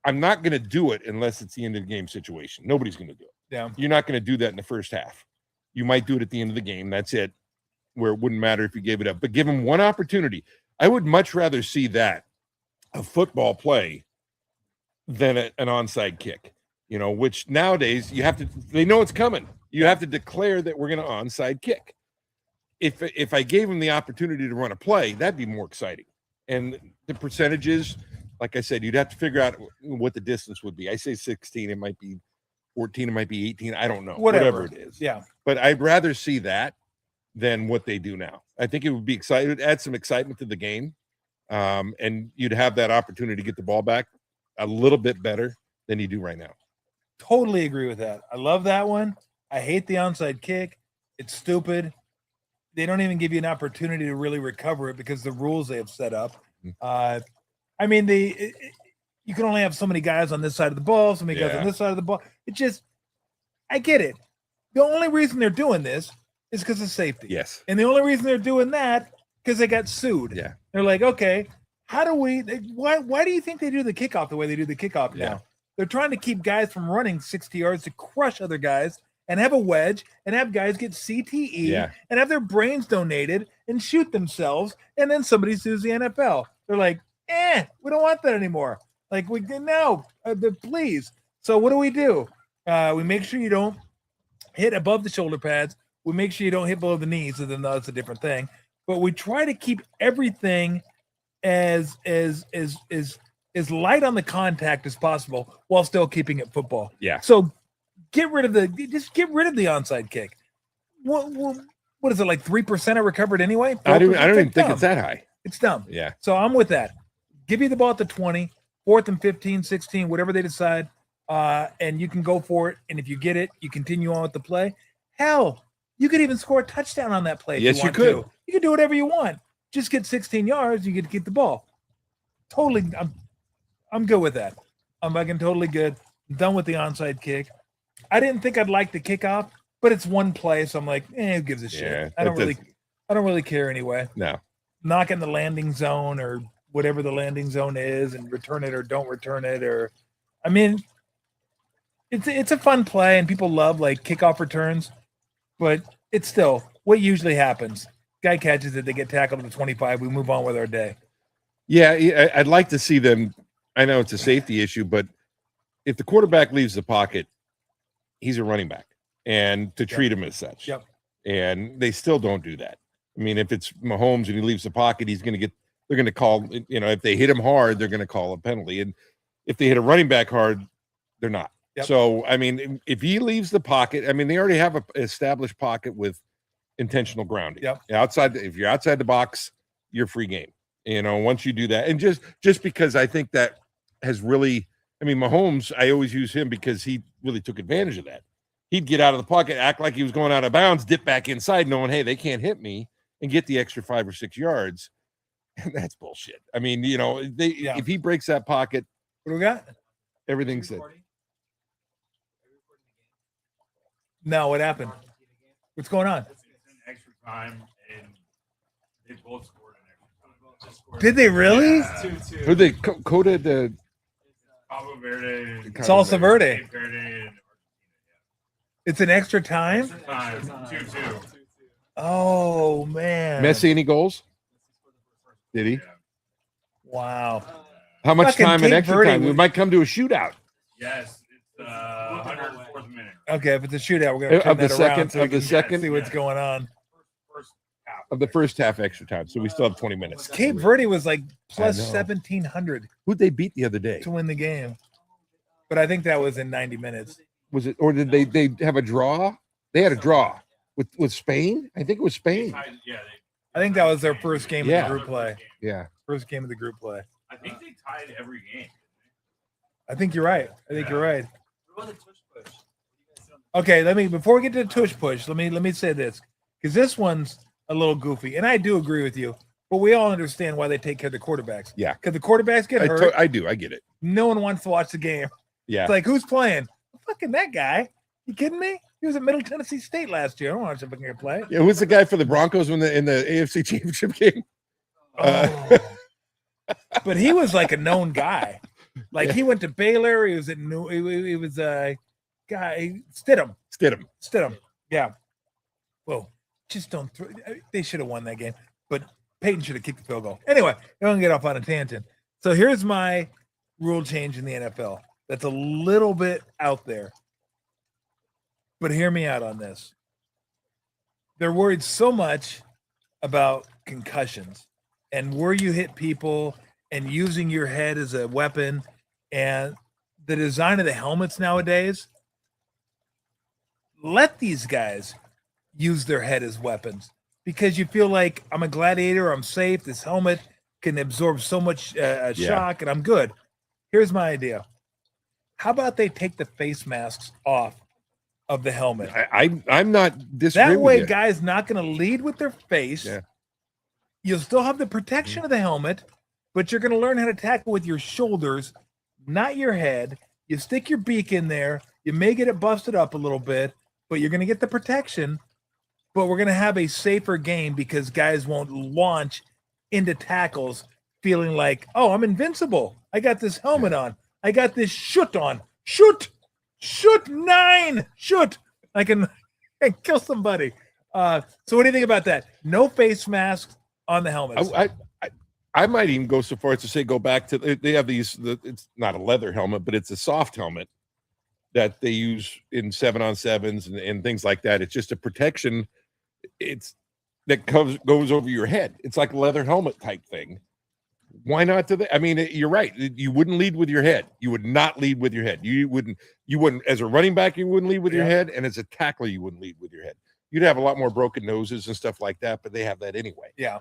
I'm not going to do it unless it's the end of the game situation. Nobody's going to do it. Yeah. You're not going to do that in the first half. You might do it at the end of the game. That's it, where it wouldn't matter if you gave it up. But give them one opportunity. I would much rather see that, a football play, than an onside kick. Which nowadays they know it's coming. You have to declare that we're going to onside kick. if I gave him the opportunity to run a play, that'd be more exciting. And the percentages, like I said, you'd have to figure out what the distance would be. I say 16, it might be 14, it might be 18. I don't know. Whatever it is. Yeah. But I'd rather see that than what they do now. I think it would be excited, add some excitement to the game. And you'd have that opportunity to get the ball back a little bit better than you do right now. Totally agree with that. I love that one. I hate the onside kick. It's stupid. They don't even give you an opportunity to really recover it because the rules they have set up. I mean, you can only have so many guys on this side of the ball, so many guys on this side of the ball. I get it. The only reason they're doing this is because of safety. Yes. And the only reason they're doing that because they got sued. Yeah. They're like, okay, why do you think they do the kickoff the way they do the kickoff now? They're trying to keep guys from running 60 yards to crush other guys and have a wedge and have guys get CTE and have their brains donated and shoot themselves. And then somebody sues the NFL. They're like, we don't want that anymore. Like, please. So what do? We make sure you don't hit above the shoulder pads. We make sure you don't hit below the knees. And then that's a different thing. But we try to keep everything as light on the contact as possible while still keeping it football. Yeah. So get rid of the onside kick. What is it, like 3% are recovered anyway? I don't even think it's that high. It's dumb. Yeah. So I'm with that. Give you the ball at the 20, 4th and 15, 16, whatever they decide, and you can go for it. And if you get it, you continue on with the play. Hell, you could even score a touchdown on that play. Yes, you could. You can do whatever you want. Just get 16 yards. You get to keep the ball. Totally. I'm good with that. I'm fucking totally good. I'm done with the onside kick. I didn't think I'd like the kickoff, but it's one play, so I'm like, who gives a shit? Yeah, I don't really care anyway. No. Knock in the landing zone or whatever the landing zone is and return it or don't return it. It's a fun play and people love like kickoff returns, but it's still what usually happens. Guy catches it, they get tackled at the 25. We move on with our day. Yeah, I'd like to see them. I know it's a safety issue, but if the quarterback leaves the pocket, he's a running back, and to treat him as such. Yep. And they still don't do that. I mean, if it's Mahomes and he leaves the pocket, they're going to call, if they hit him hard, they're going to call a penalty. And if they hit a running back hard, they're not. Yep. So, I mean, if he leaves the pocket, they already have an established pocket with intentional grounding. Yep. If you're outside the box, you're free game. Once you do that, and just because I think that has really, Mahomes, I always use him because he really took advantage of that. He'd get out of the pocket, act like he was going out of bounds, dip back inside, knowing, hey, they can't hit me, and get the extra 5 or 6 yards. And that's bullshit. If he breaks that pocket, what do we got? Everything's said. No, what happened? What's going on? It's in extra time, and they both scored in extra time. Did they really? 2-2. Who they coded the Cabo Verde. Salsa Verde. Cape Verde and Argentina. It's an extra time? Time 2-2. Oh, man. Messi any goals? Did he? Yeah. Wow. How much Fucking time in Cape extra Verde time? We might come to a shootout. Yes, it's 104th minute. Okay, if it's a shootout, we're going to turn Of the that second- around so of we the can second- see what's going on. First half. Of the first half extra time, so we still have 20 minutes. Cape Verde was like plus I know. 1,700 Who'd they beat the other day? to win the game. But I think that was in 90 minutes. Was it, or did they have a draw? They had a draw with Spain. I think it was Spain. Yeah, I think that was their first game Yeah. of the group play. Yeah. First game of the group play. I think they tied every game. I think you're right. You're right. Okay, before we get to the tush push, let me say this, because this one's a little goofy, and I do agree with you, but we all understand why they take care of the quarterbacks. Yeah. Because the quarterbacks get hurt. I do. I get it. No one wants to watch the game. Yeah. It's like, who's playing? Fucking that guy. You kidding me? He was at Middle Tennessee State last year. I don't watch him fucking play. Yeah. Who's the guy for the Broncos in the AFC Championship game? Oh. But he was like a known guy. Like he went to Baylor. He was at he was a guy. Stidham. Yeah. Well, just don't throw. They should have won that game, but Peyton should have kicked the field goal. Anyway, don't get off on a tangent. So here's my rule change in the NFL. That's a little bit out there, but hear me out on this. They're worried so much about concussions and where you hit people and using your head as a weapon and the design of the helmets nowadays. Let these guys use their head as weapons because you feel like I'm a gladiator, I'm safe. This helmet can absorb so much shock and I'm good. Here's my idea. How about they take the face masks off of the helmet? I'm not disagreeing that way with you. guys not going to lead with their face. Yeah. You'll still have the protection of the helmet, but you're going to learn how to tackle with your shoulders, not your head. You stick your beak in there. You may get it busted up a little bit, but you're going to get the protection. But we're going to have a safer game because guys won't launch into tackles feeling like, oh, I'm invincible. I got this helmet on. I got this shoot on. Shoot 9. Shoot. I can kill somebody. So what do you think about that? No face masks on the helmets. I might even go so far as to say go back to they have these. It's not a leather helmet, but it's a soft helmet that they use in 7-on-7s and things like that. It's just a protection. That goes over your head. It's like a leather helmet type thing. Why not do that? I mean, you're right. You wouldn't lead with your head. You would not lead with your head. You wouldn't as a running back, you wouldn't lead with your head. And as a tackler, you wouldn't lead with your head. You'd have a lot more broken noses and stuff like that, but they have that anyway. Yeah.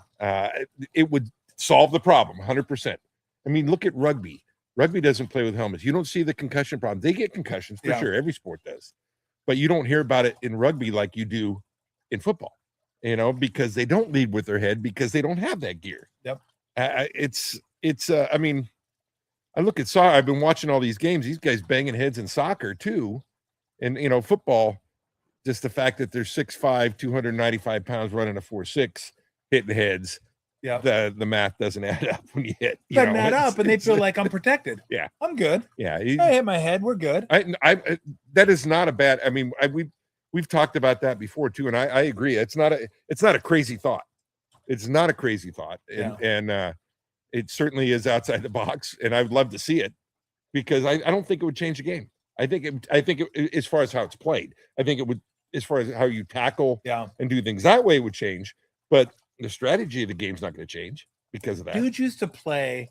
It would solve the problem 100%. I mean, look at rugby. Rugby doesn't play with helmets. You don't see the concussion problem. They get concussions for sure. Every sport does. But you don't hear about it in rugby like you do in football, because they don't lead with their head because they don't have that gear. Yep. I mean, I look at soccer. I've been watching all these games. These guys banging heads in soccer too. And, football, just the fact that they're 6'5", 295 pounds running a 4.6 hitting heads. Yeah. The math doesn't add up when you hit. Doesn't add up and they feel like I'm protected. Yeah. I'm good. Yeah. I hit my head. We're good. That is not a bad, I mean, we've talked about that before too. And I agree. It's not a crazy thought. It's not a crazy thought. And it certainly is outside the box. And I'd love to see it because I don't think it would change the game. I think it, as far as how it's played, I think it would, as far as how you tackle and do things that way, it would change. But the strategy of the game's not going to change because of that. Dudes used to play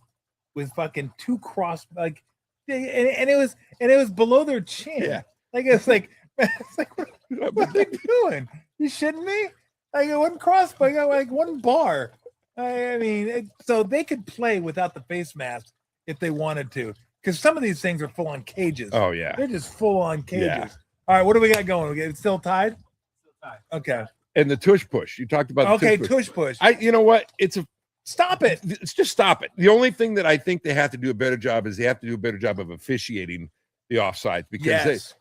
with fucking two cross, like, and it was below their chin. Yeah. Like it's like what are they doing? You shitting me? I got one cross, I got like one bar. I mean, so they could play without the face mask if they wanted to, because some of these things are full on cages. Oh yeah, they're just full on cages. Yeah. All right, what do we got going? It's still tied. Okay. And the tush push you talked about. Okay, tush push. You know what? Stop it. It's just stop it. The only thing that I think they have to do a better job is they have to do a better job of officiating the offsides because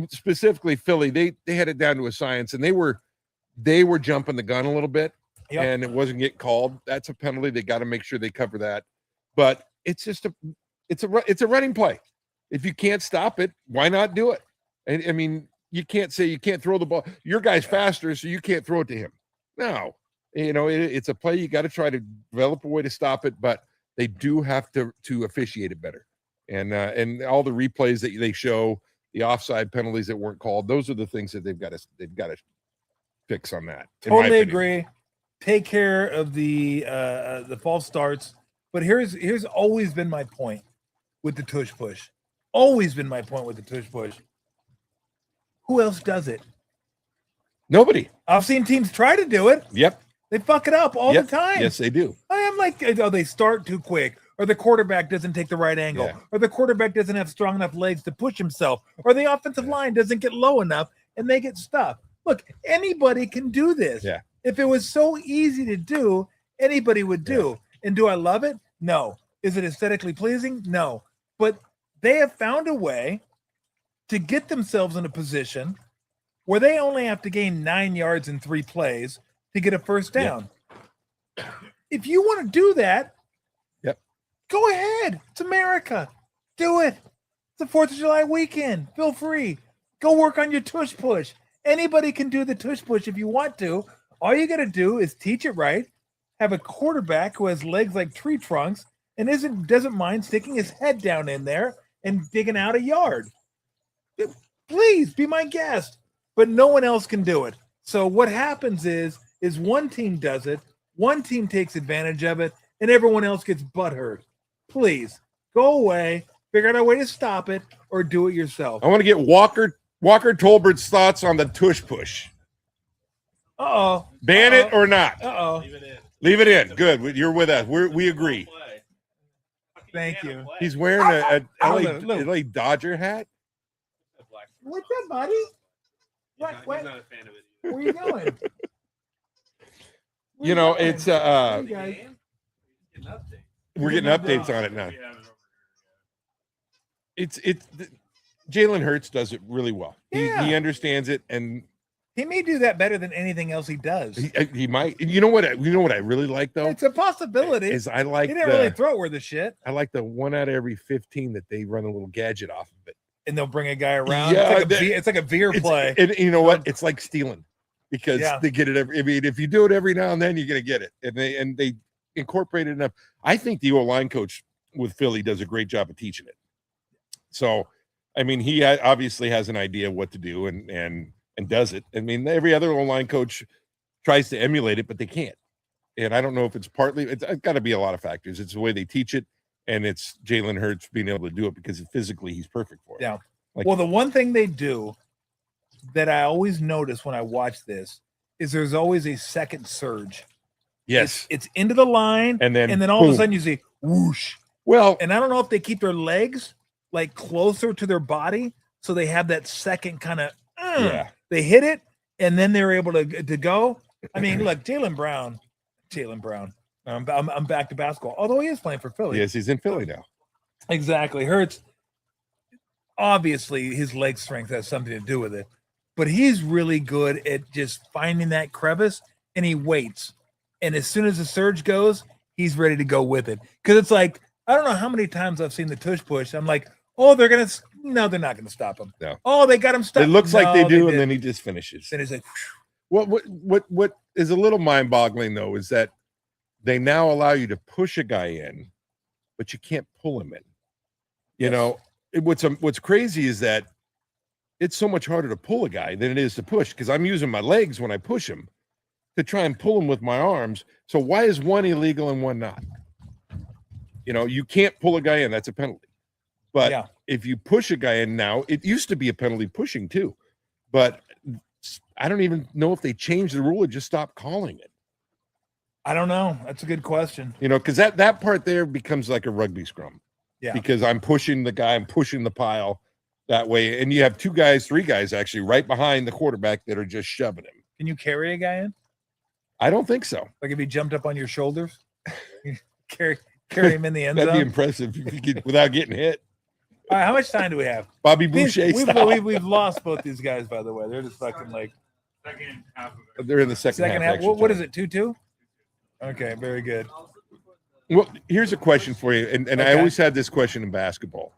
specifically Philly, they had it down to a science and they were jumping the gun a little bit and it wasn't getting called. That's a penalty. They got to make sure they cover that. But it's just it's a running play. If you can't stop it, why not do it? And I mean, you can't say you can't throw the ball. Your guy's faster, so you can't throw it to him. No, it's a play. You got to try to develop a way to stop it, but they do have to officiate it better. And all the replays that they show, the offside penalties that weren't called, those are the things that they've got to fix on that. Totally agree. Take care of the false starts. But here's always been my point with the tush push. Always been my point with the tush push. Who else does it? Nobody. I've seen teams try to do it. Yep. They fuck it up all the time. Yes, they do. I am like, they start too quick, or the quarterback doesn't take the right angle, or the quarterback doesn't have strong enough legs to push himself, or the offensive line doesn't get low enough and they get stuck. Look, anybody can do this. Yeah. If it was so easy to do, anybody would do. And do I love it? No. Is it aesthetically pleasing? No. But they have found a way to get themselves in a position where they only have to gain 9 yards in 3 plays to get a first down. If you want to do that, go ahead. It's America. Do it. It's the 4th of July weekend. Feel free. Go work on your tush push. Anybody can do the tush push if you want to. All you got to do is teach it right, have a quarterback who has legs like tree trunks and doesn't mind sticking his head down in there and digging out a yard. Please be my guest. But no one else can do it. So what happens is is one team does it, one team takes advantage of it, and everyone else gets butthurt. Please go away, figure out a way to stop it, or do it yourself. I want to get Walker Tolbert's thoughts on the tush push. Uh-oh. Ban it or not? Uh-oh. Leave it in. Good. You're with us. We agree. Thank you. He's wearing a LA Dodger hat. What's up, buddy? What? He's not a fan of it. Where are you going? You know, it's Hey, guys. we're getting updates on it now. It's Jalen Hurts does it really well. Yeah. He understands it, and He may do that better than anything else he does. he might. You know what I really like though? It's a possibility. Is I like He didn't really throw it worth the shit. I like the 1 out of every 15 that they run a little gadget off of it. And they'll bring a guy around. Yeah, it's like a veer play. And you know what? It's like stealing because Yeah. they get it every. I mean, if you do it every now and then, you're gonna get it. And they incorporate it enough. I think the O-line coach with Philly does a great job of teaching it. So, I mean, he obviously has an idea of what to do and does it. I mean, every other O-line coach tries to emulate it, but they can't. And I don't know if it's partly. It's got to be a lot of factors. It's the way they teach it. And it's Jalen Hurts being able to do it because physically he's perfect for it. Yeah. Like, Well, the one thing they do that I always notice when I watch this is there's always a second surge. yes. It's into the line, And then all of a boom. sudden you see whoosh. Well, And I don't know if they keep their legs like closer to their body, so they have that second kind of yeah. they hit it, and then they're able to go. I mean, look, Jaylen Brown. I'm back to basketball, although he is playing for Philly. Yes, he's in Philly now. Exactly. Hurts. Obviously, his leg strength has something to do with it, but he's really good at just finding that crevice, and he waits. And as soon as the surge goes, he's ready to go with it. Because it's like, I don't know how many times I've seen the tush push. I'm like, oh, they're not going to stop him. No. Oh, they got him stopped. It looks like they do, and didn't. then he just finishes. Then he's like, What is a little mind-boggling though is that they now allow you to push a guy in, but you can't pull him in. You Yes. know, what's crazy is that it's so much harder to pull a guy than it is to push because I'm using my legs when I push him to try and pull him with my arms. So why is one illegal and one not? You know, you can't pull a guy in, that's a penalty. But Yeah. if you push a guy in now, it used to be a penalty pushing too. But I don't even know if they changed the rule or just stopped calling it. I don't know. That's a good question. You know, because that part there becomes like a rugby scrum. Yeah. Because I'm pushing the guy, I'm pushing the pile that way. And you have 2 guys, 3 guys actually right behind the quarterback that are just shoving him. Can you carry a guy in? I don't think so. Like if he jumped up on your shoulders, you carry him in the end That'd be zone. impressive if you could, without getting hit. All right, how much time do we have? Bobby Boucher style. We've lost both these guys, by the way. They're just fucking like Second half of it. They're in the second half. What is it? 2-2? Okay, very good. Well, here's a question for you, and I Okay. always had this question in basketball: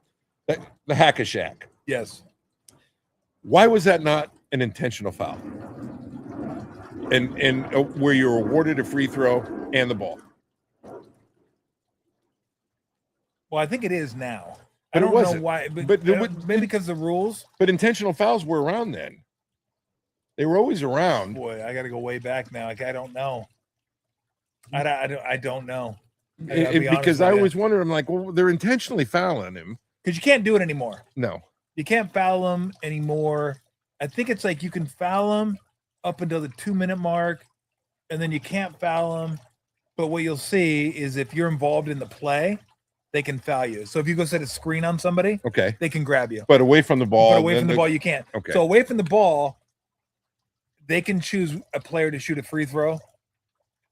the hack-a-shack. Yes. Why was that not an intentional foul? And where you're awarded a free throw and the ball. Well, I think it is now. But I it don't know wasn't. why, But maybe because the rules. But intentional fouls were around then. They were always around. Boy, I got to go way back now. Like I don't know. I don't know. Because I always wondered, I'm like, well, they're intentionally fouling him. Because you can't do it anymore. No. You can't foul him anymore. I think it's like you can foul him up until the 2-minute mark, and then you can't foul him. But what you'll see is if you're involved in the play, they can foul you. So if you go set a screen on somebody, Okay. they can grab you. But away from the ball. But away from the ball, you can't. Okay. So away from the ball, they can choose a player to shoot a free throw.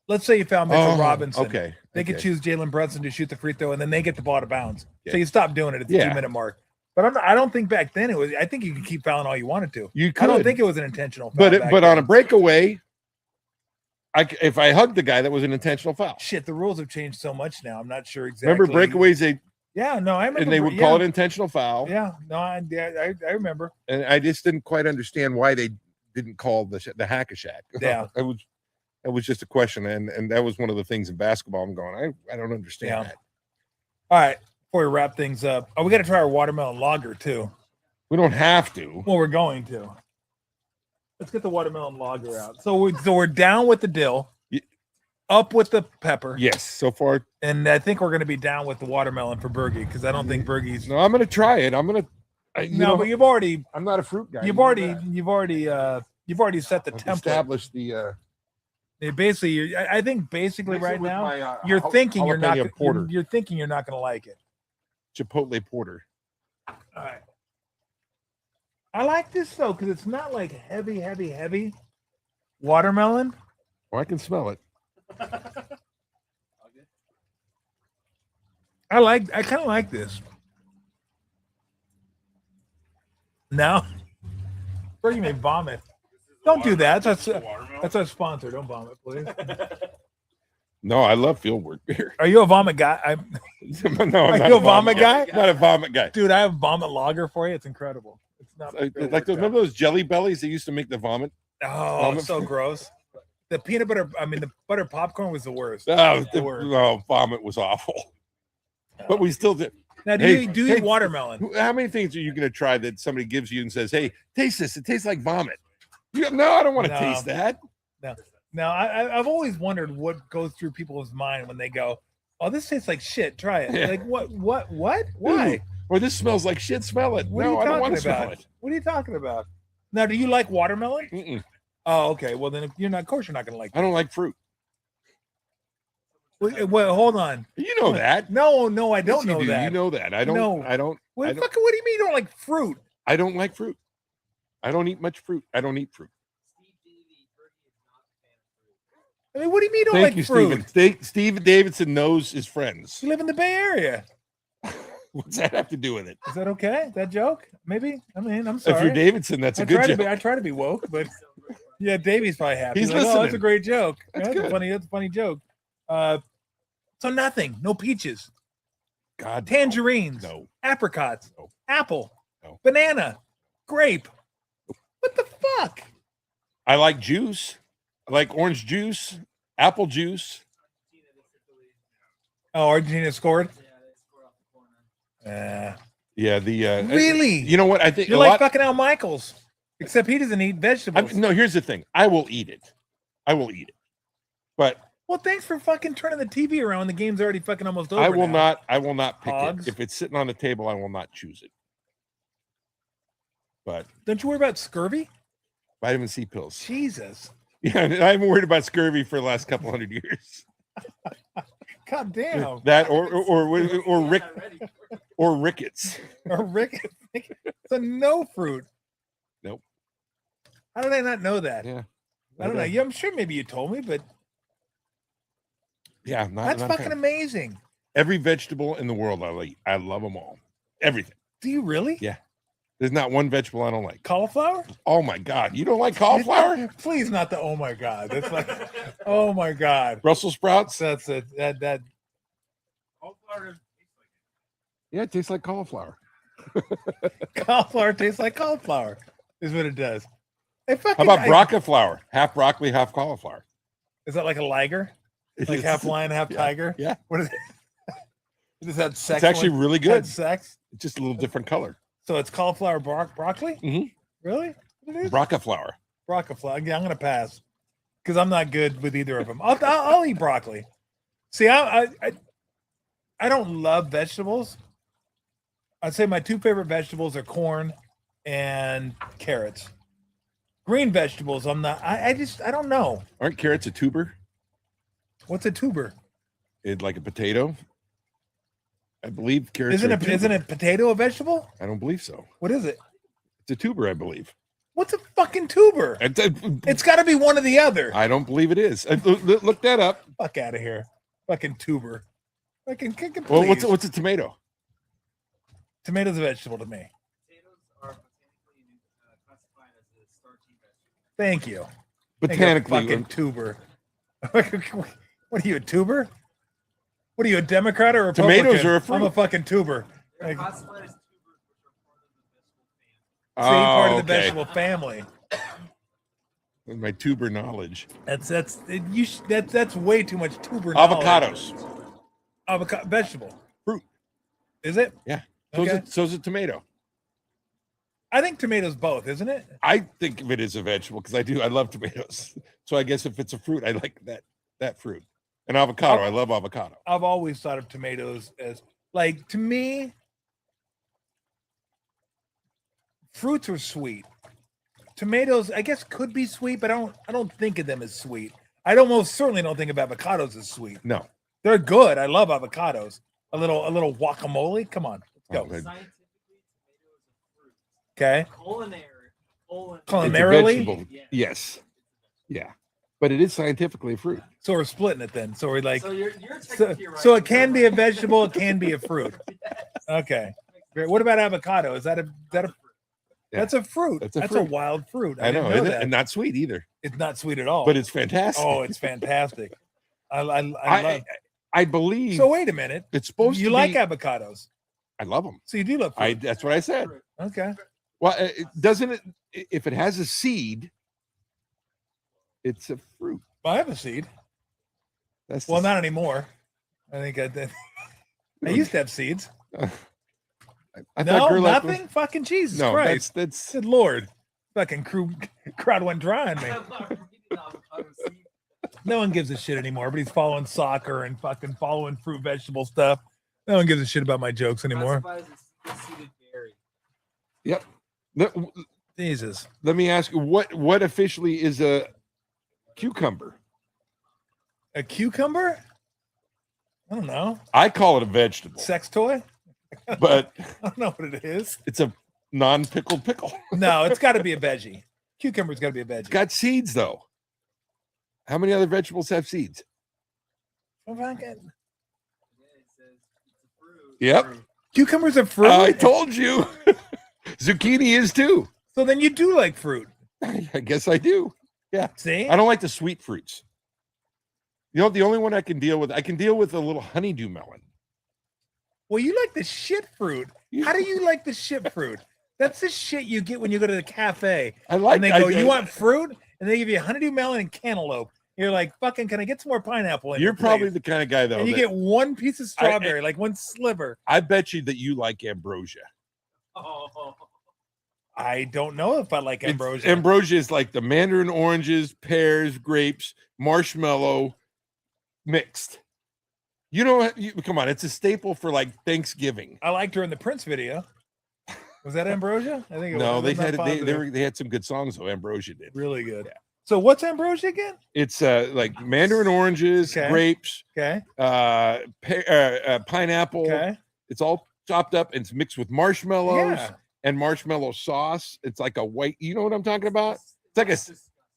Let's say you found Mitchell Robinson. Okay. They could choose Jalen Brunson to shoot the free throw, and then they get the ball to bounds. Yeah. So you stop doing it at the Yeah. 2-minute mark. But I don't think back then it was. I think you could keep fouling all you wanted to. You I could. don't think it was an intentional foul. But back on then. a breakaway, if I hugged the guy, that was an intentional foul. Shit, the rules have changed so much now. I'm not sure exactly. Remember breakaways? Yeah, no, I remember. And they would call it intentional foul. Yeah, no, I remember. And I just didn't quite understand why they didn't call the hack-a-shack. Yeah. It was just a question, and that was one of the things in basketball. I'm going, I don't understand Yeah. that. All right, before we wrap things up, we got to try our watermelon lager too. We don't have to. Well, we're going to. Let's get the watermelon lager out. So we're down with the dill, up with the pepper. Yes, so far. And I think we're going to be down with the watermelon for Bergie because I don't think Bergie's. No, I'm going to try it. I'm going to. But you've already. I'm not a fruit guy. You've already set the template. Established the. Basically, I think basically right now you're thinking you're not. You're thinking you're not going to like it. Chipotle porter. All right. I like this though because it's not like heavy watermelon. Oh, I can smell it. I kind of like this. Now, Bergie may vomit. Don't do that. That's our sponsor. Don't vomit, please. No, I love fieldwork beer. Are you a vomit guy? No, I'm Are you a vomit guy? Not a vomit guy. Dude, I have vomit lager for you. It's incredible. It's not like those. Remember those Jelly Bellies that used to make the vomit? Oh, vomit? So gross. The peanut butter. I mean, the butter popcorn was the worst. Oh, vomit was awful. But we still did. Now, do you eat watermelon? How many things are you going to try that somebody gives you and says, "Hey, taste this. It tastes like vomit." No, I don't want to taste that. No, I've always wondered what goes through people's mind when they go, "Oh, this tastes like shit. Try it." Yeah. Like what? Why? Or this smells like shit. Smell it. No, I don't want to smell it. What are you talking about? Now, do you like watermelon? Mm-mm. Oh, okay. Well, then if you're not, of course, you're not going to like it. I don't like fruit. Well, hold on. You know that. No, I don't know that. You know that. I don't. No. I don't. What do you mean you don't like fruit? I don't like fruit. I don't eat much fruit. I don't eat fruit. I mean, what do you mean you don't like fruit? Steve Davidson knows his friends. You live in the Bay Area. What's that have to do with it? Is that okay? That joke? Maybe. I mean, I'm sorry. If you're Davidson, that's a good joke. I try to be woke, but yeah, Davey's probably happy. He's listening. Oh, that's a great joke. That's a funny joke. So nothing. No peaches. God. Tangerines. No. Apricots. No. Apple. No. Banana. Grape. What the fuck? I like juice. I like orange juice, apple juice. Oh, Argentina scored? Yeah, really? You know what? I think you're like fucking Al Michaels, except he doesn't eat vegetables. No, here's the thing. I will eat it. But well, thanks for fucking turning the TV around. The game's already fucking almost over. I will not pick Hogs. it. If it's sitting on the table, I will not choose it. But don't you worry about scurvy? Vitamin C pills. Jesus. Yeah, I haven't worried about scurvy for the last couple hundred years. God damn. That or rickets. Or rickets. So no fruit. Nope. How did I not know that? Yeah. I don't know. Yeah, I'm sure maybe you told me, but yeah, that's fucking amazing. Every vegetable in the world I eat. I love them all. Everything. Do you really? Yeah. There's not one vegetable I don't like. Cauliflower? Oh my God. You don't like cauliflower? Please, not the oh my God. That's like oh my God. Brussels sprouts? That's it. That Cauliflower yeah, it tastes like cauliflower. Cauliflower tastes like cauliflower, is what it does. How about broccoli? Half broccoli, half cauliflower. Is that like a liger? Like half lion, half tiger? Yeah. What is it? Does that sex? It's actually really good. Sex? It's just a little different color. So it's cauliflower broccoli? Mm-hmm. Really? What it is? Broccoli. Broccoli. Yeah, I'm gonna pass because I'm not good with either of them. I'll eat broccoli. See, I don't love vegetables. I'd say my two favorite vegetables are corn and carrots. Green vegetables, I'm not. I don't know. Aren't carrots a tuber? What's a tuber? It's like a potato. I believe carrots. Isn't a potato a vegetable? I don't believe so. What is it? It's a tuber, I believe. What's a fucking tuber? It's got to be one or the other. I don't believe it is. Look that up. Fuck out of here. Fucking tuber. Fucking well, what's a tomato? Tomato's a vegetable to me. Potatoes are botanically classified as a starchy vegetable. Thank you. Botanically, fucking tuber. What are you, a tuber? What are you, a Democrat or a Republican? Tomatoes are a fruit. I'm a fucking tuber. They're classified as tubers, which are part of the vegetable family. With my tuber knowledge. That's way too much tuber Avocados. knowledge. Avocado vegetable. Fruit. Is it? Yeah. Okay. So's a tomato. I think tomatoes both, isn't it? I think of it as a vegetable because I love tomatoes. So I guess if it's a fruit, I like that fruit. And avocado, I love avocado. I've always thought of tomatoes as like, to me, fruits are sweet. Tomatoes, I guess, could be sweet, but I don't think of them as sweet. I most certainly don't think of avocados as sweet. No, they're good. I love avocados. A little guacamole. Come on, let's go. Scientifically, tomatoes are fruit. Okay. culinarily, Culinarily? yes, yeah, but it is scientifically a fruit. So we're splitting it then. So we're like, So you're technically right. so it can be a vegetable. It can be a fruit. Okay. Great. What about avocado? Is that a That's a fruit. That's a That's fruit. a wild fruit. I know, didn't that. and not sweet either. It's not sweet at all. But it's fantastic. Oh, it's fantastic. I love. I believe. So wait a minute. It's supposed you to like be, avocados. I love them. So you do love fruit. That's what I said. Okay. Well, doesn't it? If it has a seed, it's a fruit. Well, I have a seed. That's Well, not anymore. I think I did. I used to have seeds. I No, thought Gerlach nothing. was- Fucking Jesus No, Christ. that's Good Lord. Fucking crowd went dry on me. No one gives a shit anymore. Everybody's following soccer and fucking following fruit, vegetable stuff. No one gives a shit about my jokes anymore. Yep. Jesus. Let me ask you, what officially is a cucumber? A cucumber? I don't know. I call it a vegetable, Sex toy? but I don't know what it is. it's a non-pickled pickle. No, it's got to be a veggie. Cucumber's got to be a veggie. It's got seeds, though. How many other vegetables have seeds? Yep. Cucumber's a fruit. I told you. Zucchini is too. So then you do like fruit. I guess I do. Yeah. See? I don't like the sweet fruits. You know, the only one I can deal with a little honeydew melon. Well, you like the shit fruit. How do you like the shit fruit? That's the shit you get when you go to the cafe. I like. And they go, "You want fruit?" And they give you honeydew melon and cantaloupe. You're like, "Fucking, can I get some more pineapple?" You're probably the kind of guy though. And you that- get one piece of strawberry, like one sliver. I bet you that you like ambrosia. I don't know if I like ambrosia. Ambrosia is like the mandarin oranges, pears, grapes, marshmallow mixed. You know, come on, it's a staple for like Thanksgiving. I liked her in the Prince video. Was that ambrosia? I think it No, was. they had some good songs though. Ambrosia did. Really good. Yeah. So what's ambrosia again? It's like mandarin oranges, Okay. grapes, Okay. pineapple. Okay. It's all chopped up and it's mixed with marshmallows Yeah. and marshmallow sauce. It's like a white. You know what I'm talking about? It's like a.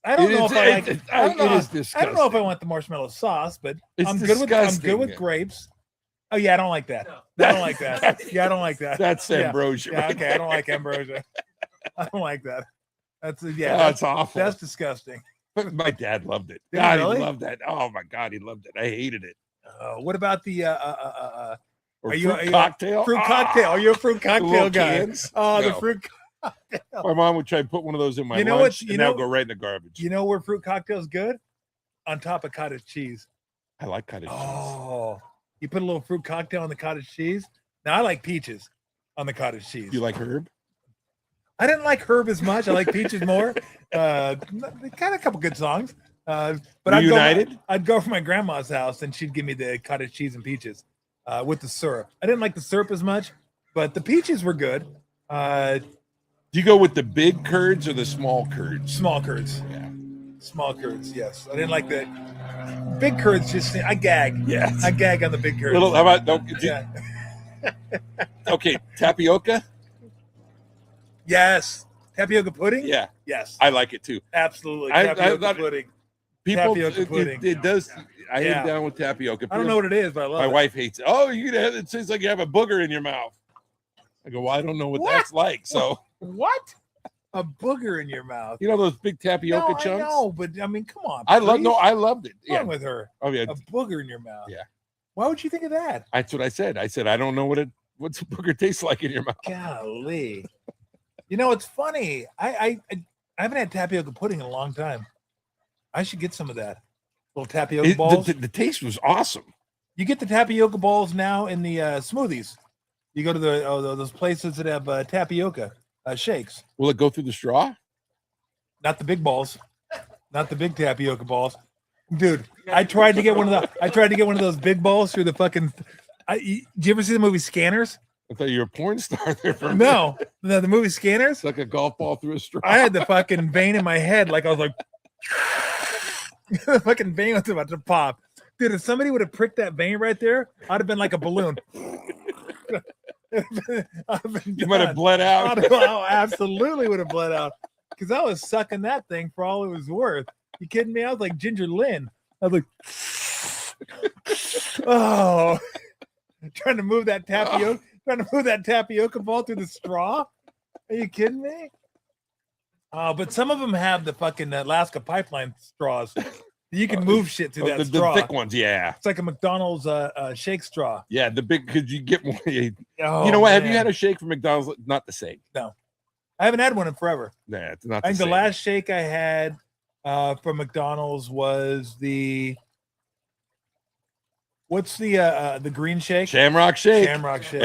I don't know if I like. It I don't know. is disgusting. I don't know if I want the marshmallow sauce, but It's I'm good with. I'm disgusting. good with grapes. Oh yeah, I don't like that. I don't like that. Yeah, I don't like that. That's Yeah. ambrosia. Yeah, right okay, I don't like ambrosia. I don't like that. That's That's awful. That's disgusting. But my dad loved it. Did he God, really? he loved that. Oh my God, he loved it. I hated it. What about the Or Are you- fruit are you- cocktail? fruit cocktail? Are you a fruit cocktail little guy? cans? Oh, the No. fruit. My mom would try and put one of those in my You know lunch, what- you and now know- go right in the garbage. You know where fruit cocktail's good? On top of cottage cheese. I like cottage cheese. Oh, you put a little fruit cocktail on the cottage cheese. Now I like peaches on the cottage cheese. You like herb? I didn't like herb as much. I like peaches more. They got a couple good songs. But Reunited? I'd go for my grandma's house and she'd give me the cottage cheese and peaches with the syrup. I didn't like the syrup as much, but the peaches were good. Do you go with the big curds or the small curds? Small curds. Yeah. Small curds, yes. I didn't like the big curds. I gag. Yeah. I gag on the big curds. Little. How about don't? Yeah. Okay, tapioca. Yes. Tapioca pudding? Yeah, Yes. I like it too. Absolutely. I Tapioca thought- pudding. People, Tapioca pudding. it does. I Yeah. hate down with tapioca. I don't know what it is, but I love My it. wife hates it. Oh, you have it. Seems like you have a booger in your mouth. I go, well, I don't know what What? that's like. So What? A booger in your mouth. you know those big tapioca No, I chunks. know, but I mean, come on. I love. please. No, I loved it. What's wrong Yeah. with her? Oh yeah. A booger in your mouth. Yeah. Why would you think of that? That's what I said. I said I don't know what's a booger tastes like in your mouth. Golly. You know, it's funny. I haven't had tapioca pudding in a long time. I should get some of that. Little tapioca balls. The taste was awesome. You get the tapioca balls now in the smoothies. You go to those places that have tapioca. shakes. Will it go through the straw? Not the big balls, not the big tapioca balls, dude. I tried to get one of those big balls through the fucking. Did you ever see the movie Scanners? I thought you were a porn star there for a minute. No, the movie Scanners. It's like a golf ball through a straw. I had the fucking vein in my head, like I was like, the fucking vein was about to pop, dude. If somebody would have pricked that vein right there, I'd have been like a balloon. You might have bled out. I absolutely would have bled out because I was sucking that thing for all it was worth. You kidding me? I was like Ginger Lynn. I was like, oh, trying to move that tapioca ball through the straw. Are you kidding me? But some of them have the fucking Alaska pipeline straws. You can move shit through that straw. The thick ones, yeah. It's like a McDonald's shake straw. Yeah, the big, could you get more? You Oh, know what? man. Have you had a shake from McDonald's? Not the same. No. I haven't had one in forever. Nah, it's not I the think same. the last shake I had from McDonald's was what's the green shake? Shamrock Shake. Shamrock Shake.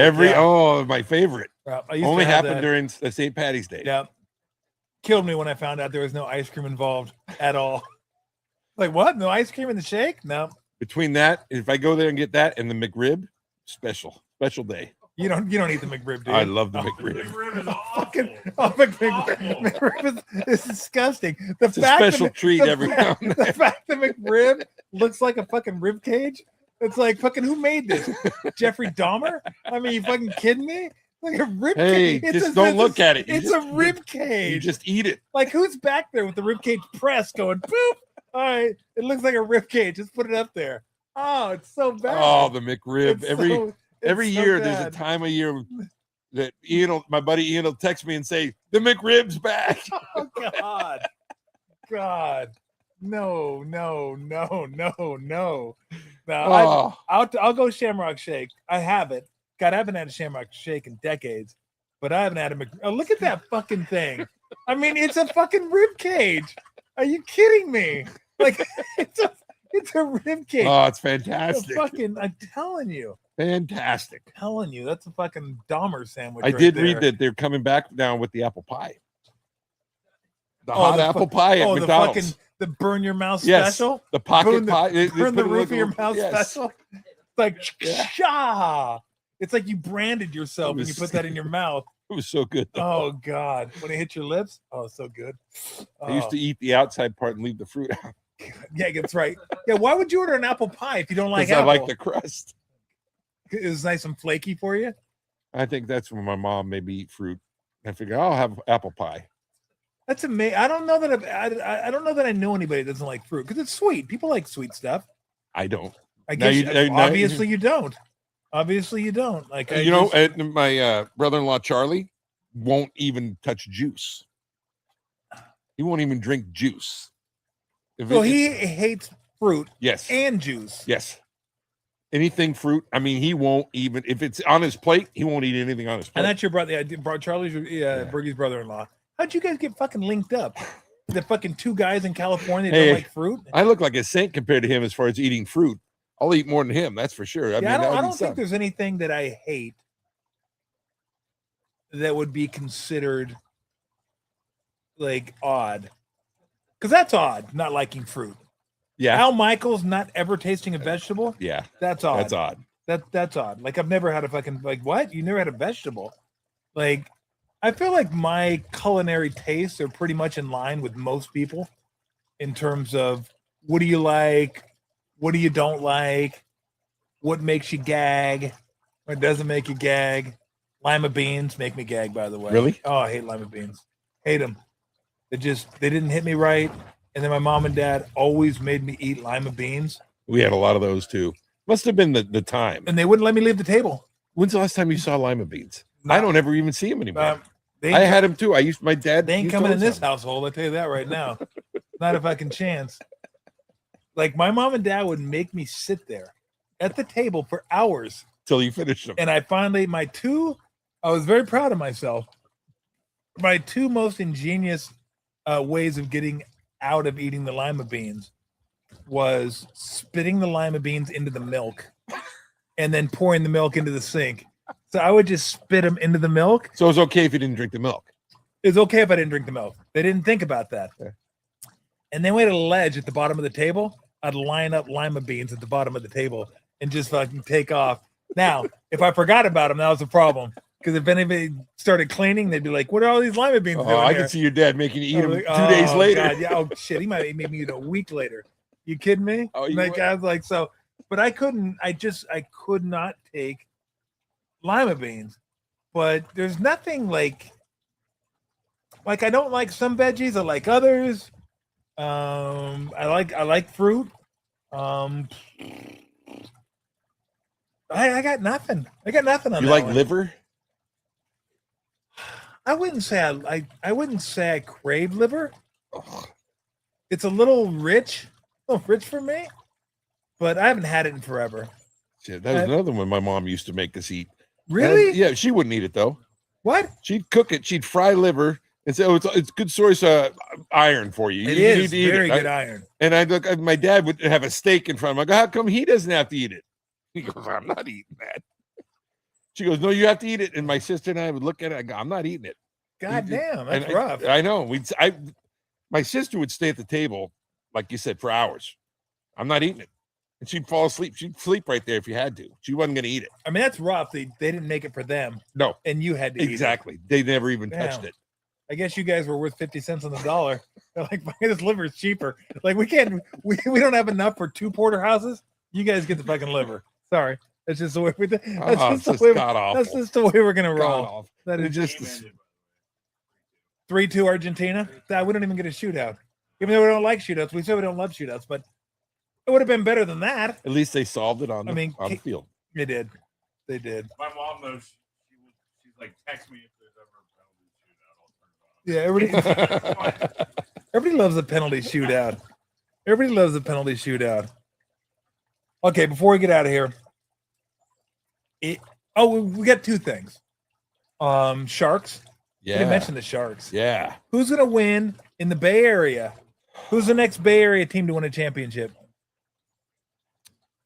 My favorite. I used Only to have happened that. during the St. Patty's Day. Yeah. Killed me when I found out there was no ice cream involved at all. Like, what? No ice cream in the shake? No. Between that, if I go there and get that and the McRib, special day. You don't eat the McRib, dude. I love the The McRib. McRib is Fucking, awful. McRib is disgusting. It's a special treat every now and then. The fact that McRib looks like a fucking rib cage, it's like fucking who made this? Jeffrey Dahmer? I mean, you fucking kidding me? Like a rib Hey, cage. just don't look at it. It's a rib cage. You just eat it. Like who's back there with the rib cage press going boop? All right, it looks like a rib cage. Just put it up there. Oh, it's so bad. Oh, the McRib. It's Every so year, there's a bad. time of year that my buddy Ian will text me and say, the McRib's back. Oh God. No. No, Oh, I'll go Shamrock Shake. I haven't. God, I haven't had a Shamrock Shake in decades, but I haven't had a Oh, look at that fucking thing. I mean, it's a fucking rib cage. Are you kidding me? Like it's a rib cage. oh, it's It's a fantastic. fucking, I'm telling you, Fantastic. that's a fucking Dahmer sandwich. I right did there. read that they're coming back now with the apple pie. The Oh, hot the apple pie at the McDonald's. fucking the burn your mouth Yes, special. the pocket Burn the- pie. They Burn put the a roof of your little- mouth yes. special. It's like Yeah. Sha. It's like you branded yourself It when you was- put that in your mouth. It was so good. though. Oh God. When it hits your lips. Oh, so good. I used to eat the outside part and leave the fruit out Yeah, that's right. Yeah, why would you order an apple pie if you don't like because I apple? like the crust. It was nice and flaky for you. I think that's when my mom made me eat fruit. I figure I'll have apple pie. That's amazing. I don't know that I don't know that I know anybody that doesn't like fruit because it's sweet. People like sweet stuff. I don't. I Now guess you- now- obviously you don't. Obviously you don't. Like I You know, just- my brother-in-law Charlie won't even touch juice. He won't even drink juice. If so it- he hates fruit yes, and juice. yes. Anything fruit. I mean, he won't even if it's on his plate. He won't eat anything on his plate. And that's your brother. Yeah, Charlie's Bergie's brother-in-law. How'd you guys get fucking linked up? The fucking two guys in California that Hey, don't like fruit. I look like a saint compared to him as far as eating fruit. I'll eat more than him. That's for sure. I mean, I I'll don't eat think some. there's anything that I hate that would be considered like odd. Because that's odd, not liking fruit. Yeah, Al Michaels not ever tasting a vegetable. yeah. That's odd. That's odd. That's odd. Like I've never had a fucking like what? You never had a vegetable? Like I feel like my culinary tastes are pretty much in line with most people in terms of what do you like, what do you don't like, what makes you gag, what doesn't make you gag. Lima beans make me gag, by the way. Really? Oh, I hate lima beans. Hate them. They didn't hit me right. And then my mom and dad always made me eat lima beans, We had a lot of those too. Must have been the time. and they wouldn't let me leave the table. When's the last time you saw lima beans? I don't ever even see them anymore. They I had them too. My dad. They ain't used to coming in always this have 'em. household. I tell you that right now. Not a fucking chance. Like my mom and dad would make me sit there at the table for hours, till you finish them. and I finally I was very proud of myself. My two most ingenious ways of getting out of eating the lima beans was spitting the lima beans into the milk, and then pouring the milk into the sink. So I would just spit them into the milk. So it's okay if you didn't drink the milk. It's okay if I didn't drink the milk. They didn't think about that. Yeah. And then we had a ledge at the bottom of the table. I'd line up lima beans at the bottom of the table and just fucking take off. Now, if I forgot about them, that was a problem. Because if anybody started cleaning, they'd be like, "What are all these lima beans doing I here?" can see your dad making you eat them like, 2 days later. God, yeah. Oh shit, he might make me eat a week later. You kidding me? Oh, you like would? I was like, so, but I couldn't. I could not take lima beans. But there's nothing like I don't like some veggies. I like others. I like fruit. I got nothing. I got nothing on You that like one. liver? I wouldn't say I wouldn't say I crave liver. Ugh. It's a little rich for me, but I haven't had it in forever. Shit, that was another one my mom used to make us eat. Really? Yeah, she wouldn't eat it though. What? She'd cook it. She'd fry liver and say, "Oh, it's good source of iron for you. It You is need to eat very it." good iron. And I look, my dad would have a steak in front of him. I go, "How come he doesn't have to eat it?" He goes, "I'm not eating that." She goes, "No, you have to eat it." And my sister and I would look at it. I go, "I'm not eating it." God damn, that's And rough. I know. My sister would stay at the table, like you said, for hours. I'm not eating it. And she'd fall asleep. She'd sleep right there if you had to. She wasn't going to eat it. I mean, that's rough. They didn't make it for them. No. And you had to eat it. Exactly. They never even touched it. I guess you guys were worth 50 cents on the dollar. They're like, this liver is cheaper. Like, we don't have enough for 2 porterhouses. You guys get the fucking liver. Sorry. That's just the way we that's just the way we're gonna roll. That is just 3-2 Argentina. We don't even get a shootout. Even though we don't like shootouts, we say we don't love shootouts, but it would have been better than that. At least they solved it on the field. They did. They did. My mom knows she's like, text me if there's Yeah, ever a penalty shootout. I'll turn it on. everybody loves a penalty shootout. Everybody loves a penalty shootout. Okay, before we get out of here, we got 2 things. Sharks. Yeah. We didn't mention the Sharks. Yeah. Who's going to win in the Bay Area? Who's the next Bay Area team to win a championship?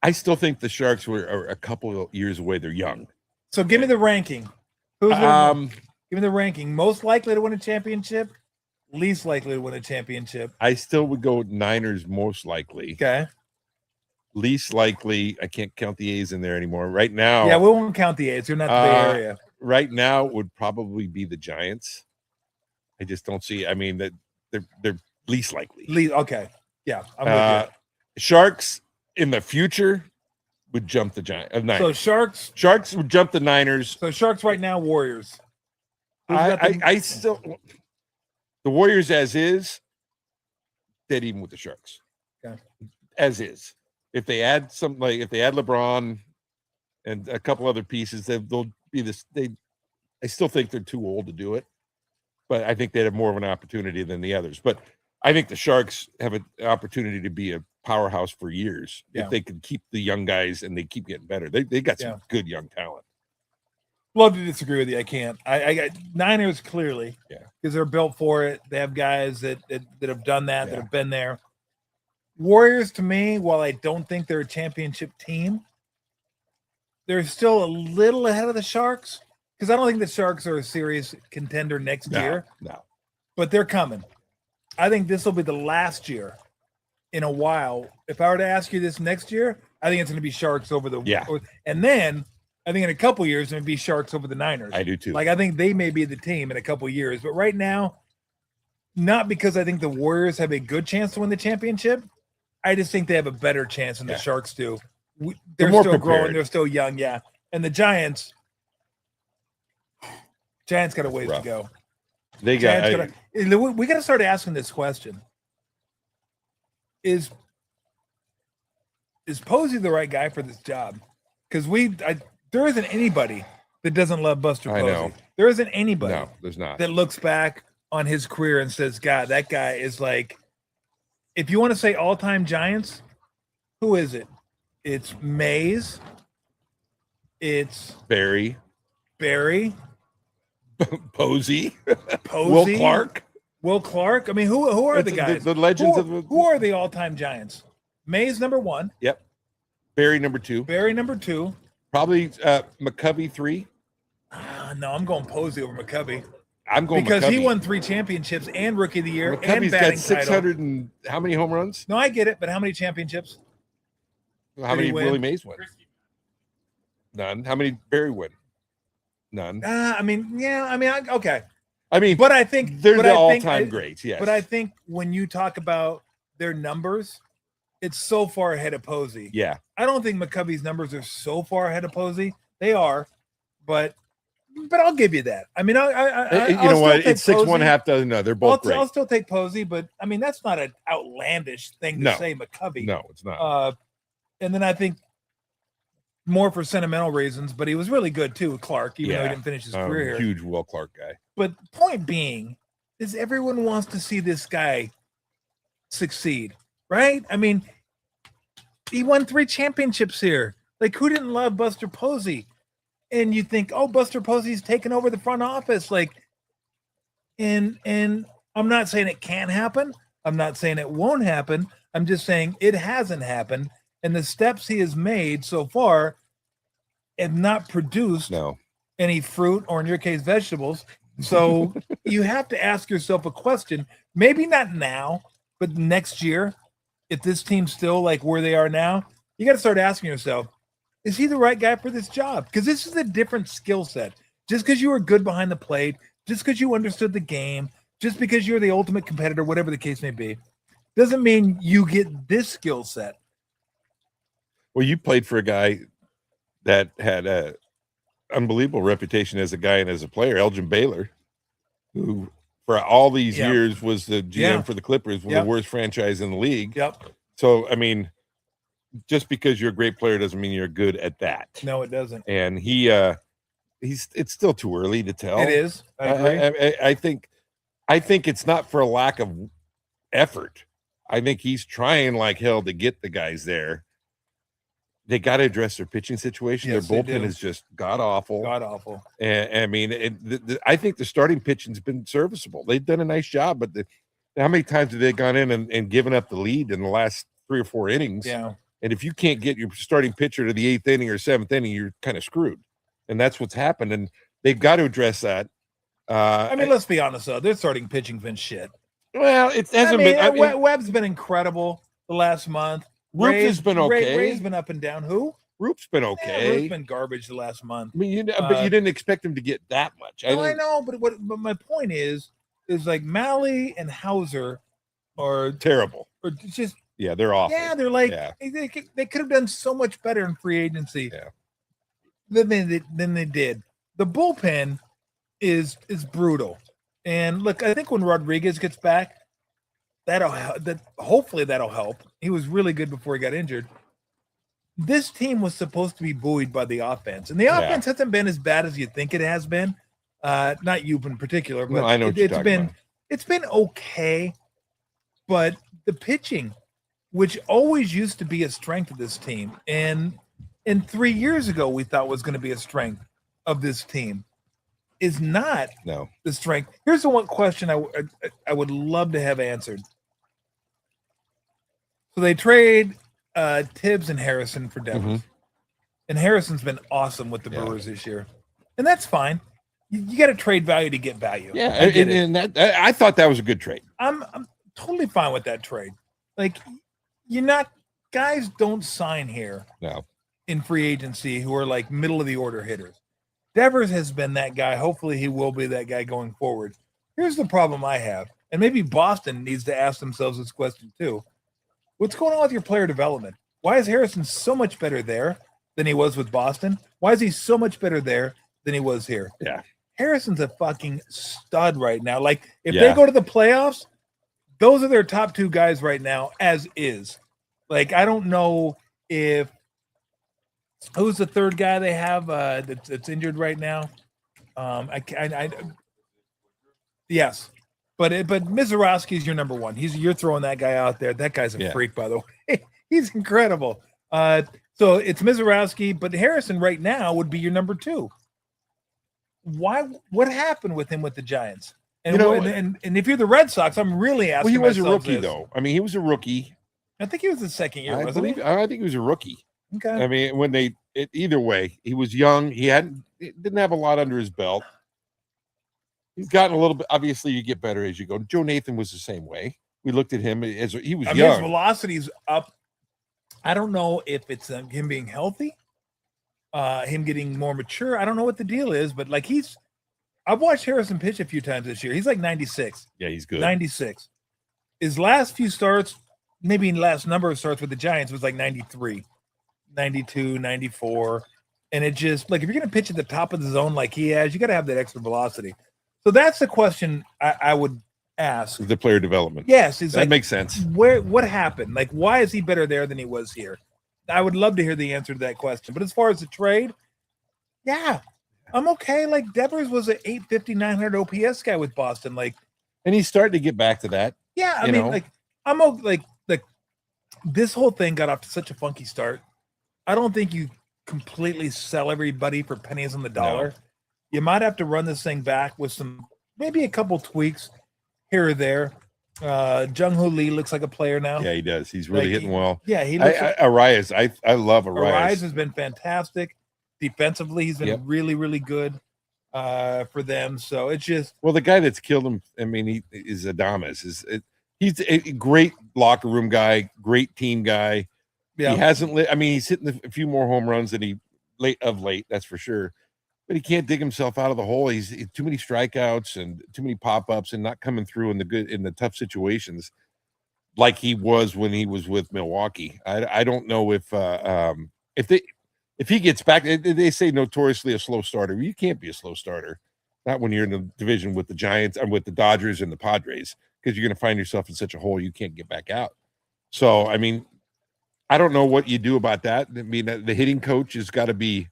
I still think the Sharks are a couple of years away. They're young. So give me the ranking. Give me the ranking. Most likely to win a championship, least likely to win a championship. I still would go Niners most likely. Okay. Least likely, I can't count the A's in there anymore. Right now. Yeah, we won't count the A's. They're not the Bay Area. Right now would probably be the Giants. I just don't see. I mean, that they're least likely. Okay. Yeah. I'm with you. Sharks in the future would jump the Niners. So Sharks would jump the Niners. So Sharks right now, Warriors. I still the Warriors as is, dead even with the Sharks. Okay. As is. If they add if they add LeBron and a couple other pieces, they'll be this. I still think they're too old to do it, but I think they have more of an opportunity than the others. But I think the Sharks have an opportunity to be a powerhouse for years if they can keep the young guys and they keep getting better. They got some good young talent. Love to disagree with you. I can't. I got Niners clearly, because they're built for it. They have guys that have done that, that have been there. Warriors, to me, while I don't think they're a championship team, they're still a little ahead of the Sharks, because I don't think the Sharks are a serious contender next year. No, but they're coming. I think this will be the last year in a while. If I were to ask you this next year, I think it's going to be Sharks over the and then I think in a couple years it's going to be Sharks over the Niners. I do too. Like, I think they may be the team in a couple years, but right now, not because I think the Warriors have a good chance to win the championship. I just think they have a better chance than the Sharks do. They're more still prepared. growing. They're still young. Yeah. And the Giants got a ways to go. They got. We got to start asking this question: Is Posey the right guy for this job? Because there isn't anybody that doesn't love Buster Posey. I know. There isn't anybody. No, there's not. That looks back on his career and says, "God, that guy is like." If you want to say all-time Giants, who is it? It's Mays. It's Barry. Posey. Will Clark. I mean, who are the guys? The legends who are the all-time Giants? Mays number 1. Yep. Barry number 2. Probably McCovey 3. No, I'm going Posey over McCovey. I'm going because he McCovey. won 3 championships and Rookie of the Year and McCovey's batting got 600 title. and how many home runs? No, I get it, but how many championships? How Did he many win? Willie Mays win? None. How many Barry win? None. Okay. I mean, But I think they're but the I think all-time greats. Yes, But I think when you talk about their numbers, it's so far ahead of Posey. yeah. I don't think McCovey's numbers are so far ahead of Posey. They are, but I'll give you that. I mean, You know what? It's 6-1, half dozen. No, they're both great. I'll still take Posey, but I mean that's not an outlandish thing to say. McCovey. No, it's not. And then I think more for sentimental reasons, but he was really good too, Clark, even though he didn't finish his career. Huge Will Clark guy. But point being is everyone wants to see this guy succeed, right? I mean, he won 3 championships here. Like, who didn't love Buster Posey? And you think, oh, Buster Posey's taken over the front office. Like, and I'm not saying it can't happen. I'm not saying it won't happen. I'm just saying it hasn't happened. And the steps he has made so far have not produced any fruit, or in your case, vegetables. So you have to ask yourself a question, maybe not now, but next year, if this team's still like where they are now, you got to start asking yourself, is he the right guy for this job? Because this is a different skill set. Just because you were good behind the plate, just because you understood the game, just because you're the ultimate competitor, whatever the case may be, doesn't mean you get this skill set. Well, you played for a guy that had a unbelievable reputation as a guy and as a player, Elgin Baylor, who for all these years was the GM for the Clippers, one of the worst franchise in the league. So, I mean, just because you're a great player doesn't mean you're good at that. No, it doesn't. And it's still too early to tell. It is. I agree. I think it's not for a lack of effort. I think he's trying like hell to get the guys there. They got to address their pitching situation. Yes, their bullpen is just god awful. God awful. And I mean, I think the starting pitching's been serviceable. They've done a nice job, but how many times have they gone in and given up the lead in the last 3 or 4 innings? Yeah. And if you can't get your starting pitcher to the 8th inning or 7th inning, you're kind of screwed. And that's what's happened. And they've got to address that. I mean, let's be honest, though. Their starting pitching's been shit. Well, it hasn't been. Webb's been incredible the last month. Roop has been okay. Ray's been up and down. Who? Roop's been okay. Roop's been garbage the last month. I mean, but you didn't expect him to get that much. I know, but my point is like Malley and Hauser are terrible. Or just they're awful. Yeah, they're like they could have done so much better in free agency. Than they did. The bullpen is brutal. And look, I think when Rodriguez gets back, hopefully that'll help. He was really good before he got injured. This team was supposed to be buoyed by the offense, and the offense hasn't been as bad as you think it has been. Not you in particular, but I know it's been okay. But the pitching, which always used to be a strength of this team, and 3 years ago we thought was going to be a strength of this team, is not the strength. Here's the one question I would love to have answered. So they trade Tibbs and Harrison for Devers. And Harrison's been awesome with the Brewers this year. And that's fine. You got to trade value to get value. Yeah, and I thought that was a good trade. I'm totally fine with that trade. Like, guys don't sign here in free agency who are like middle of the order hitters. Devers has been that guy. Hopefully he will be that guy going forward. Here's the problem I have, and maybe Boston needs to ask themselves this question too. What's going on with your player development? Why is Harrison so much better there than he was with Boston? Why is he so much better there than he was here? Yeah. Harrison's a fucking stud right now. Like, if they go to the playoffs, those are their top 2 guys right now, as is. Like, I don't know if who's the third guy they have that's injured right now. Yes, but Mizorowski's your number 1. You're throwing that guy out there. That guy's a freak, by the way. He's incredible. So it's Mizorowski, but Harrison right now would be your number 2. Why? What happened with him with the Giants? And and if you're the Red Sox, I'm really asking. Well, he was a rookie, this. though. I mean, he was a rookie. I think he was the second year. I think he was a rookie. Okay. I mean, either way, he was young. He didn't have a lot under his belt. He's gotten a little bit. Obviously, you get better as you go. Joe Nathan was the same way. We looked at him as he was his young. velocity's up. I don't know if it's him being healthy, him getting more mature. I don't know what the deal is, but like I've watched Harrison pitch a few times this year. He's like 96. Yeah, he's good. 96. His last few starts, maybe last number of starts with the Giants was like 93, 92, 94. And it just, like, if you're going to pitch at the top of the zone like he has, you got to have that extra velocity. So that's the question I would ask. The player development. Yes. That makes sense. What happened? Like, why is he better there than he was here? I would love to hear the answer to that question. But as far as the trade, yeah, I'm okay. Like, Devers was an 850, 900 OPS guy with Boston. Like, and he's starting to get back to that. yeah, I mean, like, I'm like this whole thing got off to such a funky start. I don't think you completely sell everybody for pennies on the dollar. No. You might have to run this thing back with maybe a couple tweaks here or there. Jung-Hoo Lee looks like a player now. Yeah, he does. He's really hitting well. Yeah, he looks Arias. I love Arias. Arias has been fantastic. Defensively, he's been really, really good for them. So it's just the guy that's killed him. I mean, he is Adames. He's a great locker room guy, great team guy. Yeah. He hasn't. He's hitting a few more home runs than he late. That's for sure. But he can't dig himself out of the hole. He's too many strikeouts and too many pop-ups and not coming through in the tough situations like he was when he was with Milwaukee. I don't know if he gets back. They say notoriously a slow starter. You can't be a slow starter, not when you're in the division with the Giants and with the Dodgers and the Padres, because you're going to find yourself in such a hole you can't get back out. So I don't know what you do about that. I mean, the hitting coach has got to be,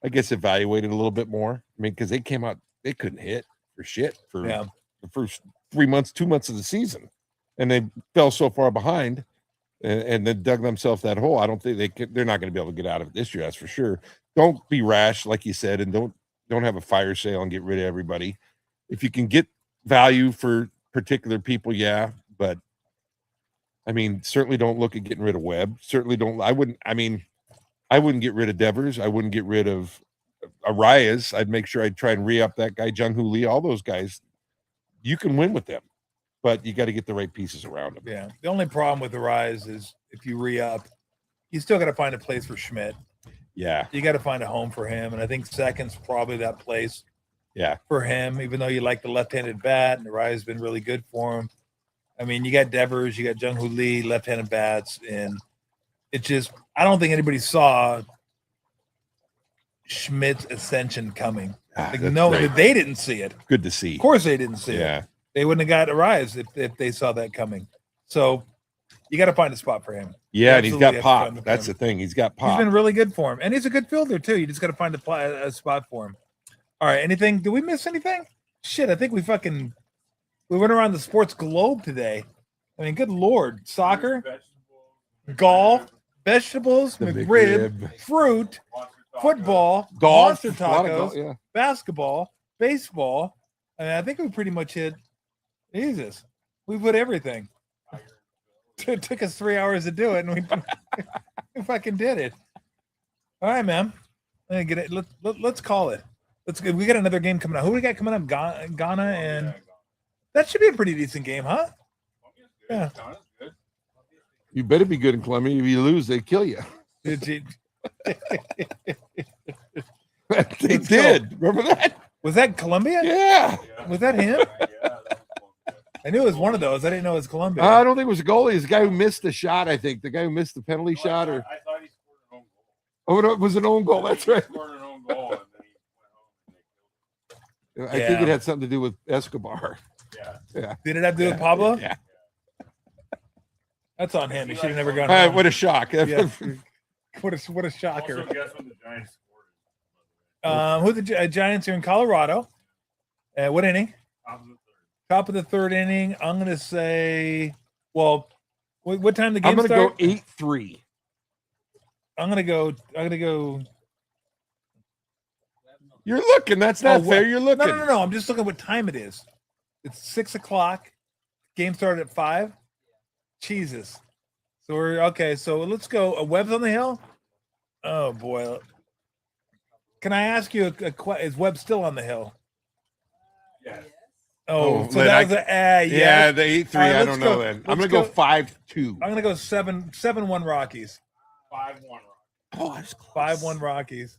I guess, evaluated a little bit more. I mean, because they came out, they couldn't hit for shit for the first 2 months of the season. And they fell so far behind and then dug themselves that hole. I don't think they're not going to be able to get out of it this year. That's for sure. Don't be rash, like you said, and don't have a fire sale and get rid of everybody. If you can get value for particular people, yeah, but certainly don't look at getting rid of Webb. Certainly don't. I wouldn't get rid of Devers. I wouldn't get rid of Arias. I'd make sure I'd try and re-up that guy, Jung-Hoo Lee, all those guys. You can win with them, but you got to get the right pieces around them. Yeah. The only problem with Arias is if you re-up, you still got to find a place for Schmidt. Yeah. You got to find a home for him. And I think second's probably that place for him, even though you like the left-handed bat, and Arias has been really good for him. You got Devers, you got Jung-Hoo Lee, left-handed bats, and it just – I don't think anybody saw Schmidt's ascension coming. They didn't see it. Good to see. Of course they didn't see it. They wouldn't have got Arias if they saw that coming. So you got to find a spot for him. Yeah, and he's got pop. That's the thing. He's got pop. He's been really good for him. And he's a good fielder, too. You just got to find a spot for him. All right, anything? Did we miss anything? Shit, I think we went around the sports globe today. Good Lord. Soccer, golf, vegetables, McRib, fruit, football, golf, monster tacos, basketball, baseball. I think we pretty much hit Jesus. We put everything. It took us 3 hours to do it, and we fucking did it. All right, man. Let's call it. We got another game coming up. Who do we got coming up? Ghana, and that should be a pretty decent game, huh? Yeah. You better be good in Columbia. If you lose, they kill you. They did. Remember that? Was that Columbia? Yeah. Was that him? I knew it was one of those. I didn't know it was Columbia. I don't think it was a goalie. It's the guy who missed the shot, I think. The guy who missed the penalty shot. I thought he scored an own goal. Oh, no, it was an own goal. That's right. He scored an own goal, and then he went home and they killed him. I think it had something to do with Escobar. Yeah. Did it have to do with Pablo? Yeah. That's on him. He should have never gone home. What a shock. Yeah. What a shocker. Also, guess when the Giants scored. Who the Giants are in Colorado. What inning? Top of the third inning. I'm going to say, what time the game start? I'm going to go 8-3. I'm going to go. You're looking. That's not fair. You're looking. No. I'm just looking at what time it is. It's 6:00. Game started at 5. Jesus. So we're okay. So let's go. Webb's on the hill. Oh boy. Can I ask you a question? Is Webb still on the hill? Yes. Oh, Oh, so then that I- was Yeah, the 8-3. All right, I let's don't go. know. Then I'm Let's gonna go go. 5-2. I'm gonna go 7-1 Rockies. 5-1. Oh, I was close. 5-1 Rockies.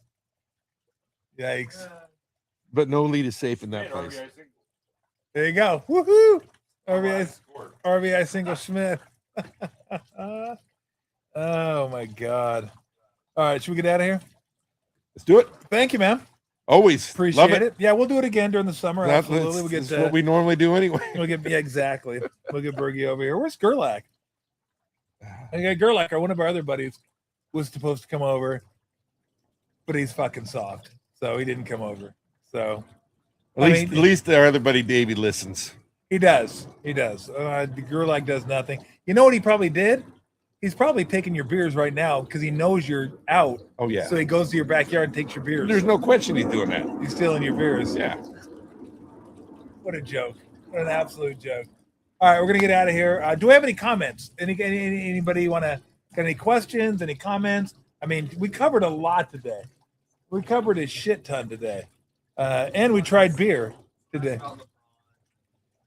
Yikes! But no lead is safe in that Hey, place. RBI single. There you go. Woohoo! RBI RBI, scored. RBI single Smith. Oh my God! All right, should we get out of here? Let's do it. Thank you, man. Always Appreciate love it. Yeah, we'll do it again during the summer. Absolutely. We'll That's get what we normally do anyway. exactly. We'll get Bergie over here. Where's Gerlach? Okay, Gerlach, one of our other buddies, was supposed to come over, but he's fucking soft, so he didn't come over. So At least our other buddy Davey listens. he does. He does. Gerlach does nothing. You know what he probably did? He's probably taking your beers right now because he knows you're out. Oh yeah. So he goes to your backyard and takes your beers. There's no question he's doing that. He's stealing your beers. Yeah. What a joke. What an absolute joke. All right, we're gonna get out of here. Do we have any comments? Anybody want to got any questions? Any comments? I mean, we covered a lot today. We covered a shit ton today, and we tried beer today.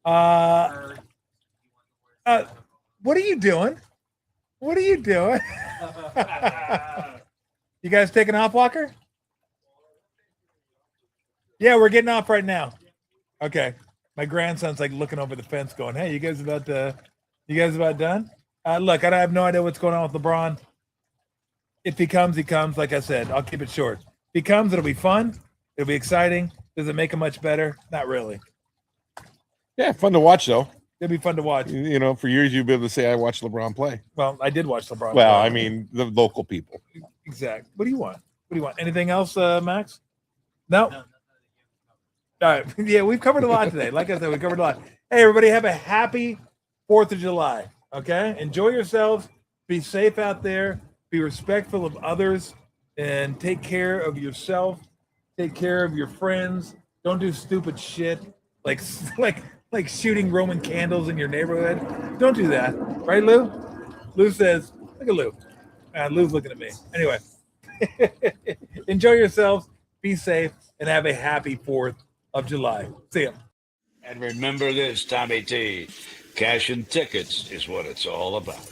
What are you doing? What are you doing? You guys taking off, Walker? Yeah, we're getting off right now. Okay. My grandson's like looking over the fence going, hey, you guys about done? Look, I have no idea what's going on with LeBron. If he comes, he comes. Like I said, I'll keep it short. If he comes, it'll be fun. It'll be exciting. Does it make him much better? Not really. Yeah, fun to watch though. It'll be fun to watch. You know, for years you'll be able to say I watched LeBron play. Well, I did watch LeBron. Well, play. I mean the local people. Exactly. What do you want? What do you want? Anything else, Max? No? All right. Yeah, we've covered a lot today. Like I said, we covered a lot. Hey, everybody, have a happy 4th of July. Okay? Enjoy yourselves. Be safe out there. Be respectful of others. And take care of yourself. Take care of your friends. Don't do stupid shit like shooting Roman candles in your neighborhood. Don't do that. Right, Lou? Lou says, look at Lou. Lou's looking at me. Anyway, enjoy yourselves. Be safe. And have a happy 4th of July. See ya. And remember this, Tommy T. Cash and tickets is what it's all about.